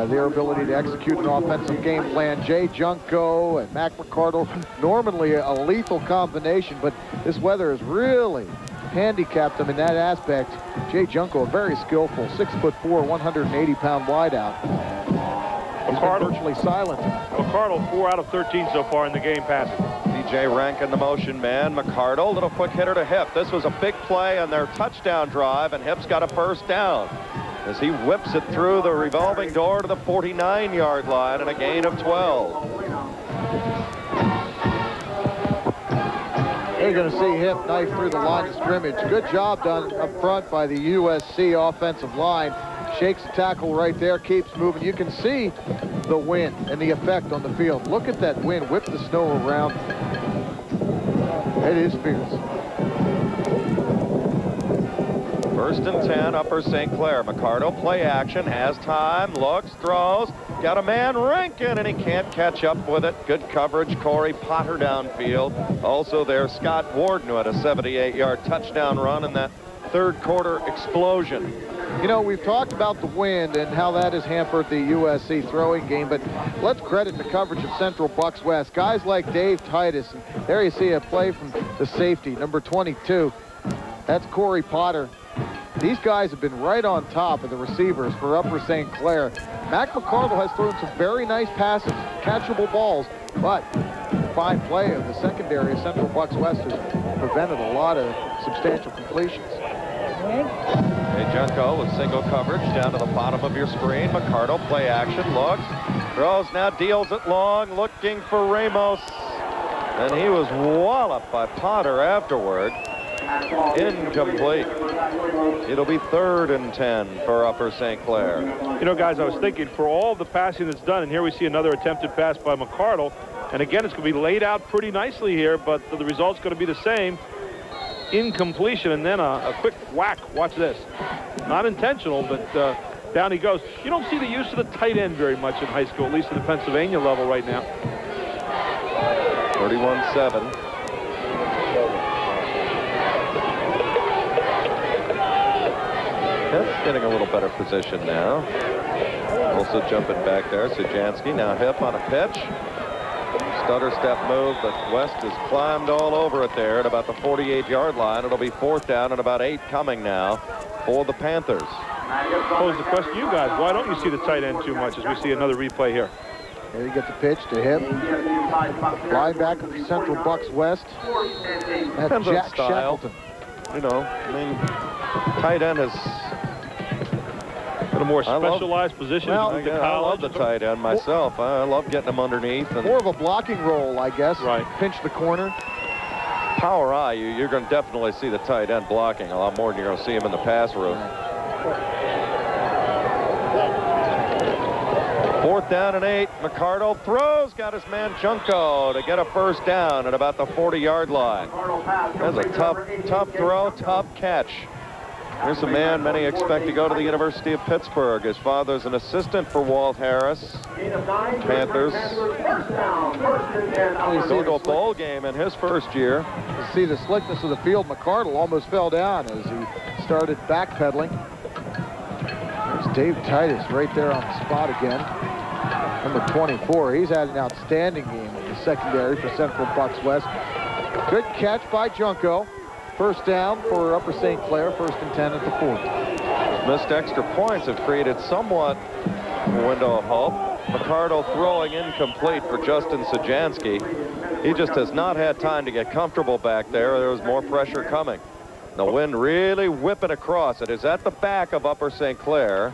their ability to execute an offensive game plan. Jay Junko and Mac McCardle, normally a lethal combination, but this weather has really handicapped them in that aspect. Jay Junko, a very skillful 6'4", 180-pound wideout. He's been virtually silent. McCardle 4 out of 13 so far in the game passing. DJ Rankin, the motion man. McCardle, little quick hitter to Hip. This was a big play on their touchdown drive, and Hip's got a first down as he whips it through the revolving door to the 49-yard line and a gain of 12. They're going to see Hip knife through the line of scrimmage. Good job done up front by the USC offensive line. Shakes the tackle right there, keeps moving. You can see the wind and the effect on the field. Look at that wind, whip the snow around. It is fierce. 1st and 10, Upper St. Clair. McCardle, play action, has time, looks, throws, got a man Rankin, and he can't catch up with it. Good coverage, Corey Potter downfield. Also there, Scott Warden, who had a 78-yard touchdown run in that 3rd quarter explosion. You know, we've talked about the wind and how that has hampered the USC throwing game, but let's credit the coverage of Central Bucks West. Guys like Dave Titus, and there you see a play from the safety, number 22. That's Corey Potter. These guys have been right on top of the receivers for Upper St. Clair. Mac McCardle has thrown some very nice passes, catchable balls, but fine play of the secondary of Central Bucks West has prevented a lot of substantial completions. Hey, Junko with single coverage down to the bottom of your screen. McCardle, play action, looks, throws, now deals it long, looking for Ramos. And he was walloped by Potter afterward. Incomplete. It'll be 3rd and 10 for Upper St. Clair. You know, guys, I was thinking for all the passing that's done, and here we see another attempted pass by McCardle. And again, it's going to be laid out pretty nicely here, but the result's going to be the same. Incompletion, and then a quick whack. Watch this. Not intentional, but down he goes. You don't see the use of the tight end very much in high school, at least at the Pennsylvania level right now. 31-7. Hip getting a little better position now. Also jumping back there. Sujanski now Hip on a pitch. Stutter step move, but West has climbed all over it there at about the 48-yard line. It'll be 4th down and about 8 coming now for the Panthers. Pose the question to you guys. Why don't you see the tight end too much as we see another replay here? There you get the pitch to Hip. Linebacker for Central Bucks West. That's Jack Shackleton. You know, I mean, tight end is a more specialized position. Well, I love the tight end myself. I love getting them underneath. And more of a blocking role, I guess. Right. Pinch the corner. Power eye, you're going to definitely see the tight end blocking a lot more than you're going to see him in the pass room. 4th down and 8. McCardle throws, got his man Junko to get a 1st down at about the 40-yard line. That's a tough throw, tough catch. Here's a man many expect to go to the University of Pittsburgh. His father's an assistant for Walt Harris. Panthers going to a bowl game in his 1st year. You see the slickness of the field. McCardle almost fell down as he started backpedaling. There's Dave Titus right there on the spot again. Number 24. He's had an outstanding game in the secondary for Central Bucks West. Good catch by Junko. 1st down for Upper St. Clair, 1st and 10 at the 40. Missed extra points have created somewhat a window of hope. McCardle throwing incomplete for Justin Sujanski. He just has not had time to get comfortable back there. There was more pressure coming. The wind really whipping across. It is at the back of Upper St. Clair.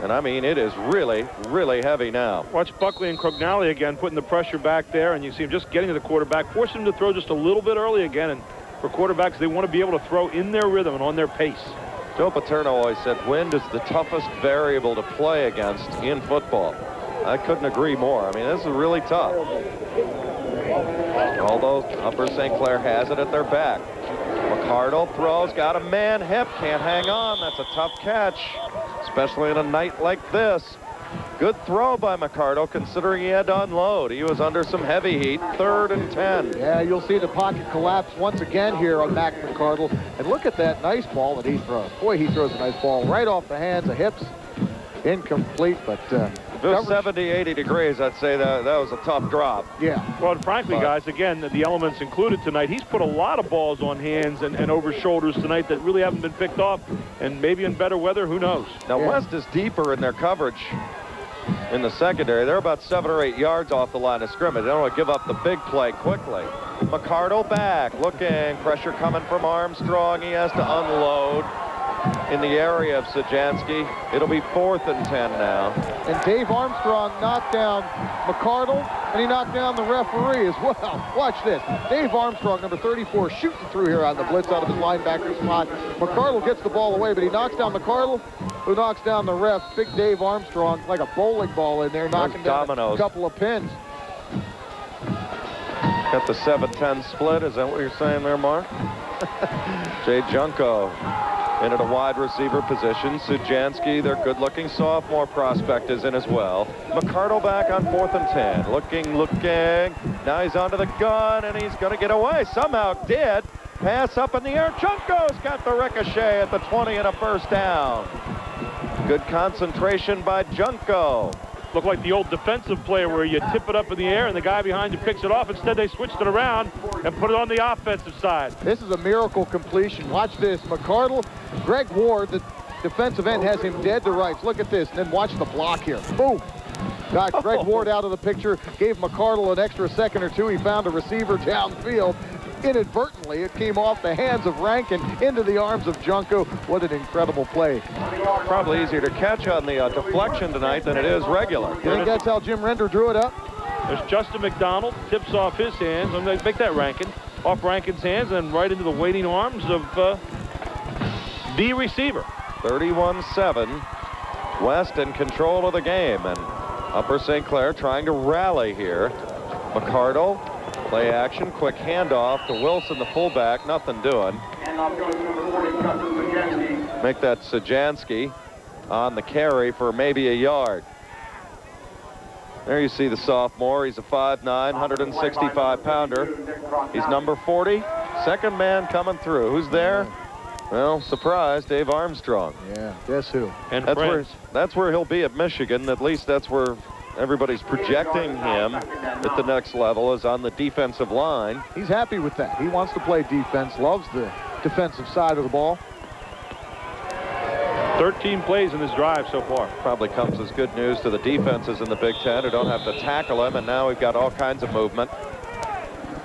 And I mean, it is really, really heavy now. Watch Buckley and Crognali again putting the pressure back there, and you see him just getting to the quarterback, forcing him to throw just a little bit early again. And for quarterbacks, they want to be able to throw in their rhythm and on their pace. Joe Paterno always said wind is the toughest variable to play against in football. I couldn't agree more. I mean, this is really tough. Although Upper St. Clair has it at their back. McCardle throws, got a man Hip, can't hang on. That's a tough catch, especially in a night like this. Good throw by McCardle, considering he had to unload. He was under some heavy heat. 3rd and 10. Yeah, you'll see the pocket collapse once again here on Mac McCardle. And look at that nice ball that he throws. Boy, he throws a nice ball right off the hands of Hips. Incomplete, but if it was 70, 80 degrees, I'd say that was a tough drop. Yeah. Well, and frankly, guys, again, the elements included tonight, he's put a lot of balls on hands and over shoulders tonight that really haven't been picked off. And maybe in better weather, who knows? Now, West is deeper in their coverage in the secondary. They're about 7 or 8 yards off the line of scrimmage. They don't want to give up the big play quickly. McCardle back, looking, pressure coming from Armstrong. He has to unload. in the area of Sajansky. It'll be 4th and 10 now. And Dave Armstrong knocked down McCardle, and he knocked down the referee as well. Watch this. Dave Armstrong, number 34, shooting through here on the blitz out of his linebacker spot. McCardle gets the ball away, but he knocks down McCardle, who knocks down the ref. Big Dave Armstrong, like a bowling ball in there, knocking down a couple of pins. Got the 7-10 split. Is that what you're saying there, Mark? Jay Junko in at a wide receiver position. Sujansky, their good-looking sophomore prospect, is in as well. McCardle back on 4th and 10. Looking. Now he's onto the gun, and he's going to get away. Somehow did. Pass up in the air. Junko's got the ricochet at the 20 and a first down. Good concentration by Junko. Looked like the old defensive player where you tip it up in the air and the guy behind you picks it off. Instead, they switched it around and put it on the offensive side. This is a miracle completion. Watch this. McCardle, Greg Ward, the defensive end, has him dead to rights. Look at this. And then watch the block here. Boom. Got Greg Ward out of the picture. Gave McCardle an extra second or two. He found a receiver downfield. Inadvertently, it came off the hands of Rankin into the arms of Junko. What an incredible play. Probably easier to catch on the deflection tonight than it is regular. You think that's how Jim Render drew it up? There's Justin McDonald, tips off his hands, and they make that Rankin. Off Rankin's hands and right into the waiting arms of the receiver. 31-7. West in control of the game, and Upper St. Clair trying to rally here. McCardle. Play action, quick handoff to Wilson, the fullback, nothing doing. Make that Sajansky on the carry for maybe a yard. There you see the sophomore. He's a 5'9", 165-pounder. He's number 40. Second man coming through. Who's there? Well, surprise, Dave Armstrong. Yeah, guess who? And that's where he'll be at Michigan. At least that's where everybody's projecting him at the next level, is on the defensive line. He's happy with that. He wants to play defense, loves the defensive side of the ball. 13 plays in this drive so far. Probably comes as good news to the defenses in the Big Ten who don't have to tackle him, and now we've got all kinds of movement.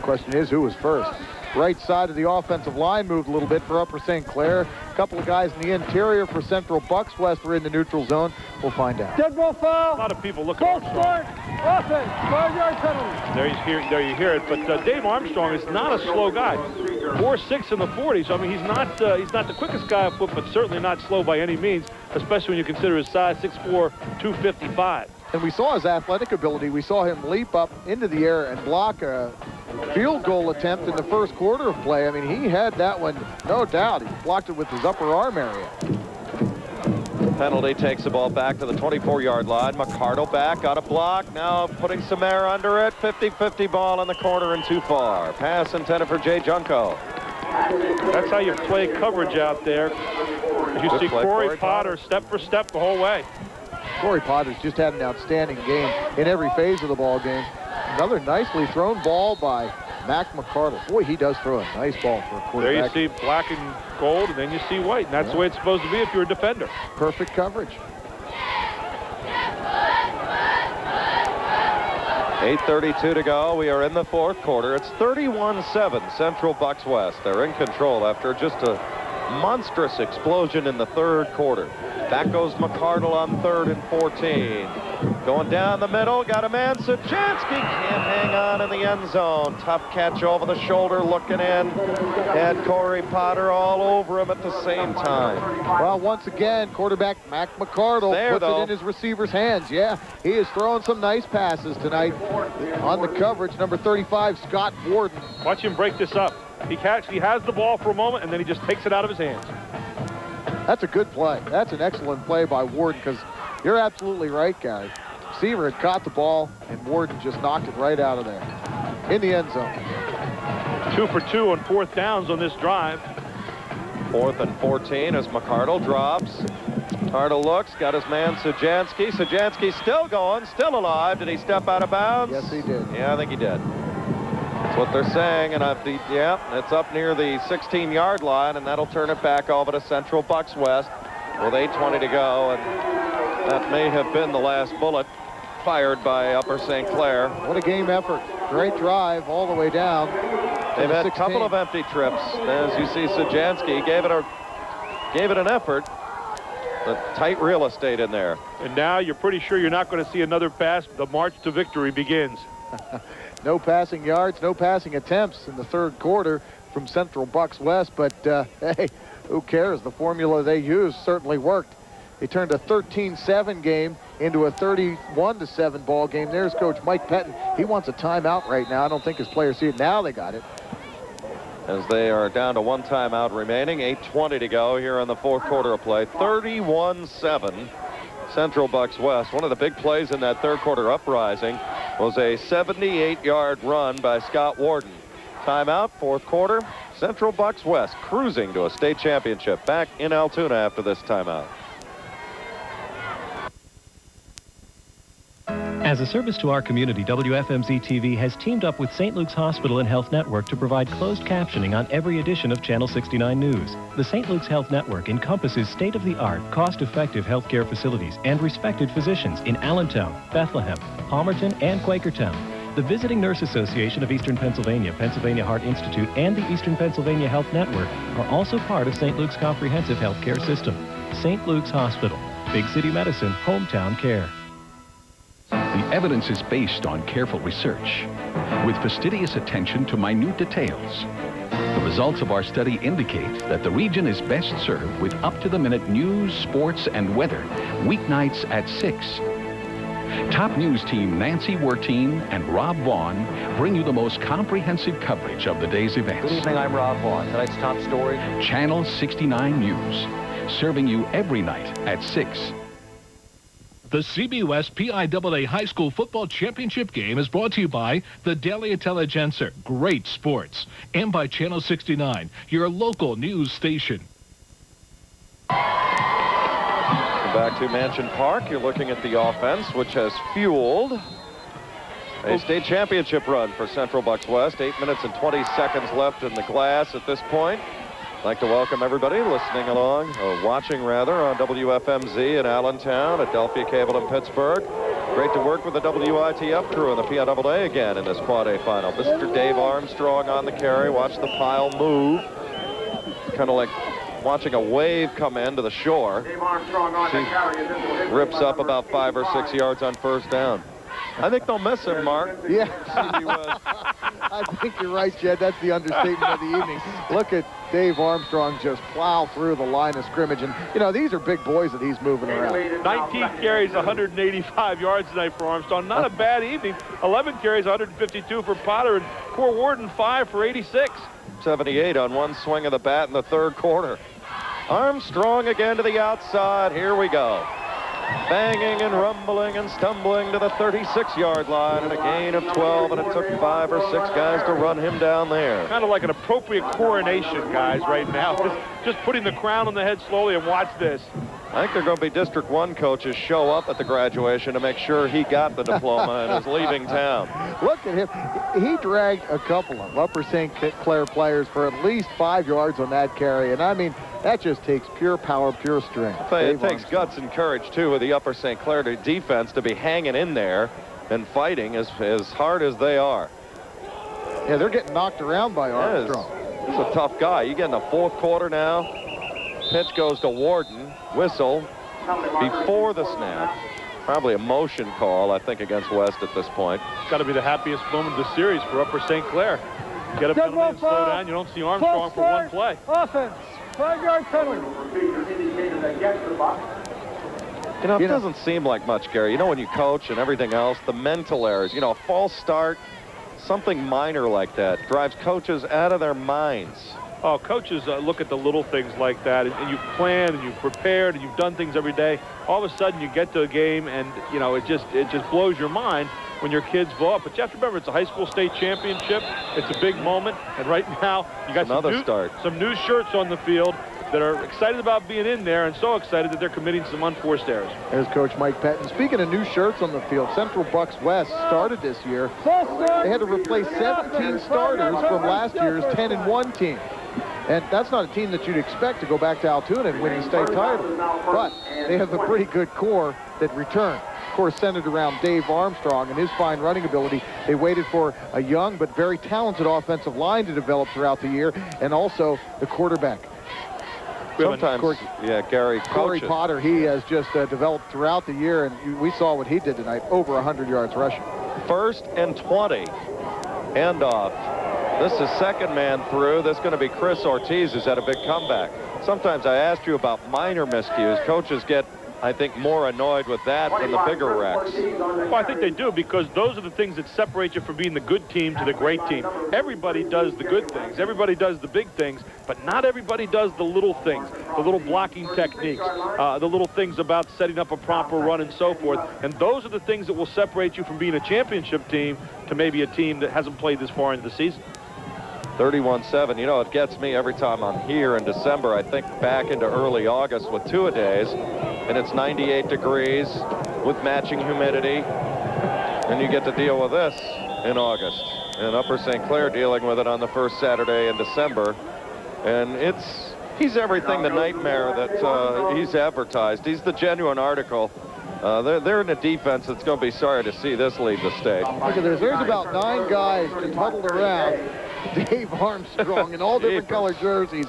Question is, who was first? Right side of the offensive line moved a little bit for Upper St. Clair. A couple of guys in the interior for Central Bucks West are in the neutral zone. We'll find out. Dead ball foul. A lot of people looking. False start. Offense. 5-yard penalty. There you hear it. But Dave Armstrong is not a slow guy. 4.6 in the 40. So I mean, he's not the quickest guy on foot, but certainly not slow by any means, especially when you consider his size, 6'4", 255. And we saw his athletic ability. We saw him leap up into the air and block a field goal attempt in the first quarter of play. I mean, he had that one, no doubt. He blocked it with his upper arm area. Penalty takes the ball back to the 24-yard line. McCardle back, got a block. Now putting some air under it. 50-50 ball in the corner and too far. Pass intended for Jay Junko. That's how you play coverage out there. You see Corey Potter step for step the whole way. Corey Potter's just had an outstanding game in every phase of the ball game. Another nicely thrown ball by Mac McCardle. Boy, he does throw a nice ball for a quarterback. There you see black and gold, and then you see white, and that's the way it's supposed to be if you're a defender. Perfect coverage. 8:32 to go. We are in the fourth quarter. It's 31-7, Central Bucks West. They're in control after just a monstrous explosion in the third quarter. Back goes McCardle on 3rd and 14. Going down the middle, got a man. Sajansky can't hang on in the end zone. Tough catch over the shoulder, looking in. Had Corey Potter all over him at the same time. Well, once again, quarterback Mac McCardle puts it in his receiver's hands. Yeah, he is throwing some nice passes tonight. On the coverage, number 35, Scott Warden. Watch him break this up. He has the ball for a moment, and then he just takes it out of his hands. That's a good play. That's an excellent play by Warden, because you're absolutely right, Gary. Receiver had caught the ball, and Warden just knocked it right out of there in the end zone. 2 for 2 on 4th downs on this drive. 4th and 14 as McCardle drops. McCardle looks, got his man Sajansky. Sajansky still going, still alive. Did he step out of bounds? Yes, he did. Yeah, I think he did. That's what they're saying, and it's up near the 16-yard line, and that'll turn it back over to Central Bucks West with 8:20 to go, and that may have been the last bullet fired by Upper St. Clair. What a game effort. Great drive all the way down. They've had a couple of empty trips. As you see, Sajansky gave it a gave it an effort. The tight real estate in there. And now you're pretty sure you're not going to see another pass. The march to victory begins. No passing yards, no passing attempts in the third quarter from Central Bucks West, but hey, who cares? The formula they used certainly worked. They turned a 13-7 game into a 31-7 ball game. There's Coach Mike Pettin. He wants a timeout right now. I don't think his players see it. Now they got it. As they are down to one timeout remaining, 8:20 to go here in the fourth quarter of play. 31-7, Central Bucks West. One of the big plays in that third quarter uprising was a 78-yard run by Scott Warden. Timeout, fourth quarter. Central Bucks West cruising to a state championship. Back in Altoona after this timeout. As a service to our community, WFMZ-TV has teamed up with St. Luke's Hospital and Health Network to provide closed captioning on every edition of Channel 69 News. The St. Luke's Health Network encompasses state-of-the-art, cost-effective healthcare facilities and respected physicians in Allentown, Bethlehem, Palmerton, and Quakertown. The Visiting Nurse Association of Eastern Pennsylvania, Pennsylvania Heart Institute, and the Eastern Pennsylvania Health Network are also part of St. Luke's comprehensive healthcare system. St. Luke's Hospital, big city medicine, hometown care. The evidence is based on careful research, with fastidious attention to minute details. The results of our study indicate that the region is best served with up-to-the-minute news, sports, and weather, weeknights at 6. Top news team Nancy Werteen and Rob Vaughn bring you the most comprehensive coverage of the day's events. Good evening, I'm Rob Vaughn. Tonight's top story. Channel 69 News, serving you every night at 6. The CBWest PIAA High School Football Championship game is brought to you by the Daily Intelligencer, Great Sports, and by Channel 69, your local news station. Back to Mansion Park. You're looking at the offense, which has fueled a state championship run for Central Bucks West. 8 minutes and 20 seconds left in the glass at this point. I'd like to welcome everybody listening along, or watching rather, on WFMZ in Allentown, Adelphia Cable in Pittsburgh. Great to work with the WITF crew and the PIAA again in this Quad A final. Mr. Dave Armstrong on the carry. Watch the pile move. Kind of like watching a wave come into the shore. She rips up about 5 or 6 yards on first down. I think they'll miss him, Mark. Yeah. I think you're right, Jed. That's the understatement of the evening. Look at Dave Armstrong just plow through the line of scrimmage. And, you know, these are big boys that he's moving around. 19 carries, 185 yards tonight for Armstrong. Not a bad evening. 11 carries, 152 for Potter. And poor Warden, 5 for 86. 78 on one swing of the bat in the third quarter. Armstrong again to the outside. Here we go. Banging and rumbling and stumbling to the 36-yard line and a gain of 12, and it took 5 or 6 guys to run him down there. Kind of like an appropriate coronation, guys, right now. Just putting the crown on the head slowly, and watch this. I think they're going to be District 1 coaches show up at the graduation to make sure he got the diploma and is leaving town. Look at him. He dragged a couple of Upper St. Clair players for at least 5 yards on that carry. And, I mean, that just takes pure power, pure strength. It takes guts and courage, too, with the Upper St. Clair defense to be hanging in there and fighting as hard as they are. Yeah, they're getting knocked around by Armstrong. He's a tough guy. You get in the fourth quarter now. Pitch goes to Warden. Whistle before the snap. Probably a motion call, I think, against West at this point. It's got to be the happiest moment of the series for Upper St. Clair. Get a penalty and slow down. You don't see Armstrong for one play. Offense, 5-yard penalty. You know, it doesn't seem like much, Gary. You know, when you coach and everything else, the mental errors, you know, a false start, something minor like that drives coaches out of their minds. Oh, coaches look at the little things like that, and you've planned and you've prepared and you've done things every day. All of a sudden, you get to a game, and you know it just blows your mind when your kids blow up. But you have to remember, it's a high school state championship. It's a big moment, and right now you got some new shirts on the field that are excited about being in there, and so excited that they're committing some unforced errors. There's Coach Mike Pettin. Speaking of new shirts on the field, Central Bucks West started this year. They had to replace 17 starters from last year's 10-1 team. And that's not a team that you'd expect to go back to Altoona and win the state title. But they have a pretty good core that returned. Of course, centered around Dave Armstrong and his fine running ability. They waited for a young but very talented offensive line to develop throughout the year, and also the quarterback. Sometimes, yeah, Gary Corey coaches. Potter, he has just developed throughout the year, and we saw what he did tonight, over 100 yards rushing. 1st and 20. Handoff. This is second man through. This is going to be Chris Ortiz, who's had a big comeback. Sometimes I asked you about minor miscues. Coaches get, I think, more annoyed with that than the bigger wrecks. Well, I think they do, because those are the things that separate you from being the good team to the great team. Everybody does the good things. Everybody does the big things, but not everybody does the little things, the little blocking techniques, the little things about setting up a proper run and so forth. And those are the things that will separate you from being a championship team to maybe a team that hasn't played this far into the season. 31-7. You know, it gets me every time I'm here in December. I think back into early August with two-a-days, and it's 98 degrees with matching humidity, and you get to deal with this in August. And Upper St. Clair dealing with it on the first Saturday in December. And he's everything the nightmare that he's advertised. He's the genuine article. They're in a defense that's going to be sorry to see this lead the state. Look at this. There's about 9 guys just huddled around Dave Armstrong in all different colored jerseys.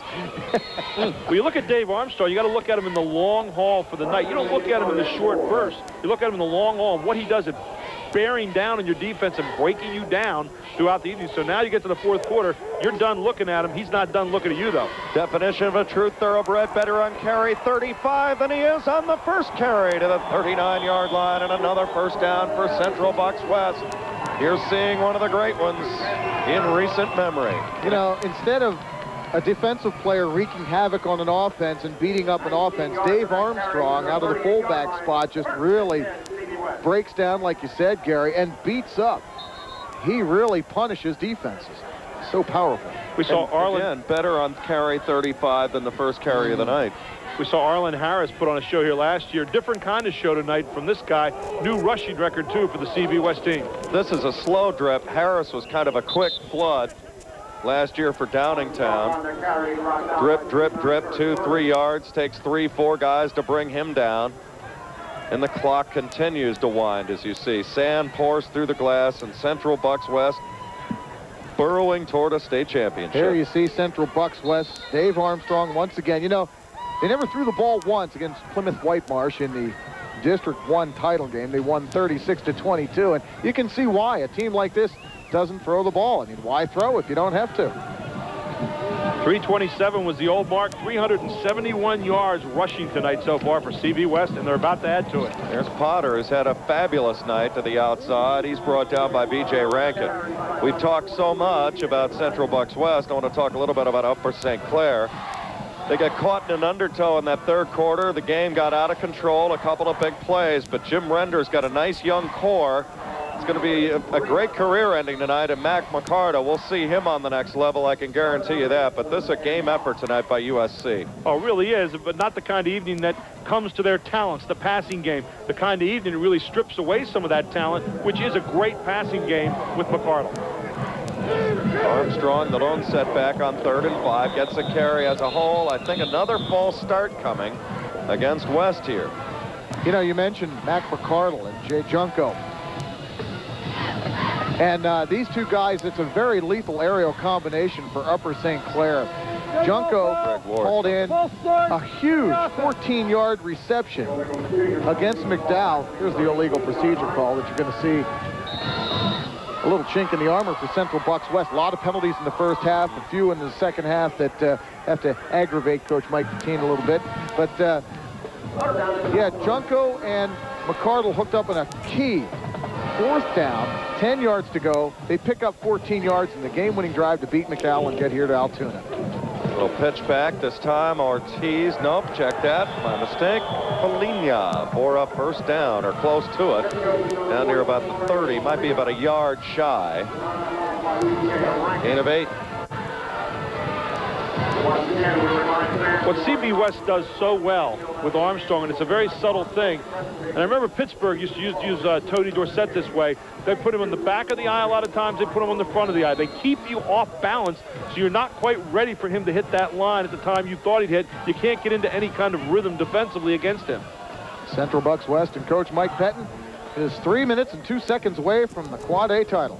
When you look at Dave Armstrong, you got to look at him in the long haul for the night. You don't look at him in the short burst. You look at him in the long haul, and what he does is bearing down on your defense and breaking you down throughout the evening. So now you get to the fourth quarter, you're done looking at him. He's not done looking at you, though. Definition of a true thoroughbred, better on carry 35 than he is on the first carry to the 39-yard line, and another first down for Central Bucks West. You're seeing one of the great ones in recent memory. You know, instead of a defensive player wreaking havoc on an offense and beating up an offense, Dave Armstrong out of the fullback spot just really breaks down, like you said, Gary, and beats up. He really punishes defenses. So powerful. We saw Arlen, again, better on carry 35 than the first carry of the night. We saw Arlen Harris put on a show here last year. Different kind of show tonight from this guy. New rushing record, too, for the CB West team. This is a slow drip. Harris was kind of a quick flood last year for Downingtown. Drip, drip, drip, 2-3 yards. Takes 3-4 guys to bring him down. And the clock continues to wind, as you see. Sand pours through the glass, and Central Bucks West burrowing toward a state championship. Here you see Central Bucks West. Dave Armstrong once again. You know, they never threw the ball once against Plymouth Whitemarsh in the District 1 title game. They won 36-22, and you can see why. A team like this doesn't throw the ball. I mean, why throw if you don't have to? 327 was the old mark. 371 yards rushing tonight so far for CB West, and they're about to add to it. There's Potter, who's had a fabulous night to the outside. He's brought down by B.J. Rankin. We've talked so much about Central Bucks West. I want to talk a little bit about Upper St. Clair. They got caught in an undertow in that third quarter. The game got out of control, a couple of big plays, but Jim Render's got a nice young core. It's going to be a great career ending tonight, and Mac McCarta, we'll see him on the next level, I can guarantee you that. But this is a game effort tonight by USC. Oh, it really is, but not the kind of evening that comes to their talents, the passing game. The kind of evening that really strips away some of that talent, which is a great passing game with McCarta. Armstrong, the lone setback on 3rd and 5, gets a carry as a whole. I think another false start coming against West here. You know, you mentioned Mac McCardle and Jay Junko. And these two guys, it's a very lethal aerial combination for Upper St. Clair. Junko hauled in a huge 14-yard reception against McDowell. Here's the illegal procedure call that you're going to see. A little chink in the armor for Central Bucks West. A lot of penalties in the first half, a few in the second half that have to aggravate Coach Mike Patine a little bit. But, yeah, Junko and McCardle hooked up in a key 4th down, 10 yards to go. They pick up 14 yards in the game-winning drive to beat McDowell and get here to Altoona. Little pitch back this time. Ortiz, nope, check that. My mistake. Polina for a first down, or close to it. Down near about the 30, might be about a yard shy. Gain of 8. What CB West does so well with Armstrong, and it's a very subtle thing, and I remember Pittsburgh used to use Tony Dorsett this way. They put him on the back of the eye a lot of times. They put him on the front of the eye. They keep you off balance, so you're not quite ready for him to hit that line at the time you thought he'd hit. You can't get into any kind of rhythm defensively against him. Central Bucks West and Coach Mike Patton is 3 minutes and 2 seconds away from the Quad A title.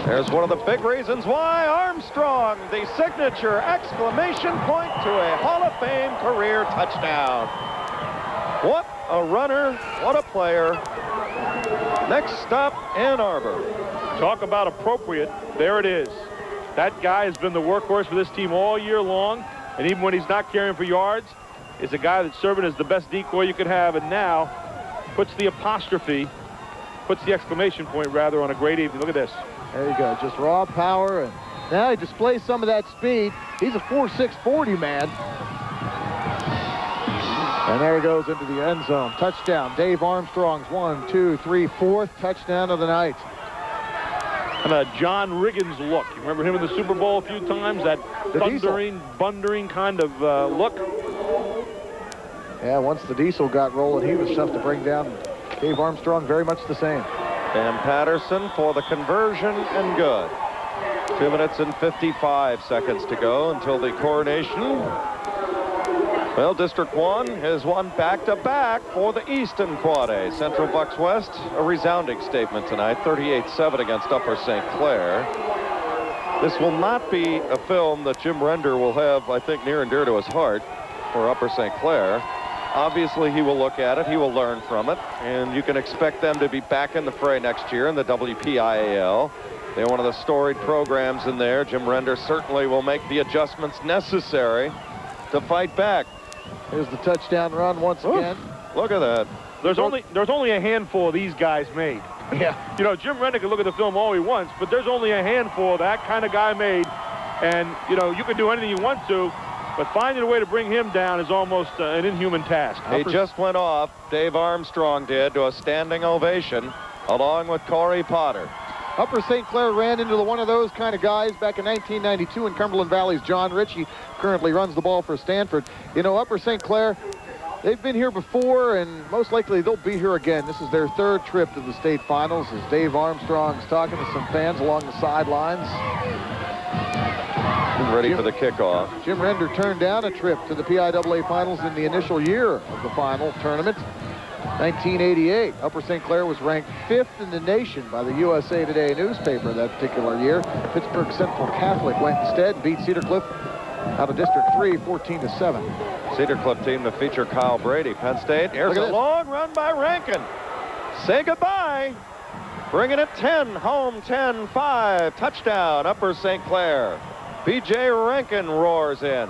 There's one of the big reasons why Armstrong, the signature exclamation point to a Hall of Fame career touchdown. What a runner, what a player. Next stop, Ann Arbor. Talk about appropriate. There it is. That guy has been the workhorse for this team all year long, and even when he's not carrying for yards, is a guy that's serving as the best decoy you could have, and now puts the apostrophe, puts the exclamation point, rather, on a great evening. Look at this. There you go, just raw power, and now he displays some of that speed. He's a 4.6 40 man. And there he goes into the end zone. Touchdown. Dave Armstrong's 4th touchdown of the night. And a John Riggins look. You remember him in the Super Bowl a few times? That thundering kind of look. Yeah, once the diesel got rolling, he was tough to bring down. Dave Armstrong, very much the same. Dan Patterson for the conversion, and good. 2 minutes and 55 seconds to go until the coronation. Well, District 1 has won back-to-back for the Eastern Quad A. Central Bucks West, a resounding statement tonight, 38-7 against Upper St. Clair. This will not be a film that Jim Render will have, I think, near and dear to his heart for Upper St. Clair. Obviously, he will look at it, he will learn from it, and you can expect them to be back in the fray next year in the WPIAL. They're one of the storied programs in there. Jim Render certainly will make the adjustments necessary to fight back. Here's the touchdown run once again. Look at that. There's only a handful of these guys made. Yeah. You know, Jim Render can look at the film all he wants, but there's only a handful of that kind of guy made. And, you know, you can do anything you want to, but finding a way to bring him down is almost an inhuman task. He just went off, Dave Armstrong did, to a standing ovation, along with Corey Potter. Upper St. Clair ran into one of those kind of guys back in 1992 in Cumberland Valley's John Ritchie currently runs the ball for Stanford. You know, Upper St. Clair, they've been here before, and most likely they'll be here again. This is their 3rd trip to the state finals as Dave Armstrong's talking to some fans along the sidelines. Ready for the kickoff. Jim Render turned down a trip to the PIAA finals in the initial year of the final tournament. 1988, Upper St. Clair was ranked 5th in the nation by the USA Today newspaper that particular year. Pittsburgh Central Catholic went instead and beat Cedar Cliff out of District 3, 14-7. Cedar Cliff team to feature Kyle Brady. Penn State, here's a long run by Rankin. Say goodbye. Bringing it 10, home 10-5. Touchdown, Upper St. Clair. B.J. Rankin roars in.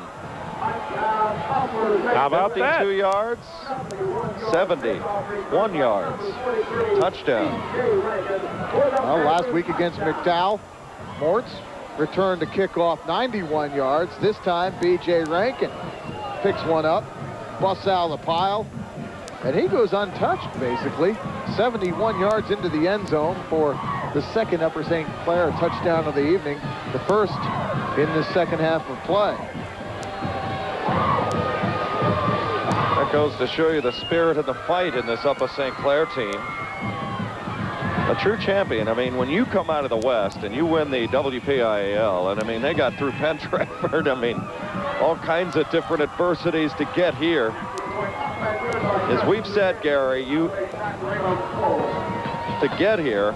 How about 52 yards, 71 yards. Touchdown. Well, last week against McDowell, Mortz returned to kickoff 91 yards. This time, B.J. Rankin picks one up, busts out of the pile, and he goes untouched, basically. 71 yards into the end zone for the 2nd Upper St. Clair touchdown of the evening, the 1st in the second half of play. That goes to show you the spirit of the fight in this Upper St. Clair team. A true champion. I mean, when you come out of the West and you win the WPIAL, and I mean, they got through Penn Trafford, I mean, all kinds of different adversities to get here. As we've said, Gary, to get here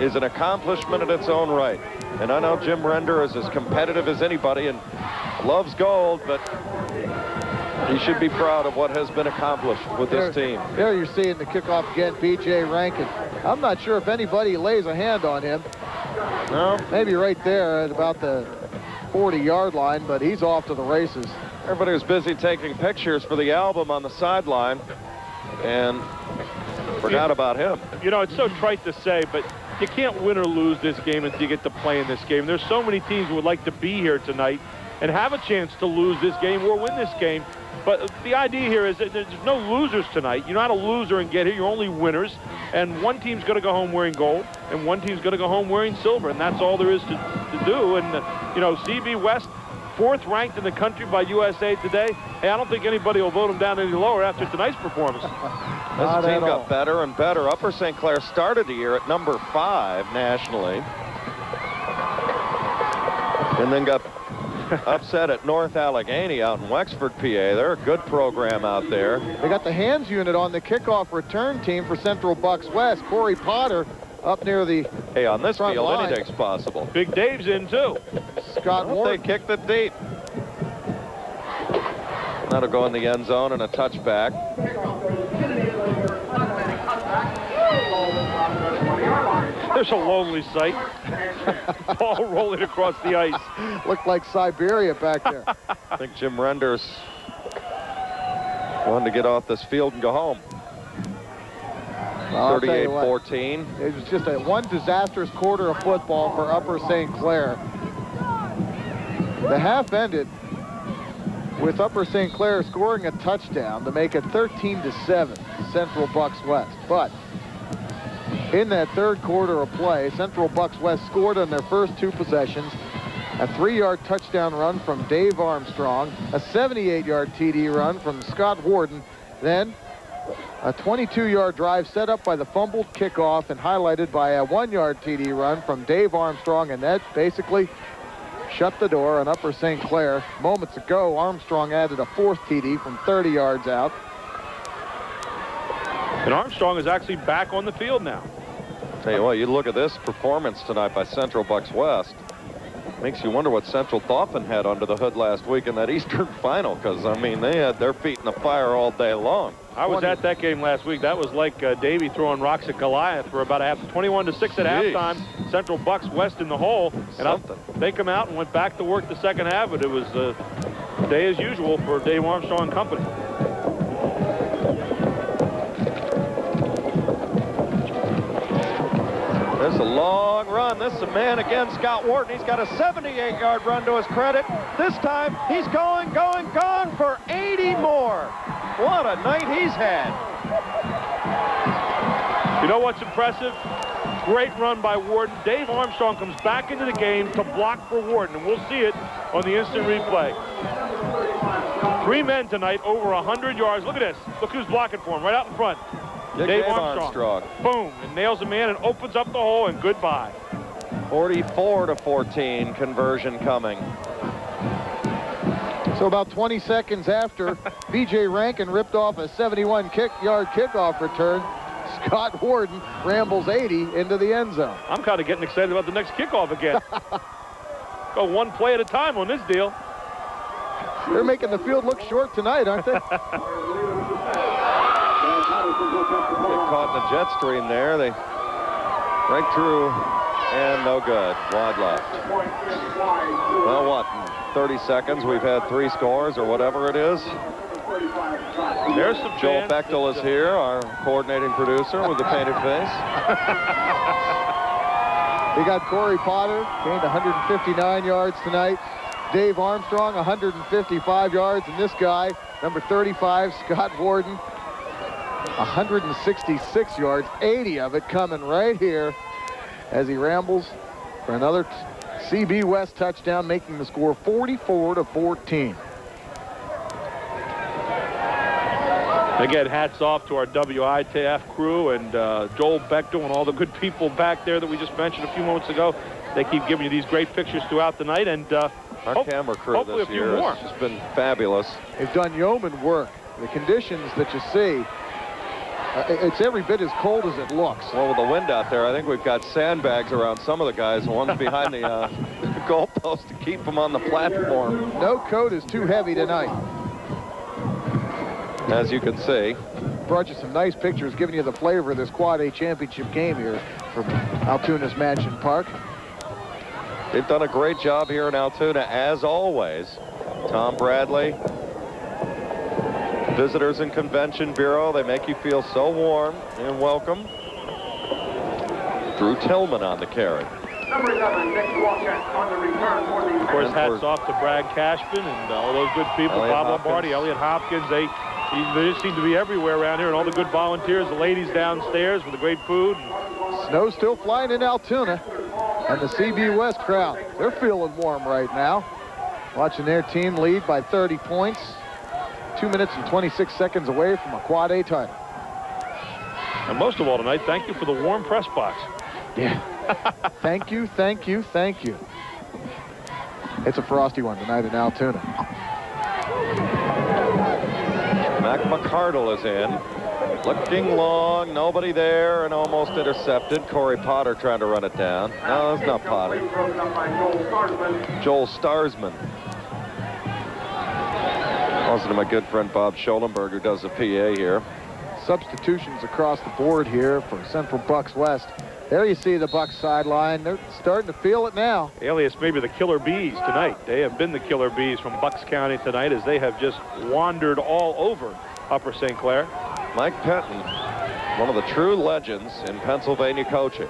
is an accomplishment in its own right. And I know Jim Render is as competitive as anybody and loves gold, but he should be proud of what has been accomplished with this team. There you're seeing the kickoff again, B.J. Rankin. I'm not sure if anybody lays a hand on him. No. Maybe right there at about the 40-yard line, but he's off to the races. Everybody was busy taking pictures for the album on the sideline and forgot about him. You know, it's so trite to say, but you can't win or lose this game until you get to play in this game. There's so many teams who would like to be here tonight and have a chance to lose this game or win this game. But the idea here is that there's no losers tonight. You're not a loser and get here. You're only winners. And one team's going to go home wearing gold, and one team's going to go home wearing silver. And that's all there is to do. And, you know, CB West, 4th ranked in the country by USA Today. Hey, I don't think anybody will vote them down any lower after tonight's performance. This team got better and better. Upper St. Clair started the year at number 5 nationally. And then got upset at North Allegheny out in Wexford, PA. They're a good program out there. They got the hands unit on the kickoff return team for Central Bucks West. Corey Potter up near the Hey, on this front field, line. anything's possible. Big Dave's in, too. Scott Ward. They kicked it deep. That'll go in the end zone and a touchback. There's a lonely sight. Ball rolling across the ice. Looked like Siberia back there. I think Jim Renders wanted to get off this field and go home. 38-14. It was just one disastrous quarter of football for Upper St. Clair. The half ended with Upper St. Clair scoring a touchdown to make it 13-7, Central Bucks West. But in that third quarter of play, Central Bucks West scored on their first 2 possessions. A 3-yard touchdown run from Dave Armstrong, a 78-yard TD run from Scott Warden, then a 22-yard drive set up by the fumbled kickoff and highlighted by a 1-yard TD run from Dave Armstrong, and that basically shut the door on Upper St. Clair. Moments ago, Armstrong added a 4th TD from 30 yards out. And Armstrong is actually back on the field now. Tell you what, you look at this performance tonight by Central Bucks West. Makes you wonder what Central Dauphin had under the hood last week in that Eastern final, because, I mean, they had their feet in the fire all day long. I was at that game last week. That was like Davey throwing rocks at Goliath for about a half. 21-6 at halftime. Central Bucks West in the hole. And they come out and went back to work the second half, but it was day as usual for Dave Armstrong and company. This is a long run. This is a man again, Scott Wharton. He's got a 78-yard run to his credit. This time, he's going for 80 more. What a night he's had. You know what's impressive? Great run by Warden. Dave Armstrong comes back into the game to block for Warden, and we'll see it on the instant replay. 3 men tonight, over 100 yards. Look at this. Look who's blocking for him, right out in front. Dave Armstrong. Boom, and nails a man and opens up the hole, and goodbye. 44-14 conversion coming. So about 20 seconds after B.J. Rankin ripped off a 71-yard kickoff return, Scott Warden rambles 80 into the end zone. I'm kind of getting excited about the next kickoff again. Go one play at a time on this deal. They're making the field look short tonight, aren't they? Get caught in the jet stream there. They right through and no good. Wide left. Well, what? In 30 seconds, we've had 3 scores or whatever it is. There's some Joel Bechtel is here, our coordinating producer with the painted face. We got Corey Potter, gained 159 yards tonight. Dave Armstrong, 155 yards. And this guy, number 35, Scott Warden, 166 yards, 80 of it coming right here as he rambles for another CB West touchdown, making the score 44-14. Again, hats off to our WITF crew and Joel Bechtel and all the good people back there that we just mentioned a few moments ago. They keep giving you these great pictures throughout the night, and our camera crew this year has just been fabulous. They've done yeoman work. The conditions that you see, it's every bit as cold as it looks. Well, with the wind out there, I think we've got sandbags around some of the guys. One's behind the goalpost to keep them on the platform. No coat is too heavy tonight. As you can see. Brought you some nice pictures giving you the flavor of this Quad A championship game here from Altoona's Mansion Park. They've done a great job here in Altoona, as always. Tom Bradley, Visitors and Convention Bureau, they make you feel so warm and welcome. Drew Tillman on the carry. Number 11, Nick Walcott on the return for the... Of course, hats off to Brad Cashman and all those good people, Bob Lombardi, Elliot Hopkins. They just seem to be everywhere around here, and all the good volunteers, the ladies downstairs with the great food. Snow still flying in Altoona, and the CB West crowd, they're feeling warm right now. Watching their team lead by 30 points, 2 minutes and 26 seconds away from a Quad A title. And most of all tonight, thank you for the warm press box. Yeah. Thank you, thank you, thank you. It's a frosty one tonight in Altoona. Mac McCardle is in. Looking long, nobody there, and almost intercepted. Corey Potter trying to run it down. No, it's not Potter. Joel Starsman. Also to my good friend Bob Schoenberg, who does the PA here. Substitutions across the board here for Central Bucks West. There you see the Bucks sideline. They're starting to feel it now. Alias maybe the Killer Bees tonight. They have been the Killer Bees from Bucks County tonight as they have just wandered all over Upper St. Clair. Mike Pettin, one of the true legends in Pennsylvania coaching.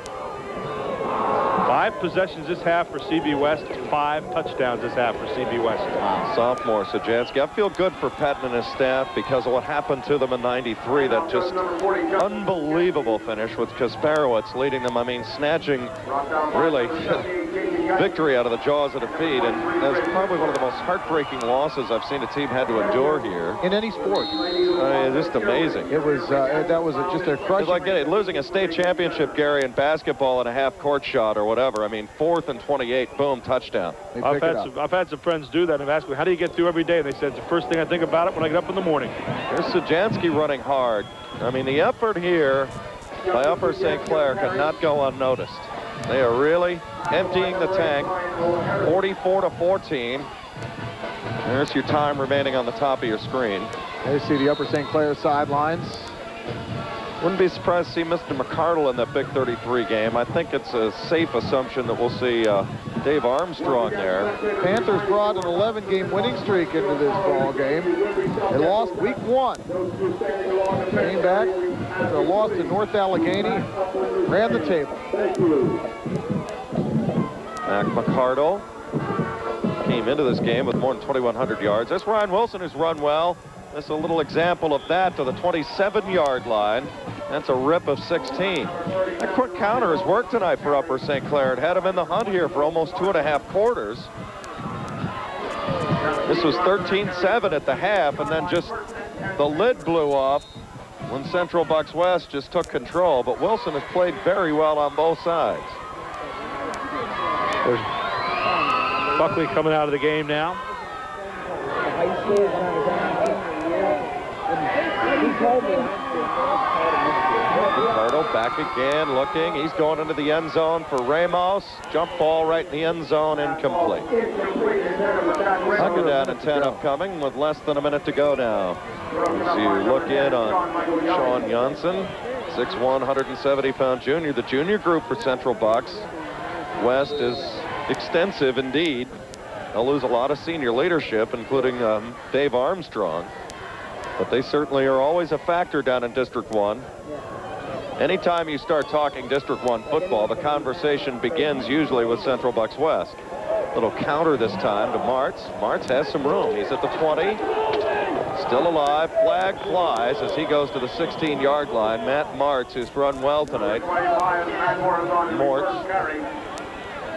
5 possessions this half for CB West, 5 touchdowns this half for CB West. Sophomore Sajansky. I feel good for Pettin and his staff because of what happened to them in '93. That just unbelievable finish with Kasparowicz leading them. I mean, snatching really victory out of the jaws of defeat. And that's probably one of the most heartbreaking losses I've seen a team had to endure here. In any sport. Just amazing. It was, that was just a crushing. It's like losing a state championship, Gary, in basketball in a half-court shot or whatever. I mean, 4th and 28, boom, touchdown. I've had some friends do that and ask me, how do you get through every day? And they said, it's the first thing I think about it when I get up in the morning. Here's Sajansky running hard. I mean, the effort here by Upper St. Clair cannot go unnoticed. They are really emptying the tank, 44-14. There's your time remaining on the top of your screen. There you see the Upper St. Clair sidelines. Wouldn't be surprised to see Mr. McCardle in that Big 33 game. I think it's a safe assumption that we'll see Dave Armstrong there. Panthers brought an 11-game winning streak into this ball game. They lost week 1. Came back, they lost to North Allegheny, ran the table. Mac McCardle came into this game with more than 2,100 yards. That's Ryan Wilson, who's run well. That's a little example of that to the 27-yard line. That's a rip of 16. That quick counter has worked tonight for Upper St. Clair. It had him in the hunt here for almost 2.5 quarters. This was 13-7 at the half, and then just the lid blew off when Central Bucks West just took control. But Wilson has played very well on both sides. There's Buckley coming out of the game now. Ricardo back again, looking. He's going into the end zone for Ramos. Jump ball right in the end zone, incomplete. 2nd down and 10 upcoming with less than a minute to go now. As you look in on Sean Janssen, 6'1", 170-pound junior. The junior group for Central Bucks West is extensive indeed. They'll lose a lot of senior leadership, including Dave Armstrong. But they certainly are always a factor down in District 1. Anytime you start talking District 1 football, the conversation begins usually with Central Bucks West. Little counter this time to Martz. Martz has some room. He's at the 20. Still alive. Flag flies as he goes to the 16-yard line. Matt Martz, who's run well tonight. Martz.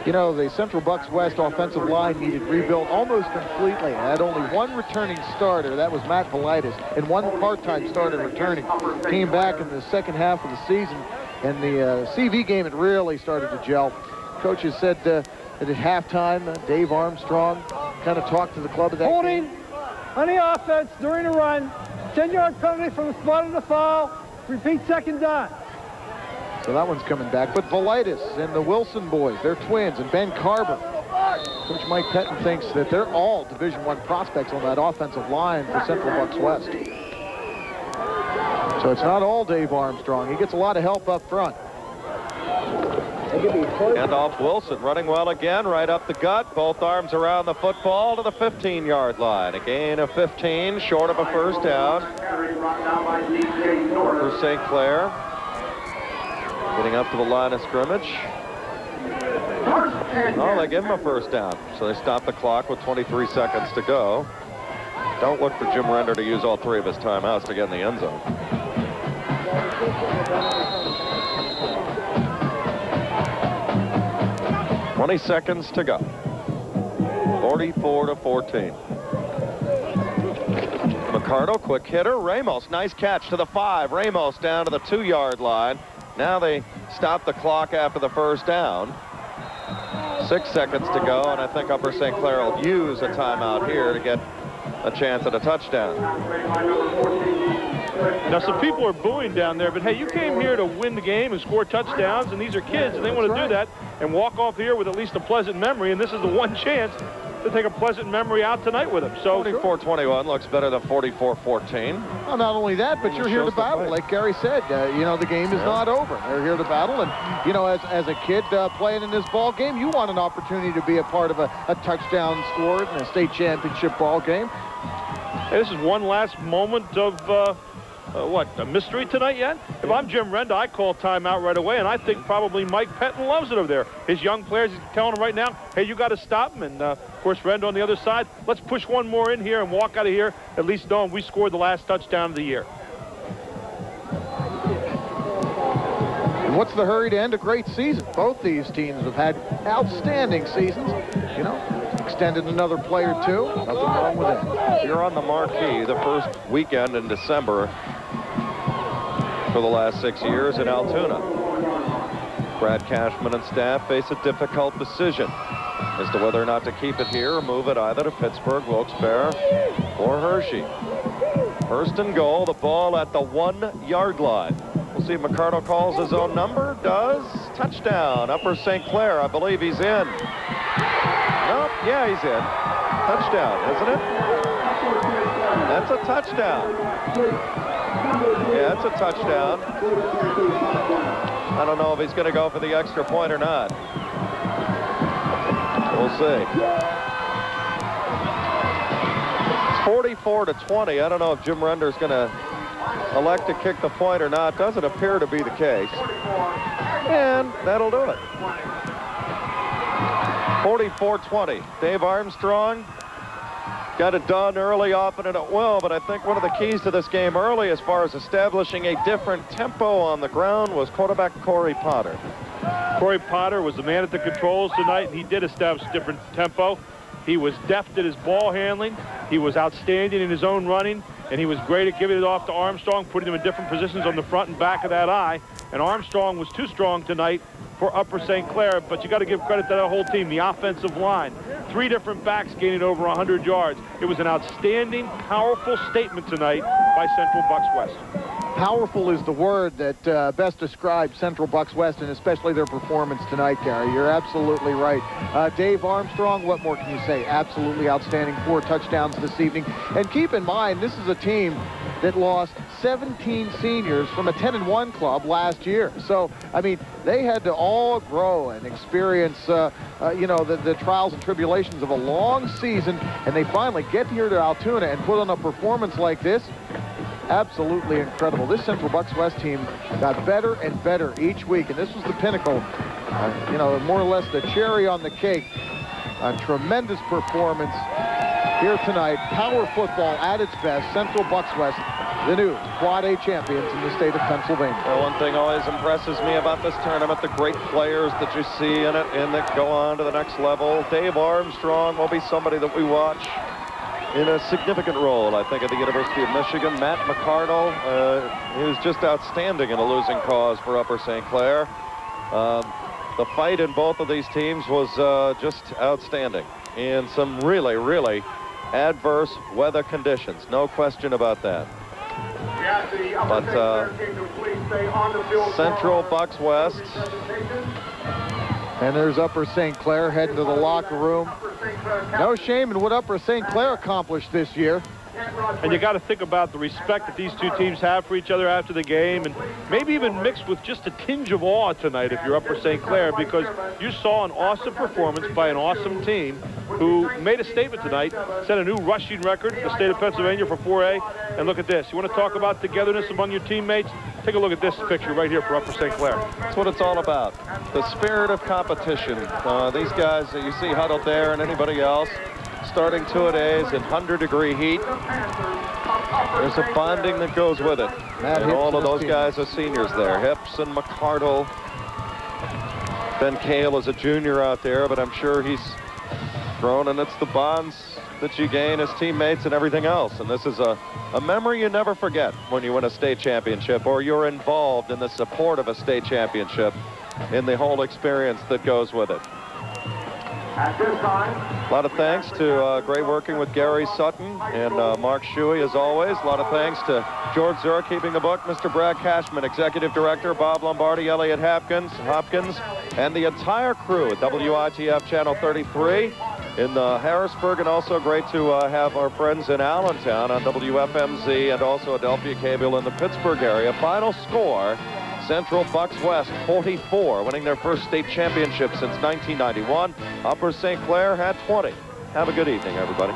You know, the Central Bucks West offensive line needed rebuilt almost completely. It had only one returning starter. That was Matt Politis, and one part-time starter returning. Came back in the second half of the season, and the CV game had really started to gel. Coaches said that at halftime, Dave Armstrong kind of talked to the club at that holding game. On the offense during the run, 10-yard penalty from the spot of the foul. Repeat 2nd down. So that one's coming back. But Velitis and the Wilson boys, they're twins, and Ben Carver. Coach Mike Pettin thinks that they're all Division I prospects on that offensive line for Central Bucks West. So it's not all Dave Armstrong. He gets a lot of help up front. And off Wilson, running well again, right up the gut. Both arms around the football to the 15-yard line. A gain of 15, short of a first down for St. Clair. Getting up to the line of scrimmage. Oh, they give him a first down. So they stop the clock with 23 seconds to go. Don't look for Jim Render to use all 3 of his timeouts to get in the end zone. "20 seconds to go. 44-14. McCardle, quick hitter. Ramos, nice catch to the 5. Ramos down to the 2-yard line. Now they stop the clock after the first down. 6 seconds to go, and I think Upper St. Clair will use a timeout here to get a chance at a touchdown. Now, some people are booing down there, but hey, you came here to win the game and score touchdowns, and these are kids, and they want to do that and walk off here with at least a pleasant memory, and this is the one chance to take a pleasant memory out tonight with them. So 44-21 looks better than 44-14. Well, not only that, but you're here to battle. Like Gary said, you know, the game is not over. They're here to battle, and, you know, as a kid playing in this ball game, you want an opportunity to be a part of a touchdown scored in a state championship ball game. Hey, this is one last moment of a mystery tonight yet? If I'm Jim Renda, I call timeout right away, and I think probably Mike Pettin loves it over there. His young players, he's telling them right now, hey, you got to stop them. And, of course, Renda on the other side, let's push one more in here and walk out of here, at least knowing we scored the last touchdown of the year. And what's the hurry to end a great season? Both these teams have had outstanding seasons, you know. Extended another play or two. Nothing wrong with that. You're on the marquee the first weekend in December for the last 6 years in Altoona. Brad Cashman and staff face a difficult decision as to whether or not to keep it here or move it either to Pittsburgh, Wilkes-Barre, or Hershey. First and goal, the ball at the 1-yard line. We'll see if McCardle calls his own number. Does. Touchdown. Upper St. Clair. I believe he's in. Nope. Yeah, he's in. Touchdown, isn't it? That's a touchdown. Yeah, it's a touchdown. I don't know if he's going to go for the extra point or not. We'll see. It's 44-20. I don't know if Jim Render's going to elect to kick the point or not. Doesn't appear to be the case. And that'll do it. 44-20. Dave Armstrong got it done early, often, and it will, but I think one of the keys to this game early as far as establishing a different tempo on the ground was quarterback Corey Potter. Corey Potter was the man at the controls tonight, and he did establish a different tempo. He was deft at his ball handling. He was outstanding in his own running, and he was great at giving it off to Armstrong, putting him in different positions on the front and back of that eye. And Armstrong was too strong tonight for Upper St. Clair, but you got to give credit to that whole team, the offensive line. 3 different backs gaining over 100 yards. It was an outstanding, powerful statement tonight by Central Bucks West. Powerful is the word that best describes Central Bucks West, and especially their performance tonight, Gary. You're absolutely right. Dave Armstrong, what more can you say? Absolutely outstanding. 4 touchdowns this evening. And keep in mind, this is a team that lost 17 seniors from a 10-1 club last year. So, I mean, they had to all grow and experience, you know, the trials and tribulations of a long season, and they finally get here to Altoona and put on a performance like this. Absolutely incredible. This Central Bucks West team got better and better each week, and this was the pinnacle, you know, more or less the cherry on the cake. A tremendous performance here tonight. Power football at its best. Central Bucks West, the new Quad A champions in the state of Pennsylvania. Well, one thing always impresses me about this tournament, the great players that you see in it and that go on to the next level. Dave Armstrong will be somebody that we watch in a significant role, I think, at the University of Michigan. Matt McCardle, he was just outstanding in a losing cause for Upper St. Clair. The fight in both of these teams was just outstanding in some really, really adverse weather conditions. No question about that. But Central Bucks West. And there's Upper St. Clair heading to the locker room. No shame in what Upper St. Clair accomplished this year. And you got to think about the respect that these two teams have for each other after the game, and maybe even mixed with just a tinge of awe tonight if you're Upper St. Clair, because you saw an awesome performance by an awesome team who made a statement tonight, set a new rushing record in the state of Pennsylvania for 4A. And look at this. You want to talk about togetherness among your teammates? Take a look at this picture right here for Upper St. Clair. That's what it's all about. The spirit of competition. These guys that you see huddled there and anybody else, starting 2-a-days in 100-degree heat. There's a bonding that goes with it. And all of those guys are seniors there. Hips and McCardle. Ben Cale is a junior out there, but I'm sure he's grown, and it's the bonds that you gain as teammates and everything else. And this is a memory you never forget when you win a state championship or you're involved in the support of a state championship in the whole experience that goes with it. At this time, A lot of thanks to great working with Gary Sutton and Mark Shuey, as always. A lot of thanks to George Zurich keeping the book, Mr. Brad Cashman, Executive Director, Bob Lombardi, Elliot Hopkins, and the entire crew at WITF Channel 33 in Harrisburg, and also great to have our friends in Allentown on WFMZ and also Adelphia Cable in the Pittsburgh area. Final score, Central Bucks West 44, winning their first state championship since 1991. Upper St. Clair had 20. Have a good evening, everybody.